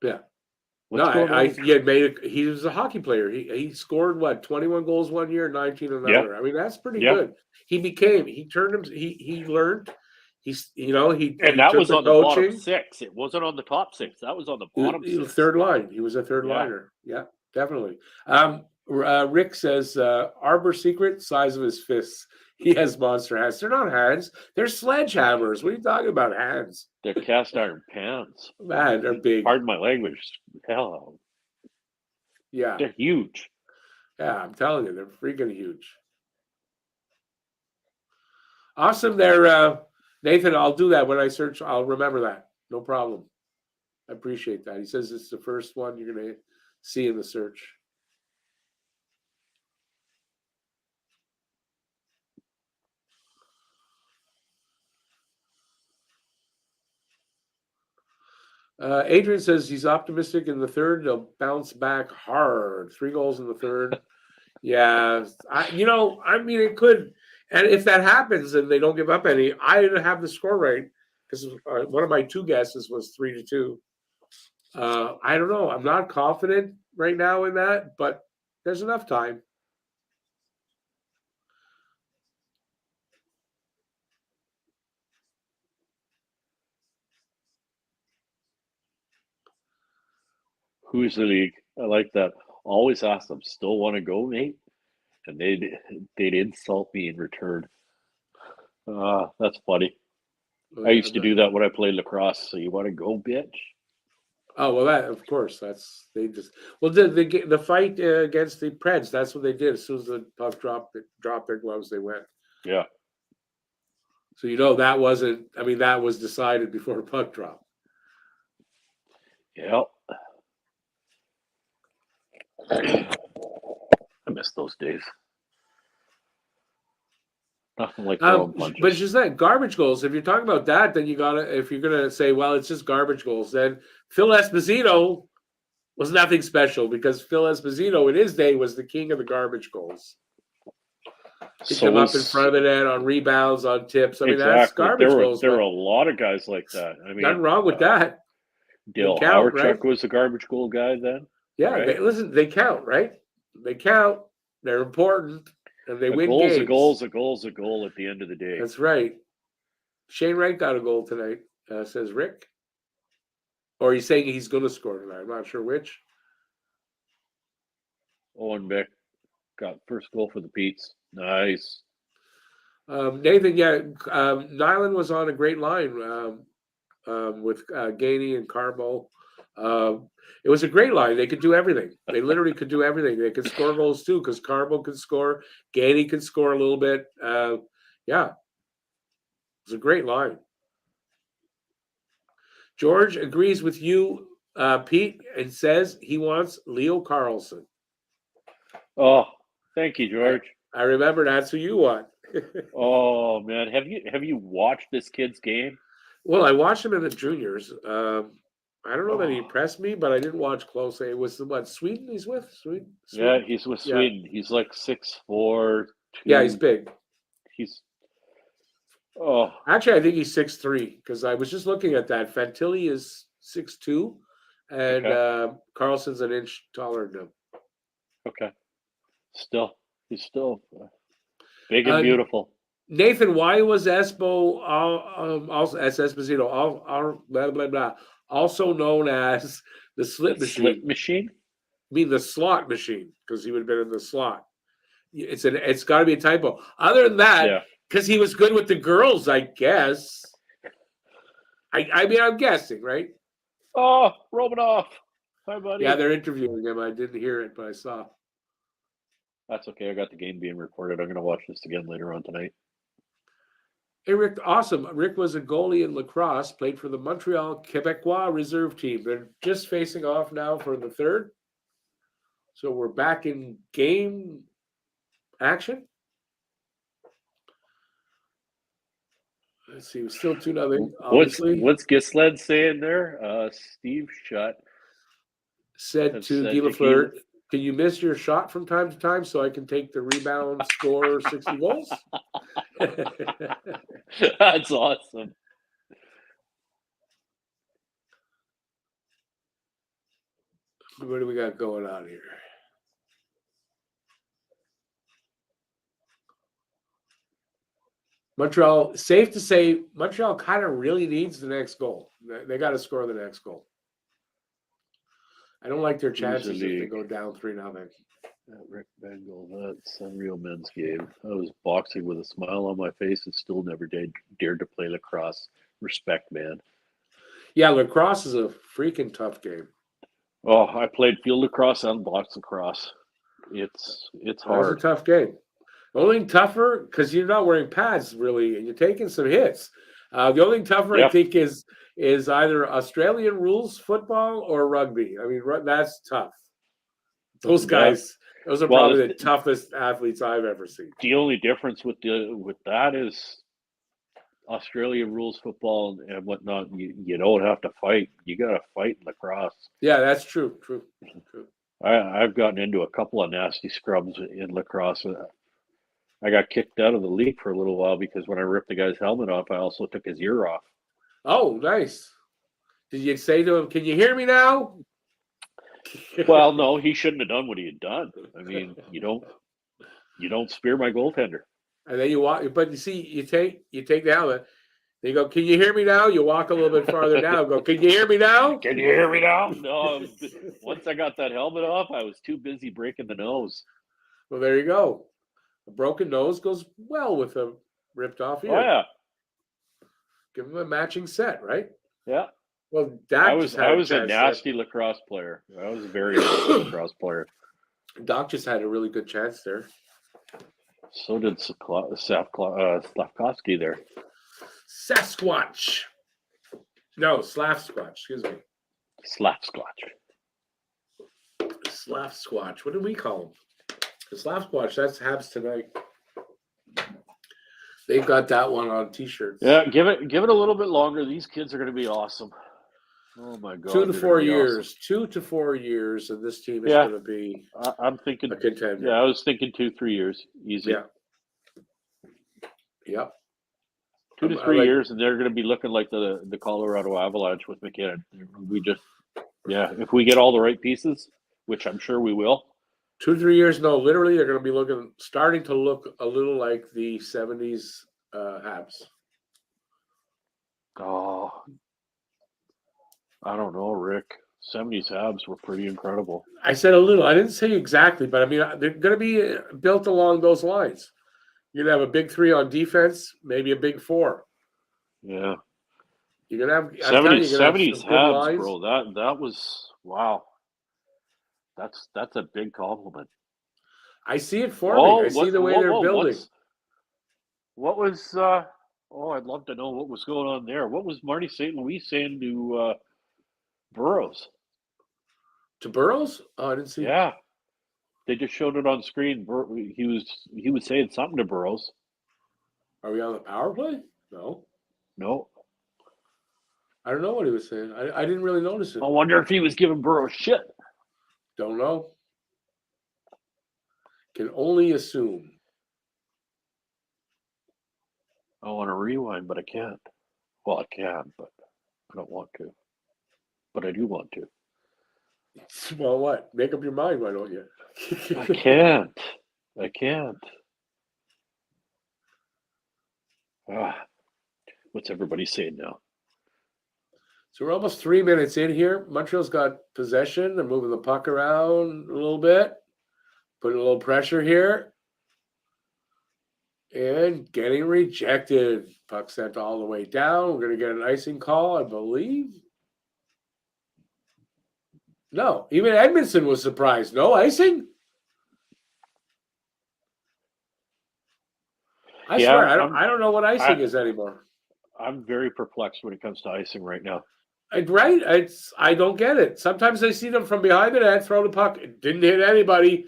Yeah. He was a hocky player. He scored 21 goals one year, 19 another. Yeah. I mean, that's pretty good. He learned. And that was on the bottom six. It wasn't on the top six. That was on the bottom six. Third line. He was a third liner. Yeah, definitely. Rick says Arbor's secret, size of his fists. He has monster hands. They're not hands. They're sledgehammers. What are you talking about, hands? They're cast iron pans. Man, they're big. Pardon my language. Hell. Yeah. They're huge. Yeah, I'm telling you, they're freaking huge. Awesome there, Nathan. I'll do that when I search. I'll remember that. No problem. I appreciate that. He says it's the first one you're going to see in the search. Adrian says he's optimistic in the third. They'll bounce back hard. 3 goals in the third. Yeah. It could. And if that happens and they don't give up any, I have the score right because one of my 2 guesses was 3-2. I don't know. I'm not confident right now in that, but there's enough time. Who's the league? I like that. Always ask them, still want to go, mate? And they'd insult me in return. That's funny. I used to do that when I played lacrosse. So you want to go, bitch? Oh well, that of course. The fight against the Preds. That's what they did. As soon as the puck dropped their gloves, they went. Yeah. So that wasn't. I mean, that was decided before the puck dropped. Yeah. I miss those days. Nothing like throwing punches. But it's just that garbage goals. If you're talking about that, then if you're gonna say, well, it's just garbage goals, then Phil Esposito was nothing special because Phil Esposito in his day was the king of the garbage goals. He came up in front of the net on rebounds, on tips. I mean, that's garbage goals. There were a lot of guys like that. I mean, nothing wrong with that. Dale count, Hawerchuk right? was a garbage goal guy then. Yeah, Right? they count, right? They count. They're important, and they A win goal's a games. goal's a goal's a goal at the end of the day. That's right. Shane Wright got a goal tonight, says Rick. Or he's saying he's going to score tonight. I'm not sure which. Owen Beck got first goal for the Petes. Nice. Nathan, yeah, Nyland was on a great line with Gainey and Carbo. It was a great line. They could do everything. They literally could do everything. They could score goals too because Carbo could score. Gainey could score a little bit. Yeah, it was a great line. George agrees with you, Pete, and says he wants Leo Carlson. Oh, thank you, George. I remember that's who you want. Oh man, have you watched this kid's game? Well, I watched him in the juniors. I don't know that he impressed me, but I didn't watch closely. It was what, Sweden he's with? Sweden? Yeah, he's with Yeah. Sweden. He's like 6'4", Yeah, he's big. He's Actually, I think he's 6'3", because I was just looking at that. Fantilli is 6'2", and Carlson's an inch taller than him. Okay. He's still big and beautiful. Nathan, why was Espo also as Esposito blah blah blah, also known as the slot machine? Slot machine? I mean the slot machine, because he would have been in the slot. It's got to be a typo. Other than that, because he was good with the girls, I guess. I mean, I'm guessing, right? Oh, Romanoff. Hi, buddy. Yeah, they're interviewing him. I didn't hear it, but I saw. That's okay. I got the game being recorded. I'm going to watch this again later on tonight. Hey, Rick, awesome. Rick was a goalie in lacrosse, played for the Montreal Quebecois reserve team. They're just facing off now for the third. So we're back in game action. Let's see, we're still 2-0, obviously. What's Gisled saying there? Steve Shutt said to Guy Lafleur, can you miss your shot from time to time so I can take the rebound, score 60 goals? That's awesome. What do we got going on here? Montreal, safe to say, Montreal kind of really needs the next goal. They got to score the next goal. I don't like their chances if they go down 3-0. Rick Bengal, that's unreal men's game. I was boxing with a smile on my face and still never dared to play lacrosse. Respect, man. Yeah, lacrosse is a freaking tough game. Oh, I played field lacrosse and box lacrosse. It's hard. It's a tough game. Only tougher because you're not wearing pads really, and you're taking some hits. The only tougher I think is either Australian rules football or rugby. I mean, that's tough. Those guys, those are probably the toughest athletes I've ever seen. The only difference with that is Australian rules football and whatnot. You don't have to fight. You got to fight in lacrosse. Yeah, that's true. True. I've gotten into a couple of nasty scrubs in lacrosse. I got kicked out of the league for a little while because when I ripped the guy's helmet off, I also took his ear off. Oh, nice. Did you say to him, can you hear me now? Well, no, he shouldn't have done what he had done. I mean, you don't spear my goaltender. And then you walk, but you see, you take the helmet. They go, can you hear me now? You walk a little bit farther down. Go, can you hear me now? Can you hear me now? No, once I got that helmet off, I was too busy breaking the nose. Well, there you go. A broken nose goes well with a ripped off ear. Oh, yeah. Give him a matching set, right? Yeah. Well, I was a nasty lacrosse player. I was a very nasty lacrosse player. Doc just had a really good chance there. So did Slavkovsky there. Sasquatch. No, Slavsquatch. Excuse me. Slavsquatch. Slavsquatch. What do we call him? The Slavsquatch. That's Habs tonight. They've got that one on T-shirts. Yeah, give it a little bit longer. These kids are going to be awesome. Oh my God! 2 to 4 years. Awesome. 2 to 4 years, and this team is going to be. I'm thinking a contender. Yeah, I was thinking 2-3 years. Easy. Yeah. Yep. 2 to I 3 like years, and they're going to be looking like the Colorado Avalanche with McKinnon. If we get all the right pieces, which I'm sure we will. 2-3 years. No, literally, they're going to be starting to look a little like the '70s Habs. Oh, I don't know, Rick. 70s Habs were pretty incredible. I said a little. I didn't say exactly, but I mean they're going to be built along those lines. You're going to have a big 3 on defense, maybe a big 4. Yeah. You're going to have. I'm telling you, you're going to have 70s some good Habs, lines. bro. That was wow. That's a big compliment. I see it forming. I see the way they're building. What was I'd love to know what was going on there. What was Marty St. Louis saying to Burroughs? To Burroughs? Oh, I didn't see. Yeah. They just showed it on screen. He was saying something to Burroughs. Are we on the power play? No. No. I don't know what he was saying. I didn't really notice it. I wonder if he was giving Burroughs shit. Don't know. Can only assume. I want to rewind, but I can't. Well, I can, but I don't want to. But I do want to. Well, what? Make up your mind, why don't you? I can't. I can't. What's everybody saying now? So we're almost 3 minutes in here. Montreal's got possession. They're moving the puck around a little bit. Putting a little pressure here. And getting rejected. Puck sent all the way down. We're going to get an icing call, I believe. No, even Edmondson was surprised. No icing? I swear, I don't know what icing is anymore. I'm very perplexed when it comes to icing right now. Right? I don't get it. Sometimes I see them from behind the net, throw the puck. It didn't hit anybody.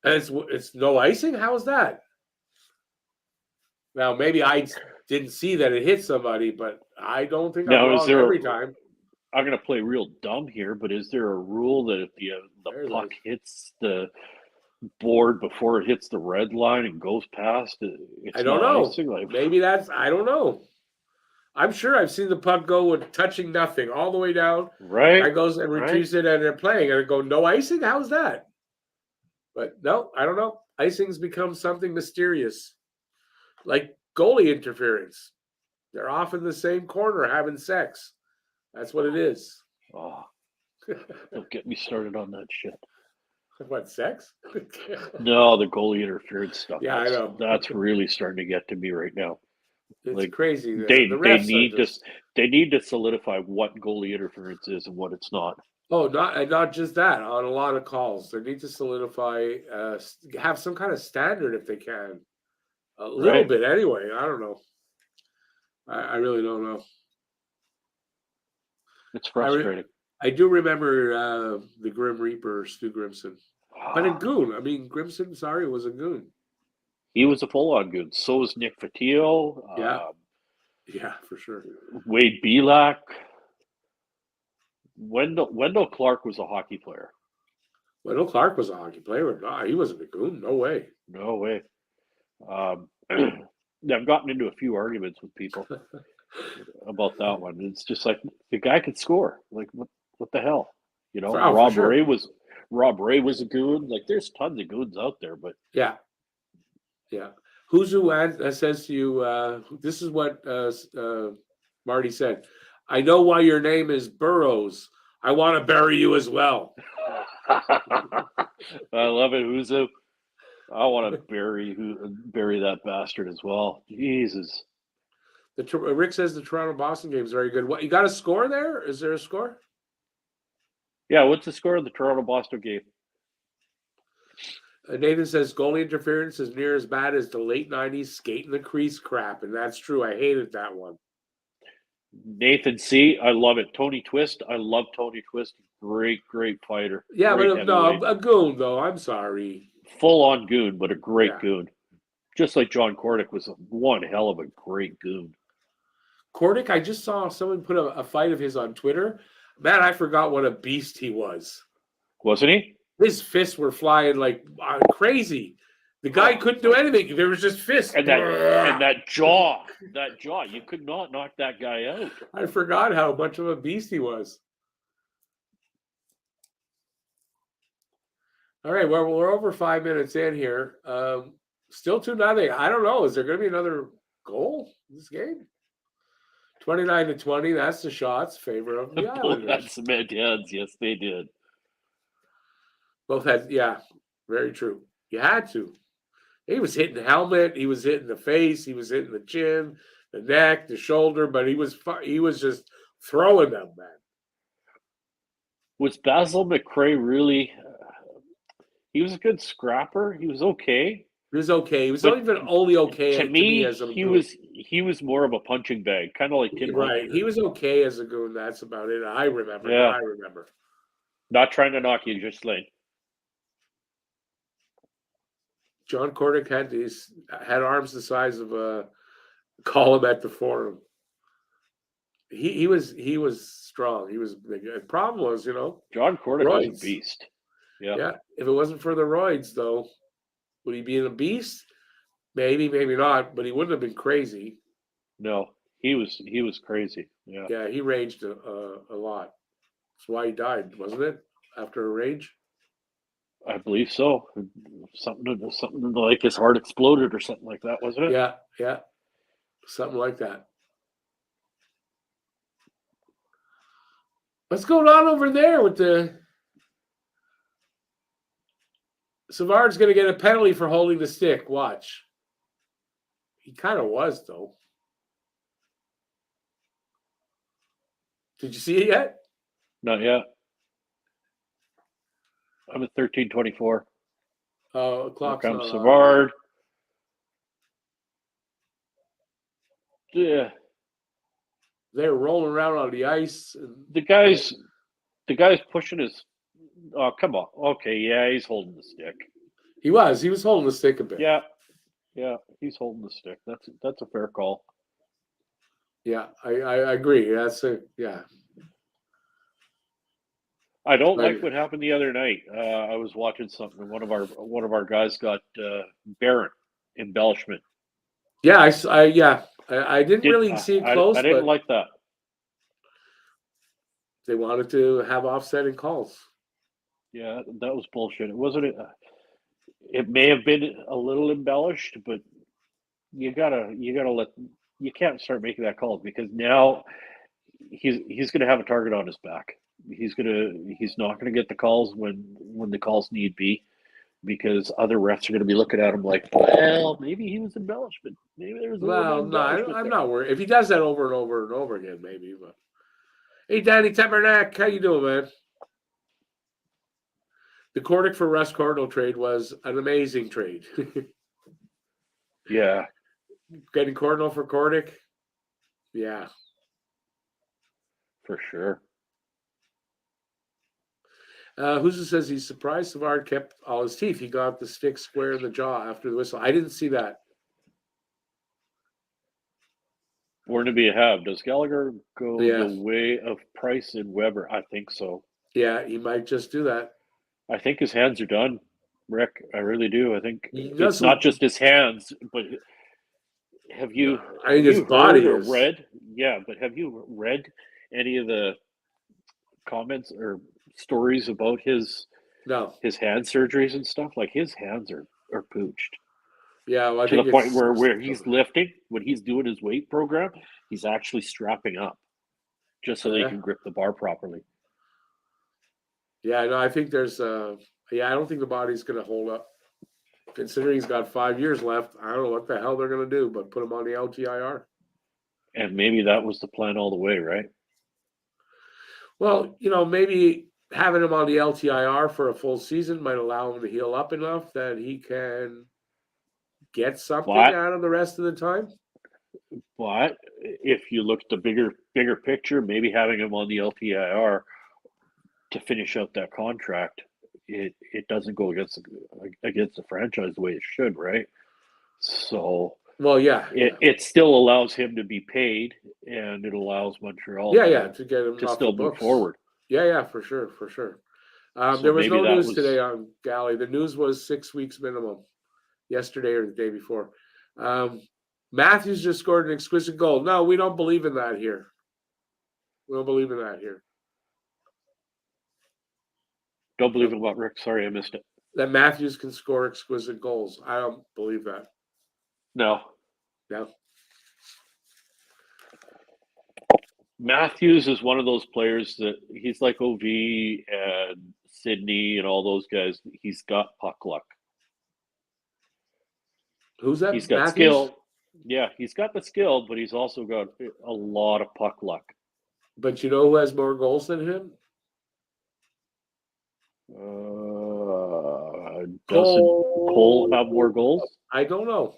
And it's no icing? How is that? Now, maybe I didn't see that it hit somebody, but I don't think I'm wrong every time. I'm going to play real dumb here, but is there a rule that if the puck hits the board before it hits the red line and goes past, it's I don't know. icing? Maybe I don't know. I'm sure I've seen the puck go with touching nothing all the way down. Right. Guy goes and retrieves it, and they're playing, and I go, no icing? How's that? But no, I don't know. Icing's become something mysterious, like goalie interference. They're off in the same corner having sex. That's what it is. Oh, don't get me started on that shit. What, sex? No, the goalie interference stuff. Yeah, I know. That's really starting to get to me right now. It's crazy. They need to solidify what goalie interference is and what it's not. Oh, not just that. On a lot of calls, they need to solidify, have some kind of standard if they can. A little bit, anyway. I don't know. I really don't know. It's frustrating. I do remember the Grim Reaper, Stu Grimson. But a goon. I mean, Grimson, was a goon. He was a full-on goon. So was Nick Fatio. Yeah, for sure. Wade Belak. Wendell Clark was a hockey player. Wendell Clark was a hockey player. No, he wasn't a goon. No way. No way. I've gotten into a few arguments with people about that one. It's just like the guy could score. Like what the hell? You know, Rob Ray was a goon. Like there's tons of goons out there, but yeah. Who's who says to you? This is what Marty said. I know why your name is Burroughs. I want to bury you as well. I love it. Who's who? I want to bury that bastard as well. Jesus. Rick says the Toronto-Boston game is very good. What, you got a score there? Is there a score? Yeah, what's the score of the Toronto-Boston game? Nathan says goalie interference is near as bad as the late 90s skate in the crease crap, and that's true. I hated that one. Nathan C., I love it. Tony Twist, I love Tony Twist. Great fighter. Yeah, but no, a goon, though. I'm sorry. Full-on goon, but a great goon. Just like John Kordick was one hell of a great goon. Kordick, I just saw someone put a fight of his on Twitter. Man, I forgot what a beast he was. Wasn't he? His fists were flying like crazy. The guy couldn't do anything. There was just fists. And that jaw, you could not knock that guy out. I forgot how much of a beast he was. All right, well, we're over 5 minutes in here. Still 2-0. I don't know. Is there going to be another goal in this game? 29-20. That's the shots favor of the Both Islanders. had cement heads. Yes, they did. Both had, yeah, very true. You had to. He was hitting the helmet. He was hitting the face. He was hitting the chin, the neck, the shoulder. But he was just throwing them, man. Was Basil McRae really? He was a good scrapper. He was okay. He was okay. He was only okay To me. as a He goon. he was more of a punching bag, kind of like Tim. Right. Hunter. He was okay as a goon. That's about it. I remember. Yeah. I remember. Not trying to knock you, just slaying. John Kordick had arms the size of a column at the Forum. He was strong. He was big. The problem was, John Kordick roids. was a beast. Yeah. Yeah. If it wasn't for the roids, though, would he be a beast? Maybe, maybe not. But he wouldn't have been crazy. No, he was crazy. Yeah. Yeah, he raged a lot. That's why he died, wasn't it? After a rage. I believe so. Something like his heart exploded or something like that, wasn't it? Yeah. Something like that. What's going on over there with the Savard's going to get a penalty for holding the stick. Watch. He kind of was, though. Did you see it yet? Not yet. I'm at 13:24. Oh, clock's Here not comes on. Savard. Yeah. They're rolling around on the ice. The guy's pushing his. Oh, come on. Okay, yeah, he's holding the stick. He was holding the stick a bit. Yeah, he's holding the stick. That's a fair call. Yeah, I agree. Yeah. I don't like what happened the other night. I was watching something. One of our guys got Barron embellishment. Yeah, I didn't really see it close. I didn't but like that. they wanted to have offsetting calls. Yeah, that was bullshit. It wasn't. It may have been a little embellished, but you gotta let. You can't start making that call because now he's going to have a target on his back. He's not going to get the calls when the calls need be, because other refs are going to be looking at him like, well, maybe he was embellishment. Maybe there was a little No, embellishment I'm there. not worried. If he does that over and over and over again, maybe. But hey, Danny Temernak, how you doing, man? The Kordick for Russ Cardinal trade was an amazing trade. Yeah, Getting Cardinal for Kordick, yeah. for sure. Husa says he's surprised Savard kept all his teeth. He got the stick square in the jaw after the whistle. I didn't see that. Born to be a Hab. Does Gallagher go Yeah. the way of Price and Weber? I think so. Yeah, he might just do that. I think his hands are done, Rick. I really do. I think He it's doesn't- not just his hands, but have you? I think his body heard or is. read? Yeah, but have you read any of the comments or stories about his No. hand surgeries and stuff? Like his hands are pooched Yeah, well, I to think the point where he's lifting, when he's doing his weight program, he's actually strapping up just so they Yeah. can grip the bar properly. Yeah, no, I think there's I don't think the body's going to hold up. Considering he's got 5 years left, I don't know what the hell they're going to do, but put him on the LTIR. And maybe that was the plan all the way, right? Well, maybe having him on the LTIR for a full season might allow him to heal up enough that he can get something But- out of the rest of the time. But if you look at the bigger picture, maybe having him on the LTIR to finish out that contract, it doesn't go against the franchise the way it should, right? So Well, yeah. it still allows him to be paid, and it allows Montreal to get him to off still the move books. forward. Yeah, for sure. So There was maybe no that news was- today on Galley. The news was 6 weeks minimum. yesterday or the day before. Matthews just scored an exquisite goal. No, we don't believe in that here. We don't believe in that here. Don't believe in what, Rick? Sorry, I missed it. That Matthews can score exquisite goals. I don't believe that. No. No. Matthews is one of those players that he's like OV and Sydney and all those guys. He's got puck luck. Who's that? He's got Matthews? skill. Yeah, he's got the skill, but he's also got a lot of puck luck. But you know who has more goals than him? Doesn't Cole have more goals? I don't know.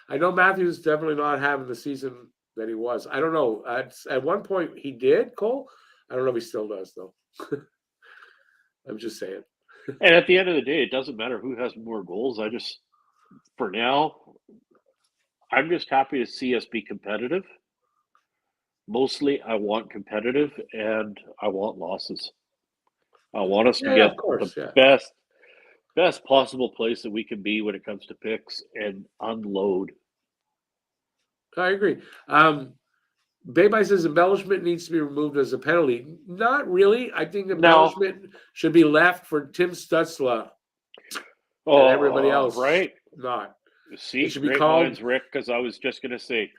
I know Matthews definitely not having the season that he was. I don't know. At one point he did, Cole. I don't know if he still does, though. I'm just saying. And at the end of the day, it doesn't matter who has more goals. For now, I'm just happy to see us be competitive. Mostly, I want competitive and I want losses. I want us to get the best possible place that we can be when it comes to picks and unload. I agree. Baybye says embellishment needs to be removed as a penalty. Not really. I think embellishment should be left for Tim Stutzla and everybody else. Right? Not. See, it should be great called minds, Rick, because I was just going to say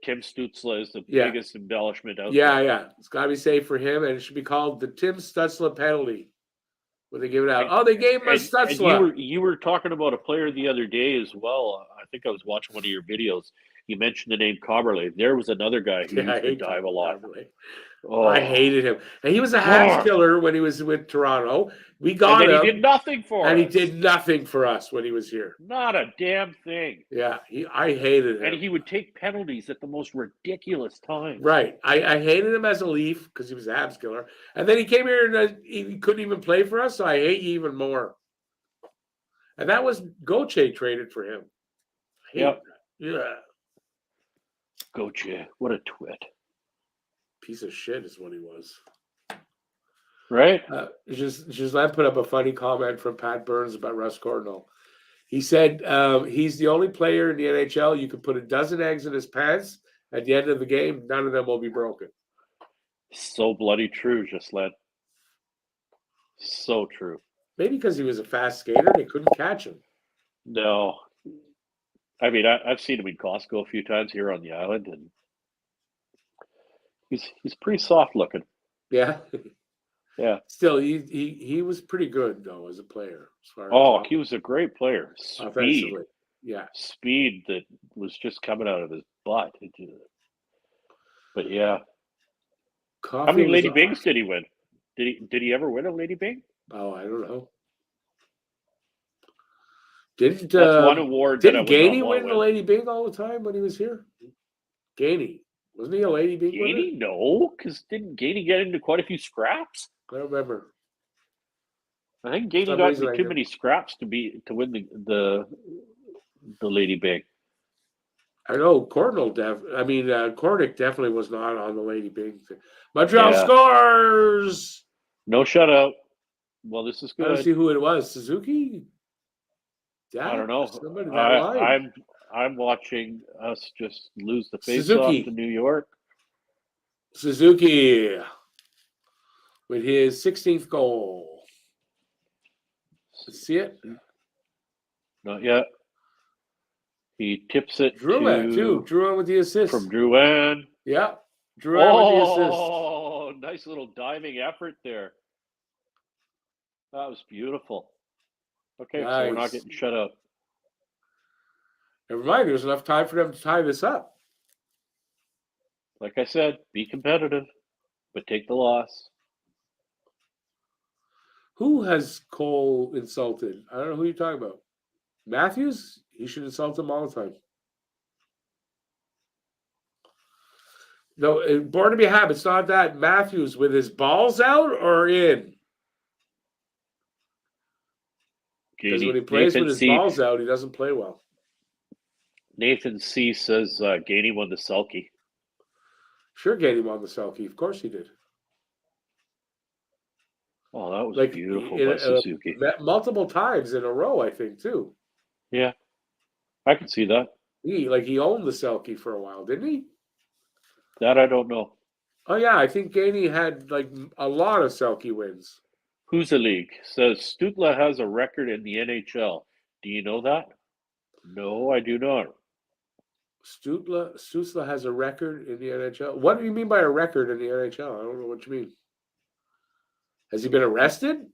Tim Stutzla is the biggest embellishment out there. Yeah. It's got to be safe for him, and it should be called the Tim Stutzla penalty when they give it out. They gave him a Stutzla. And you were talking about a player the other day as well. I think I was watching one of your videos. You mentioned the name Coberley. There was another guy who used to dive a lot. I hated him. And he was a Habs killer when he was with Toronto. We got him. He did nothing for us. And he did nothing for us when he was here. Not a damn thing. Yeah, I hated him. And he would take penalties at the most ridiculous times. Right. I hated him as a Leaf because he was a Habs killer. And then he came here and he couldn't even play for us, so I hate you even more. And that was Gauthier traded for him. Yeah. Gauthier, what a twit. Piece of shit is what he was. Right? Gislaine put up a funny comment from Pat Burns about Russ Cordell. He said he's the only player in the NHL you can put a dozen eggs in his pants. At the end of the game, none of them will be broken. So bloody true, Gislaine. So true. Maybe because he was a fast skater, they couldn't catch him. No. I mean, I've seen him in Costco a few times here on the island, and he's pretty soft looking. Yeah. Yeah. Still, he was pretty good though as a player. He was a great player. Speed. Yeah. Speed that was just coming out of his butt. But yeah. How many Lady Bings did he win? Did he ever win a Lady Bing? Oh, I don't know. That's one award. Didn't Gainey win the Lady Bing all the time when he was here? Gainey. Wasn't he a Lady Bing winner? Gainey? No, because didn't Gainey get into quite a few scraps? I don't remember. I think Gainey got into too many scraps to win the Lady Bing. I know Cordick definitely was not on the Lady Bing thing. Montreal scores! No shutout. Well, this is good. I don't see who it was. Suzuki? I don't know. I'm watching us just lose the face-off to New York. Suzuki with his 16th goal. Let's see it. Not yet. He tips it Drouin, too. Drouin with the assist. From Drouin. Yeah. Drouin with the assist. Oh, nice little diving effort there. That was beautiful. Okay, nice. So we're not getting shut out. Never mind, there's enough time for them to tie this up. Like I said, be competitive, but take the loss. Who has Cole insulted? I don't know who you're talking about. Matthews? He should insult him all the time. No, born to be Hab, it's not that. Matthews with his balls out or in? Because when he plays with his balls out, he doesn't play well. Nathan C. says Gainey won the Selkie. Sure, Gainey won the Selkie. Of course he did. Oh, that was beautiful by Suzuki. Multiple times in a row, I think, too. Yeah. I can see that. He owned the Selke for a while, didn't he? That I don't know. Oh yeah, I think Gainey had like a lot of Selke wins. Who's the league? Says Stutla has a record in the NHL. Do you know that? No, I do not. Stützle has a record in the NHL. What do you mean by a record in the NHL? I don't know what you mean. Has he been arrested?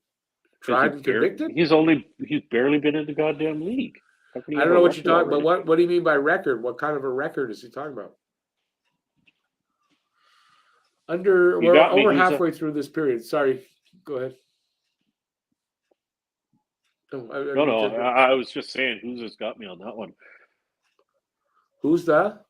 Tried and convicted? He's barely been in the goddamn league. I don't know what you're talking about. What do you mean by record? What kind of a record is he talking about? We're over halfway through this period. Sorry, go ahead. No, I was just saying, who's just got me on that one? Who's that?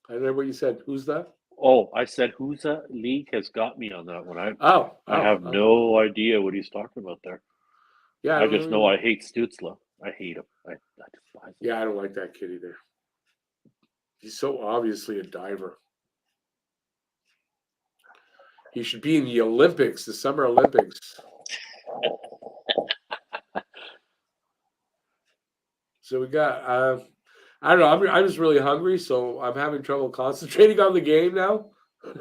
I don't know what you said. Who's that? Oh, I said, who's that league has got me on that one. I have no idea what he's talking about there. Yeah, I just know I hate Stützle. I hate him. I despise him. Yeah, I don't like that kid either. He's so obviously a diver. He should be in the Olympics, the Summer Olympics. So we got, I don't know, I'm just really hungry, so I'm having trouble concentrating on the game now. I'm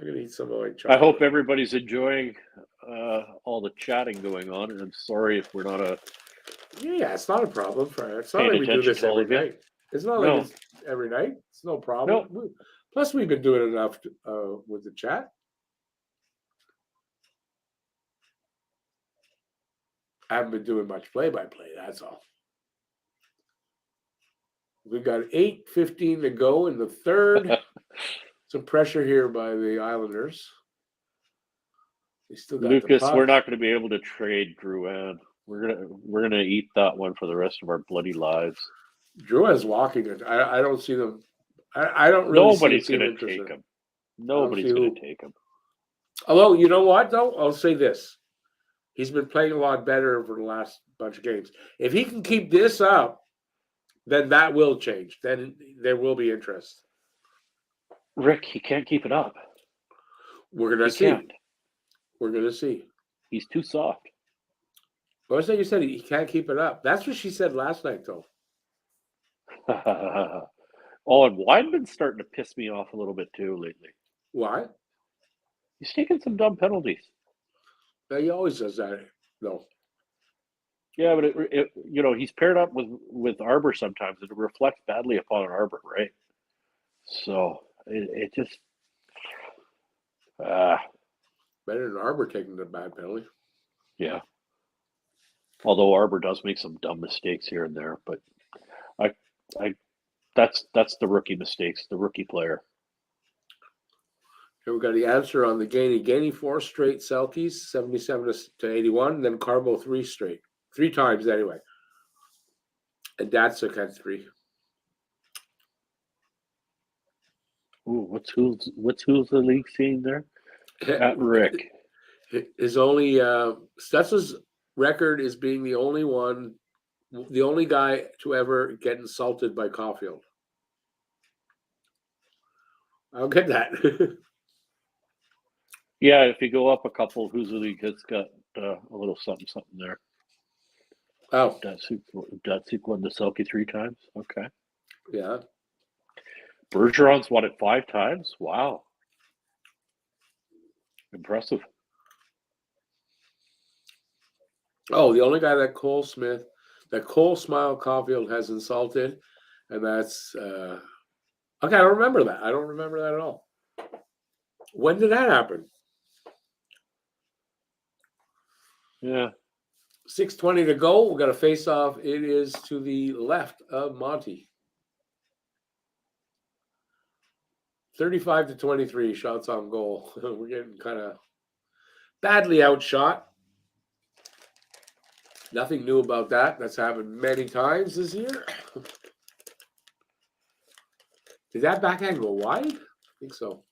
going to eat some of my chocolate. I hope everybody's enjoying all the chatting going on, and I'm sorry if we're not Yeah, it's not a problem. It's not like we do this every night. It's not like it's every night. It's no problem. No. Plus, we've been doing enough with the chat. I haven't been doing much play-by-play, that's all. We've got 8:15 to go in the third. Some pressure here by the Islanders. They still got Lucas, we're not going to be able to trade Drouin. We're gonna eat that one for the rest of our bloody lives. Drouin's walking it. I don't see them. I don't really. Nobody's going to take him. Nobody's going to take him. Although, you know what, though? I'll say this. He's been playing a lot better over the last bunch of games. If he can keep this up, then that will change. Then there will be interest. Rick, he can't keep it up. We're going to see. We're going to see. He's too soft. What was that you said? He can't keep it up. That's what she said last night, though. Oh, and Wideman's starting to piss me off a little bit, too, lately. Why? He's taking some dumb penalties. He always does that. No. Yeah, but he's paired up with Arbor sometimes, and it reflects badly upon Arbor, right? So it just better than Arbor taking the bad penalty. Yeah. Although Arbor does make some dumb mistakes here and there, but that's the rookie mistakes, the rookie player. Here we got the answer on the Gainey. Gainey 4 straight Selkies, 77 to 81, and then Carbo 3 straight. 3 times anyway. And Datsuk had 3. Ooh, what's who's the league seeing there? At Rick. His only Stutz's record is being the only guy to ever get insulted by Caulfield. I'll get that. Yeah, if you go up a couple, who's the league that's got a little something there? Oh, Datsuk won the Selke 3 times. Okay. Yeah. Bergeron's won it 5 times. Wow. Impressive. Oh, the only guy that Cole Smile Caulfield has insulted, and that's okay. I don't remember that. I don't remember that at all. When did that happen? Yeah. 6:20 to go. We got a face-off. It is to the left of Monty. 35 to 23 shots on goal. We're getting kind of badly outshot. Nothing new about that. That's happened many times this year. Did that backhand go wide? I think so.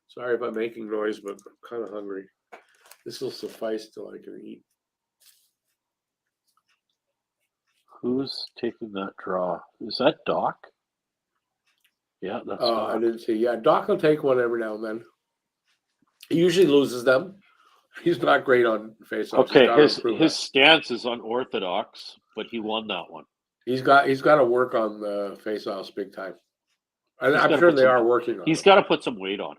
Sorry if I'm making noise, but I'm kind of hungry. This will suffice till I can eat. Who's taking that draw? Is that Doc? Yeah, that's Doc. I didn't see. Yeah, Doc will take one every now and then. He usually loses them. He's not great on faceoffs. He's Okay, got to improve his that. stance is unorthodox, but he won that one. He's got to work on the faceoffs big time. And He's I'm gotta sure put they some- are working on He's it. got to put some weight on.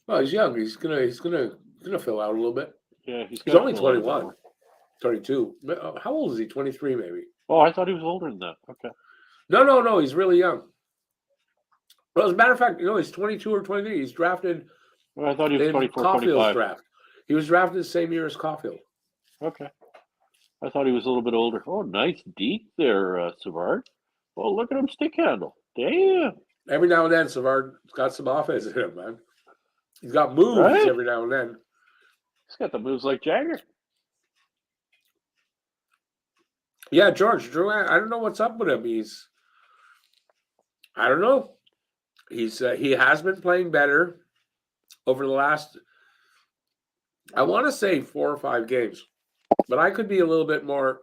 Well, he's young. He's gonna fill out a little bit. Yeah, he's He's only gotta fill out a bit 21, more. 22. How old is he? 23 maybe. Oh, I thought he was older than that. Okay. No. He's really young. Well, as a matter of fact, he's 22 or 23. He's drafted Well, I thought he was in 24, Caulfield's 25. draft. He was drafted the same year as Caulfield. Okay. I thought he was a little bit older. Oh, nice deke there, Savard. Oh, look at him stick handle. Damn. Every now and then, Savard's got some offense in him, man. He's got moves Right? every now and then. He's got the moves like Jagger. Yeah, Drew, I don't know what's up with him. I don't know. He has been playing better over the last, I want to say 4 or 5 games, but I could be a little bit more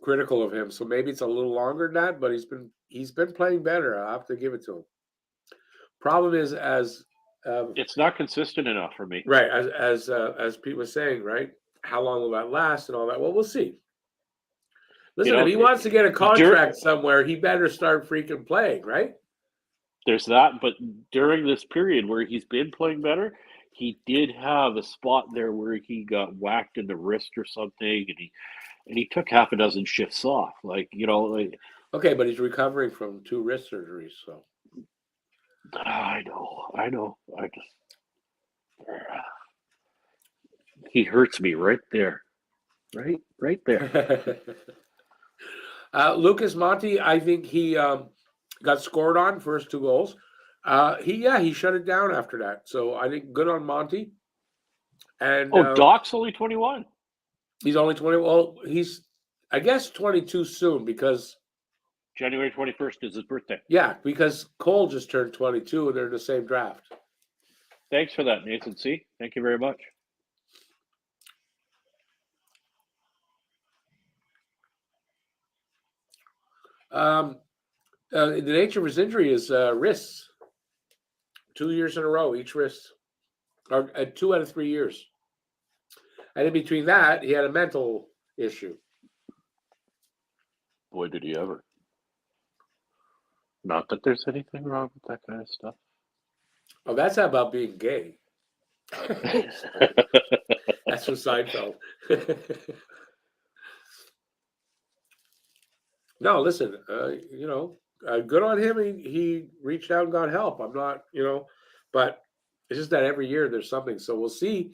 critical of him. So maybe it's a little longer than that, but he's been playing better. I have to give it to him. Problem is, It's not consistent enough for me. right, as Pete was saying, right? How long will that last and all that? Well, we'll see. Listen, if he wants to get a contract somewhere, he better start freaking playing, right? There's that, but during this period where he's been playing better, he did have a spot there where he got whacked in the wrist or something, and he took half a dozen shifts off. Okay, but he's recovering from 2 wrist surgeries, so I know. He hurts me right there, right there. Lucas Monti, I think he got scored on first 2 goals. He shut it down after that. So I think good on Monty. And Doc's only 21. He's only 20. Well, he's I guess 22 soon because January 21st is his birthday. Yeah, because Cole just turned 22 and they're in the same draft. Thanks for that, Nathan C. Thank you very much. The nature of his injury is wrists. 2 years in a row, each wrist, or 2 out of 3 years. And in between that, he had a mental issue. Boy, did he ever. Not that there's anything wrong with that kind of stuff. Oh, that's not about being gay. That's from Seinfeld. No, listen, good on him. He reached out and got help. I'm not, but it's just that every year there's something. So we'll see.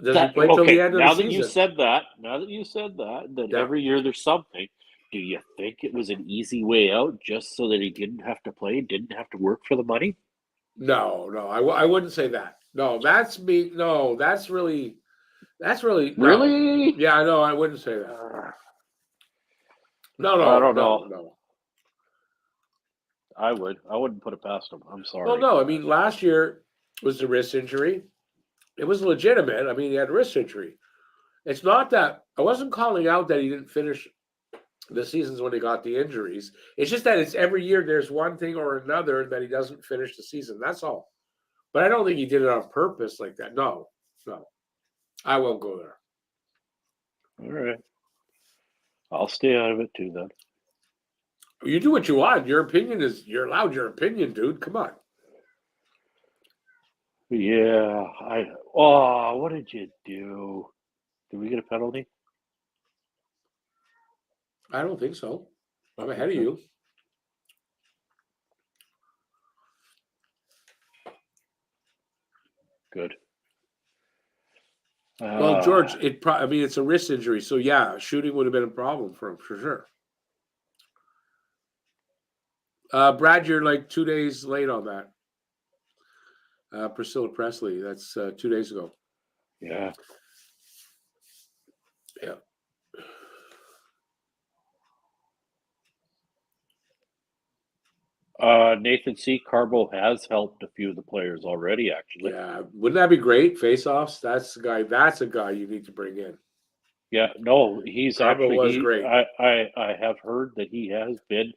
Does he play till the end of the season? Now that you said that every year there's something, do you think it was an easy way out just so that he didn't have to play, didn't have to work for the money? No, I wouldn't say that. No, that's me. No, that's really. Really? No. Yeah, no, I wouldn't say that. No, I don't know. No. I wouldn't put it past him. I'm sorry. Well, no, I mean, last year was the wrist injury. It was legitimate. I mean, he had a wrist injury. It's not that I wasn't calling out that he didn't finish the seasons when he got the injuries. It's just that it's every year there's one thing or another that he doesn't finish the season. That's all. But I don't think he did it on purpose like that. No. I won't go there. All right. I'll stay out of it too then. You do what you want. You're allowed your opinion, dude. Come on. Yeah. What did you do? Did we get a penalty? I don't think so. I'm ahead of you. Good. Well, George, it's a wrist injury, so yeah, shooting would have been a problem for him for sure. Brad, you're like 2 days late on that. Priscilla Presley, that's 2 days ago. Yeah. Yeah. Nathan C. Carbo has helped a few of the players already, actually. Yeah, wouldn't that be great? Face-offs. That's a guy you need to bring in. Yeah, no, he's Carbo actually was great. I have heard that he has been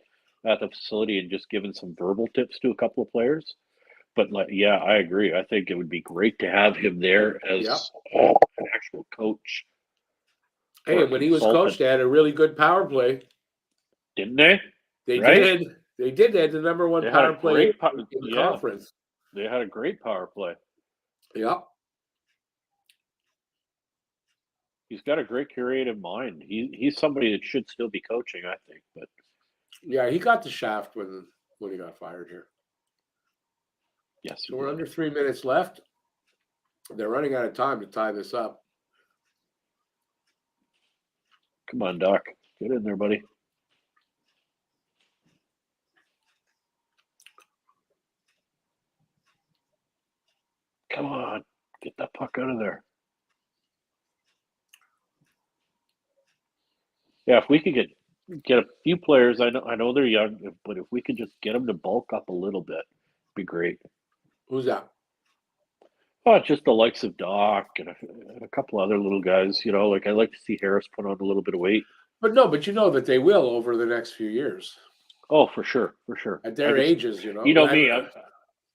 at the facility and just given some verbal tips to a couple of players. But yeah, I agree. I think it would be great to have him there as an actual coach. Hey, and when he was coach, they had a really good power play. Didn't they? They right? did. They did. They had the number one power play in the conference. They had a great power play. Yeah. He's got a great creative mind. He's somebody that should still be coaching, I think. But yeah, he got the shaft when he got fired here. Yes. So we're under 3 minutes left. They're running out of time to tie this up. Come on, Doc. Get in there, buddy. Come on. Get that puck out of there. Yeah, if we could get a few players, I know they're young, but if we could just get them to bulk up a little bit, it'd be great. Who's that? Oh, just the likes of Doc and a couple other little guys. Like I like to see Harris put on a little bit of weight. But you know that they will over the next few years. Oh, for sure. At their ages, You know me,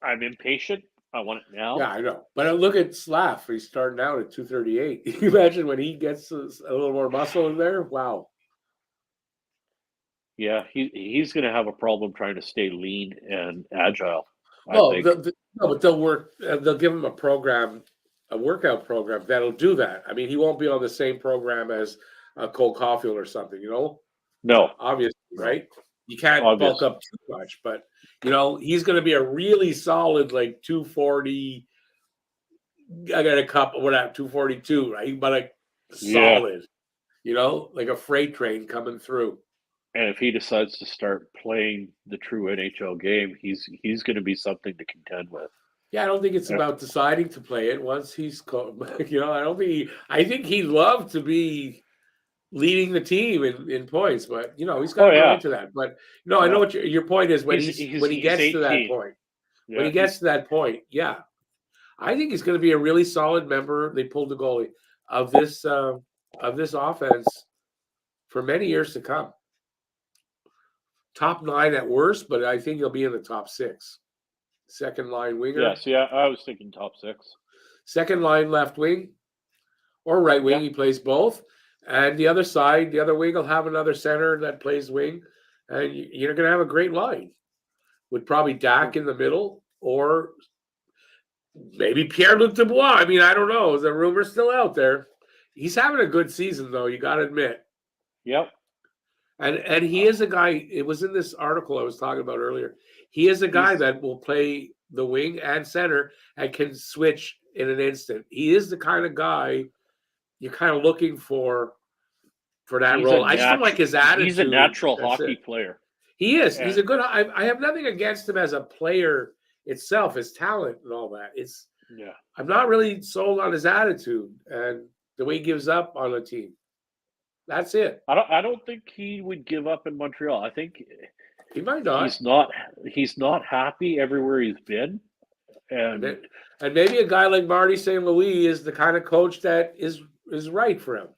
I'm impatient. I want it now. Yeah, I know. But look at Slav. He's starting out at 238. Can you imagine when he gets a little more muscle in there? Wow. Yeah, he's going to have a problem trying to stay lean and agile. No, but they'll work. They'll give him a workout program that'll do that. I mean, he won't be on the same program as Cole Caulfield or something. No, obviously, right? You can't bulk up too much, but he's going to be a really solid 240. I got a couple. What at 242, right? But solid. Like a freight train coming through. And if he decides to start playing the true NHL game, he's going to be something to contend with. Yeah, I don't think it's about deciding to play it once he's, I think he'd love to be leading the team in points, but he's got to go into that. But I know what your point is when he gets 18. To that point. Yeah. When he gets to that point, yeah, I think he's going to be a really solid member. They pulled the goalie of this offense for many years to come. Top 9 at worst, but I think he'll be in the top 6. Second line winger. Yes, yeah, I was thinking top 6. Second line left wing or right wing. Yeah. He plays both. And the other side, the other wing will have another center that plays wing. And you're going to have a great line with probably Dak in the middle or maybe Pierre-Luc Dubois. I mean, I don't know. The rumor's still out there. He's having a good season, though. You got to admit. Yep. And he is a guy, it was in this article I was talking about earlier. He is a guy that will play the wing and center and can switch in an instant. He is the kind of guy you're kind of looking for that role. I just don't like his attitude. He's a natural hockey player. He is. Yeah. He's a good. I have nothing against him as a player itself, his talent and all that. I'm not really sold on his attitude and the way he gives up on a team. That's it. I don't think he would give up in Montreal. I think he might not. He's not happy everywhere he's been. And maybe a guy like Marty St. Louis is the kind of coach that is right for him.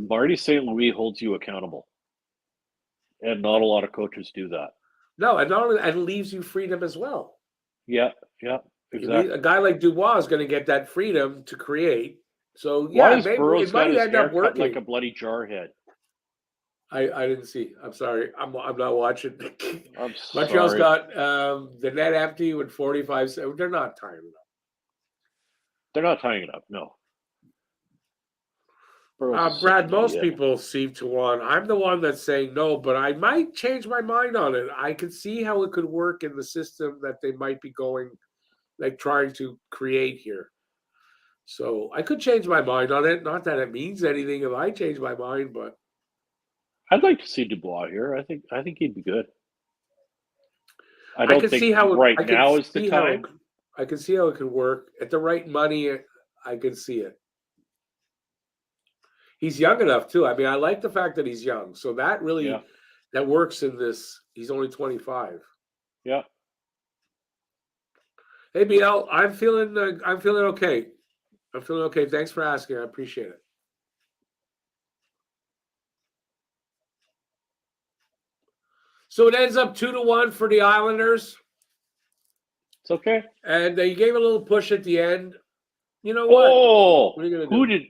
Marty St. Louis holds you accountable. And not a lot of coaches do that. No, and leaves you freedom as well. Yeah, exactly. A guy like Dubois is going to get that freedom to create. So yeah, maybe it might end up working like a bloody jarhead. I didn't see. I'm sorry. I'm not watching. I'm Montreal's got the net empty with 45. They're not tying it up. They're not tying it up. No. Brad, most people seem to want. I'm the one that's saying no, but I might change my mind on it. I can see how it could work in the system that they might be going, trying to create here. So I could change my mind on it. Not that it means anything if I change my mind, but I'd like to see Dubois here. I think he'd be good. I can see how now is the time. I can see how it could work at the right money. I can see it. He's young enough too. I mean, I like the fact that he's young. So that really that works in this. He's only 25. Yeah. Hey, BL, I'm feeling okay. I'm feeling okay. Thanks for asking. I appreciate it. So it ends up 2-1 for the Islanders. It's okay. And he gave a little push at the end. You know what? Oh, What are you gonna who do? did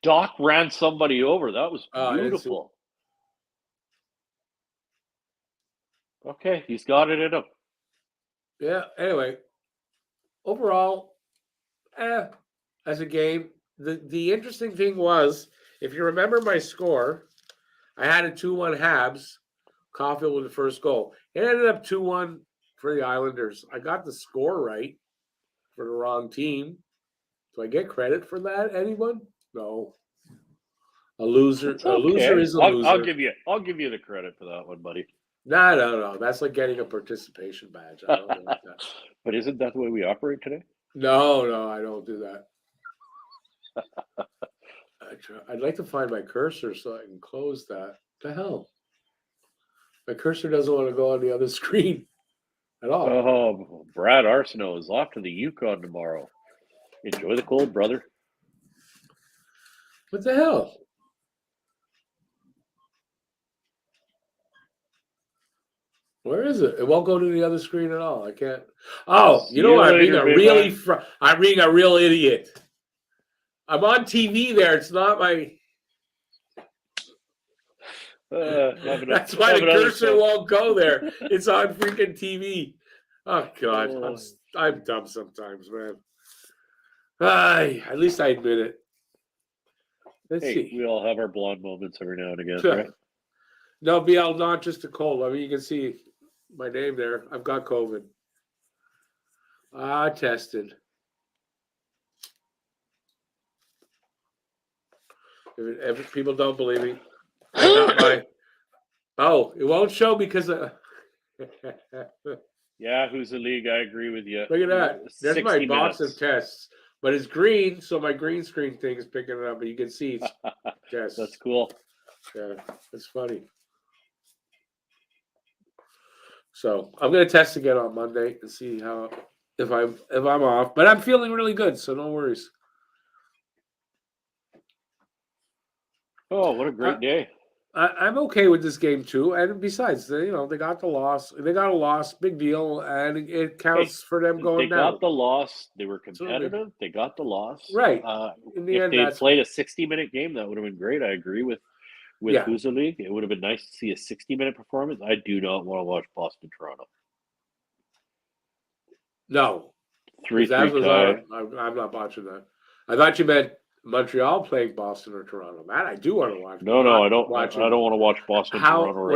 Doc ran somebody over? That was I didn't see. beautiful. Okay, he's got it in him. Yeah. Anyway, overall, as a game, the interesting thing was, if you remember my score, I had a 2-1 Habs. Caulfield with the first goal. It ended up 2-1 for the Islanders. I got the score right for the wrong team. Do I get credit for that? Anyone? No. A loser. It's A loser okay. is a I'll loser. give you the credit for that one, buddy. No. That's like getting a participation badge. I don't like that. But isn't that the way we operate today? No, I don't do that. I'd like to find my cursor so I can close that. The hell? My cursor doesn't want to go on the other screen at all. Oh, Brad Arsenault is off to the Yukon tomorrow. Enjoy the cold, brother. What the hell? Where is it? It won't go to the other screen at all. I can't. Oh, See you know you what? I'm being later, a big really. man. I'm being a real idiot. I'm on TV there. It's not my. That's why the cursor won't go there. It's on freaking TV. Oh God, I'm dumb sometimes, man. At least I admit it. Let's see. We all have our blonde moments every now and again, right? No, BL, not just a cold. I mean, you can see my name there. I've got COVID. Tested. If people don't believe me, I got my. Oh, it won't show because. Yeah, who's the league? I agree with you. Look at that. There's my box minutes. of tests, but it's green, so my green screen thing is picking it up. But you can see it's tests. That's cool. Yeah, it's funny. So I'm gonna test again on Monday and see if I'm off. But I'm feeling really good, so no worries. Oh, what a great day! I'm okay with this game too. And besides, they got the loss. They got a loss, big deal, and it counts for them going down. They got the loss. They were competitive. They got the loss. Right. In the end, they played a 60-minute game, that would have been great. I agree with Who's the League. It would have been nice to see a 60-minute performance. I do not want to watch Boston Toronto. No. 3-3 tie. I'm not watching that. I thought you meant Montreal playing Boston or Toronto. That I do want to watch. No, I don't. I don't want to watch Boston Toronto right now.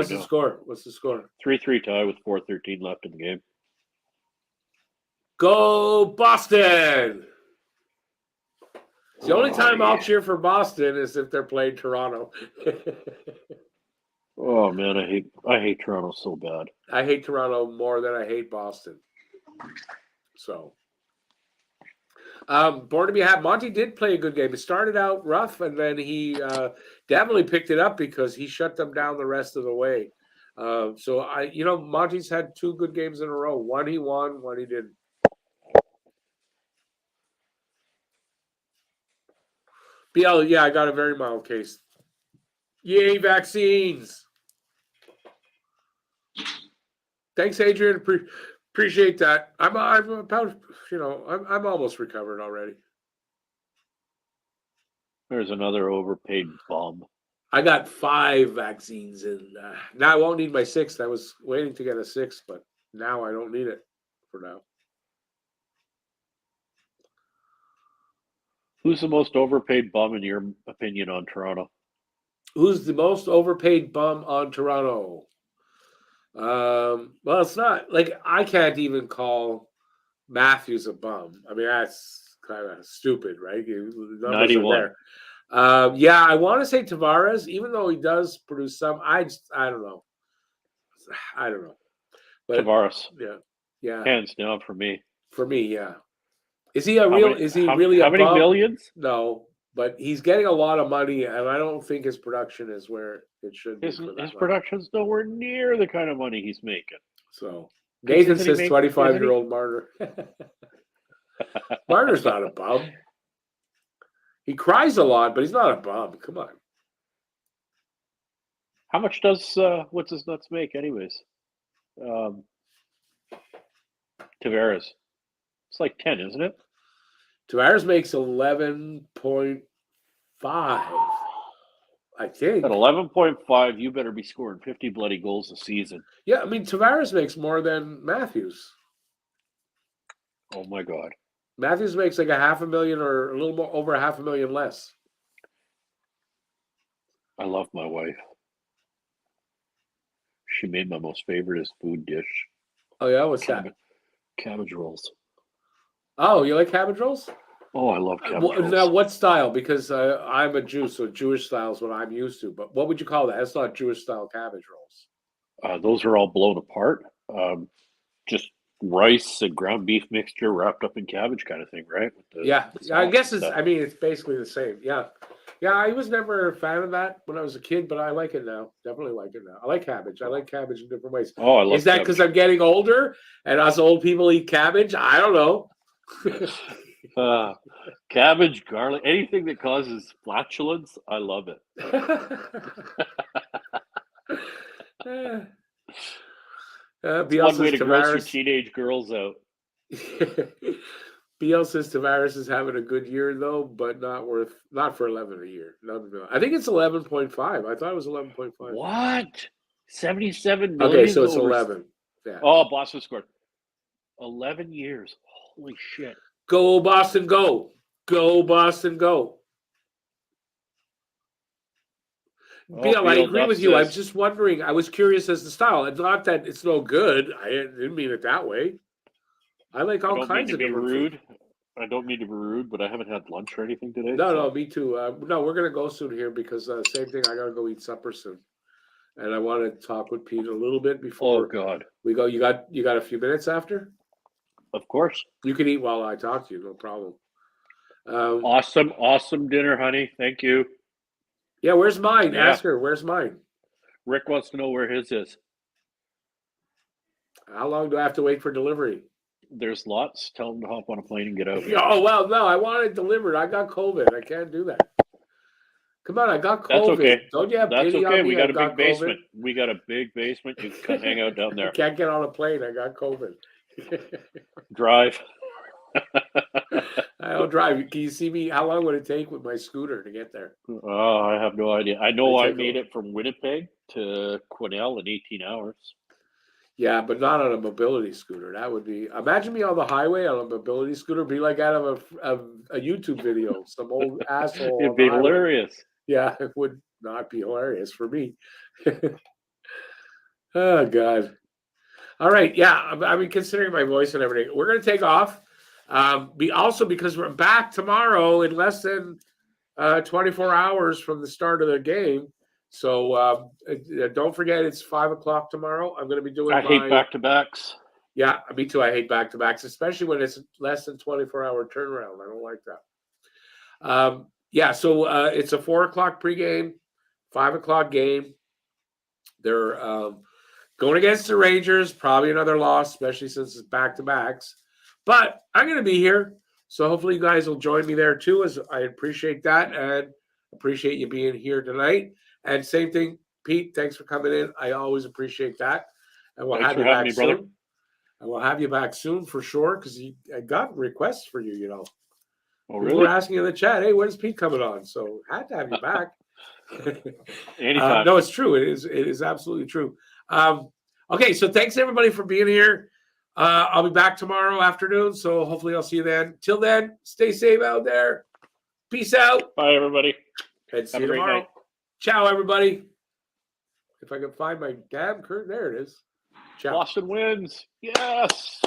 What's the score? 3-3 tie with 4:13 left in the game. Go Boston! The only time I'll cheer for Boston is if they're playing Toronto. Oh man, I hate Toronto so bad. I hate Toronto more than I hate Boston. So. Born to be happy. Monty did play a good game. It started out rough, and then he definitely picked it up because he shut them down the rest of the way. Monty's had 2 good games in a row. One he won, one he didn't. BL, yeah, I got a very mild case. Yay, vaccines! Thanks, Adrian. Appreciate that. I'm about, I'm almost recovered already. There's another overpaid bum. I got 5 vaccines, and now I won't need my 6th. I was waiting to get a 6th, but now I don't need it for now. Who's the most overpaid bum in your opinion on Toronto? Who's the most overpaid bum on Toronto? Well, it's not like I can't even call Matthews a bum. I mean, that's kind of stupid, right? The numbers 91. are there. Yeah, I want to say Tavares, even though he does produce some. I don't know. But, Tavares. Yeah. Hands down for me. For me, yeah. Is he really how a many bum? Millions? No, but he's getting a lot of money, and I don't think his production is where it should be. His production's nowhere near the kind of money he's making. So Nathan says 25-year-old Marner. Marner's not a bum. He cries a lot, but he's not a bum. Come on. How much does what's his nuts make, anyways? Tavares? It's like 10, isn't it? Tavares makes 11.5, I think. At 11.5, you better be scoring 50 bloody goals a season. Yeah, I mean, Tavares makes more than Matthews. Oh, my God. Matthews makes like $500,000 or a little more over $500,000 less. I love my wife. She made my most favorite food dish. Oh, yeah? What's that? Cabbage rolls. Oh, you like cabbage rolls? Oh, I love cabbage rolls. Now, what style? Because I'm a Jew, so Jewish style is what I'm used to. But what would you call that? That's not Jewish style cabbage rolls. Those are all blown apart. Just rice and ground beef mixture wrapped up in cabbage kind of thing, right? With Yeah, the I guess sauce and it's. stuff. I mean, it's basically the same. Yeah, yeah. I was never a fan of that when I was a kid, but I like it now. Definitely like it now. I like cabbage. I like cabbage in different ways. Oh, I love Is that cabbage. because I'm getting older and us old people eat cabbage? I don't know. Cabbage, garlic, anything that causes flatulence, I love it. BL One way says to gross your Tavares. teenage girls out. BL says Tavares is having a good year though, but not for 11 a year. I think it's 11.5. I thought it was 11.5. What? 77 million? Okay, so it's 11. Yeah. Oh, Boston scored. 11 years. Holy shit. Go Boston, go. Go Boston, go. BL, I agree with you. I'm just wondering. I was curious as to style. It's not that it's no good. I didn't mean it that way. I like all kinds of different food. I don't mean to be rude, but I haven't had lunch or anything today. No, me too. No, we're gonna go soon here because same thing. I gotta go eat supper soon, and I want to talk with Pete a little bit before. Oh God, we go. You got a few minutes after? Of course. You can eat while I talk to you. No problem. Awesome dinner, honey. Thank you. Yeah, where's mine? Yeah. Ask her. Where's mine? Rick wants to know where his is. How long do I have to wait for delivery? There's lots. Tell him to hop on a plane and get out. Oh, well, no, I want it delivered. I got COVID. I can't do that. Come on, I got COVID. That's okay. Don't you have pity okay. on me? We got a big basement. We got a big basement. You can come hang out down there. Can't get on a plane. I got COVID. Drive. I'll drive. Can you see me? How long would it take with my scooter to get there? Oh, I have no idea. I know I made it from Winnipeg to Quesnel in 18 hours. Yeah, but not on a mobility scooter. That would be. Imagine me on the highway on a mobility scooter. Be like out of a YouTube video. Some old asshole. It'd be hilarious. Yeah, it would not be hilarious for me. Oh God. All right. Yeah, I mean, considering my voice and everything, we're going to take off. Because we're back tomorrow in less than 24 hours from the start of the game. So don't forget, it's 5:00 tomorrow. I'm going to be doing. I hate back-to-backs. Yeah, me too. I hate back-to-backs, especially when it's less than 24-hour turnaround. I don't like that. So it's a 4:00 pregame, 5:00 game. They're going against the Rangers. Probably another loss, especially since it's back-to-backs. But I'm going to be here, so hopefully you guys will join me there too. As I appreciate that and appreciate you being here tonight. And same thing, Pete. Thanks for coming in. I always appreciate that. And we'll have you back soon. Brother. And we'll have you back soon for sure because I got requests for you. You know, oh really? We were asking in the chat, hey, when's Pete coming on? So had to have you back. Anytime. No, it's true. It is absolutely true. Okay, so thanks everybody for being here. I'll be back tomorrow afternoon, so hopefully I'll see you then. Till then, stay safe out there. Peace out. Bye, everybody. And see you tomorrow. Night. Ciao, everybody. If I can find my damn curtain, there it is. Ciao. Boston wins. Yes.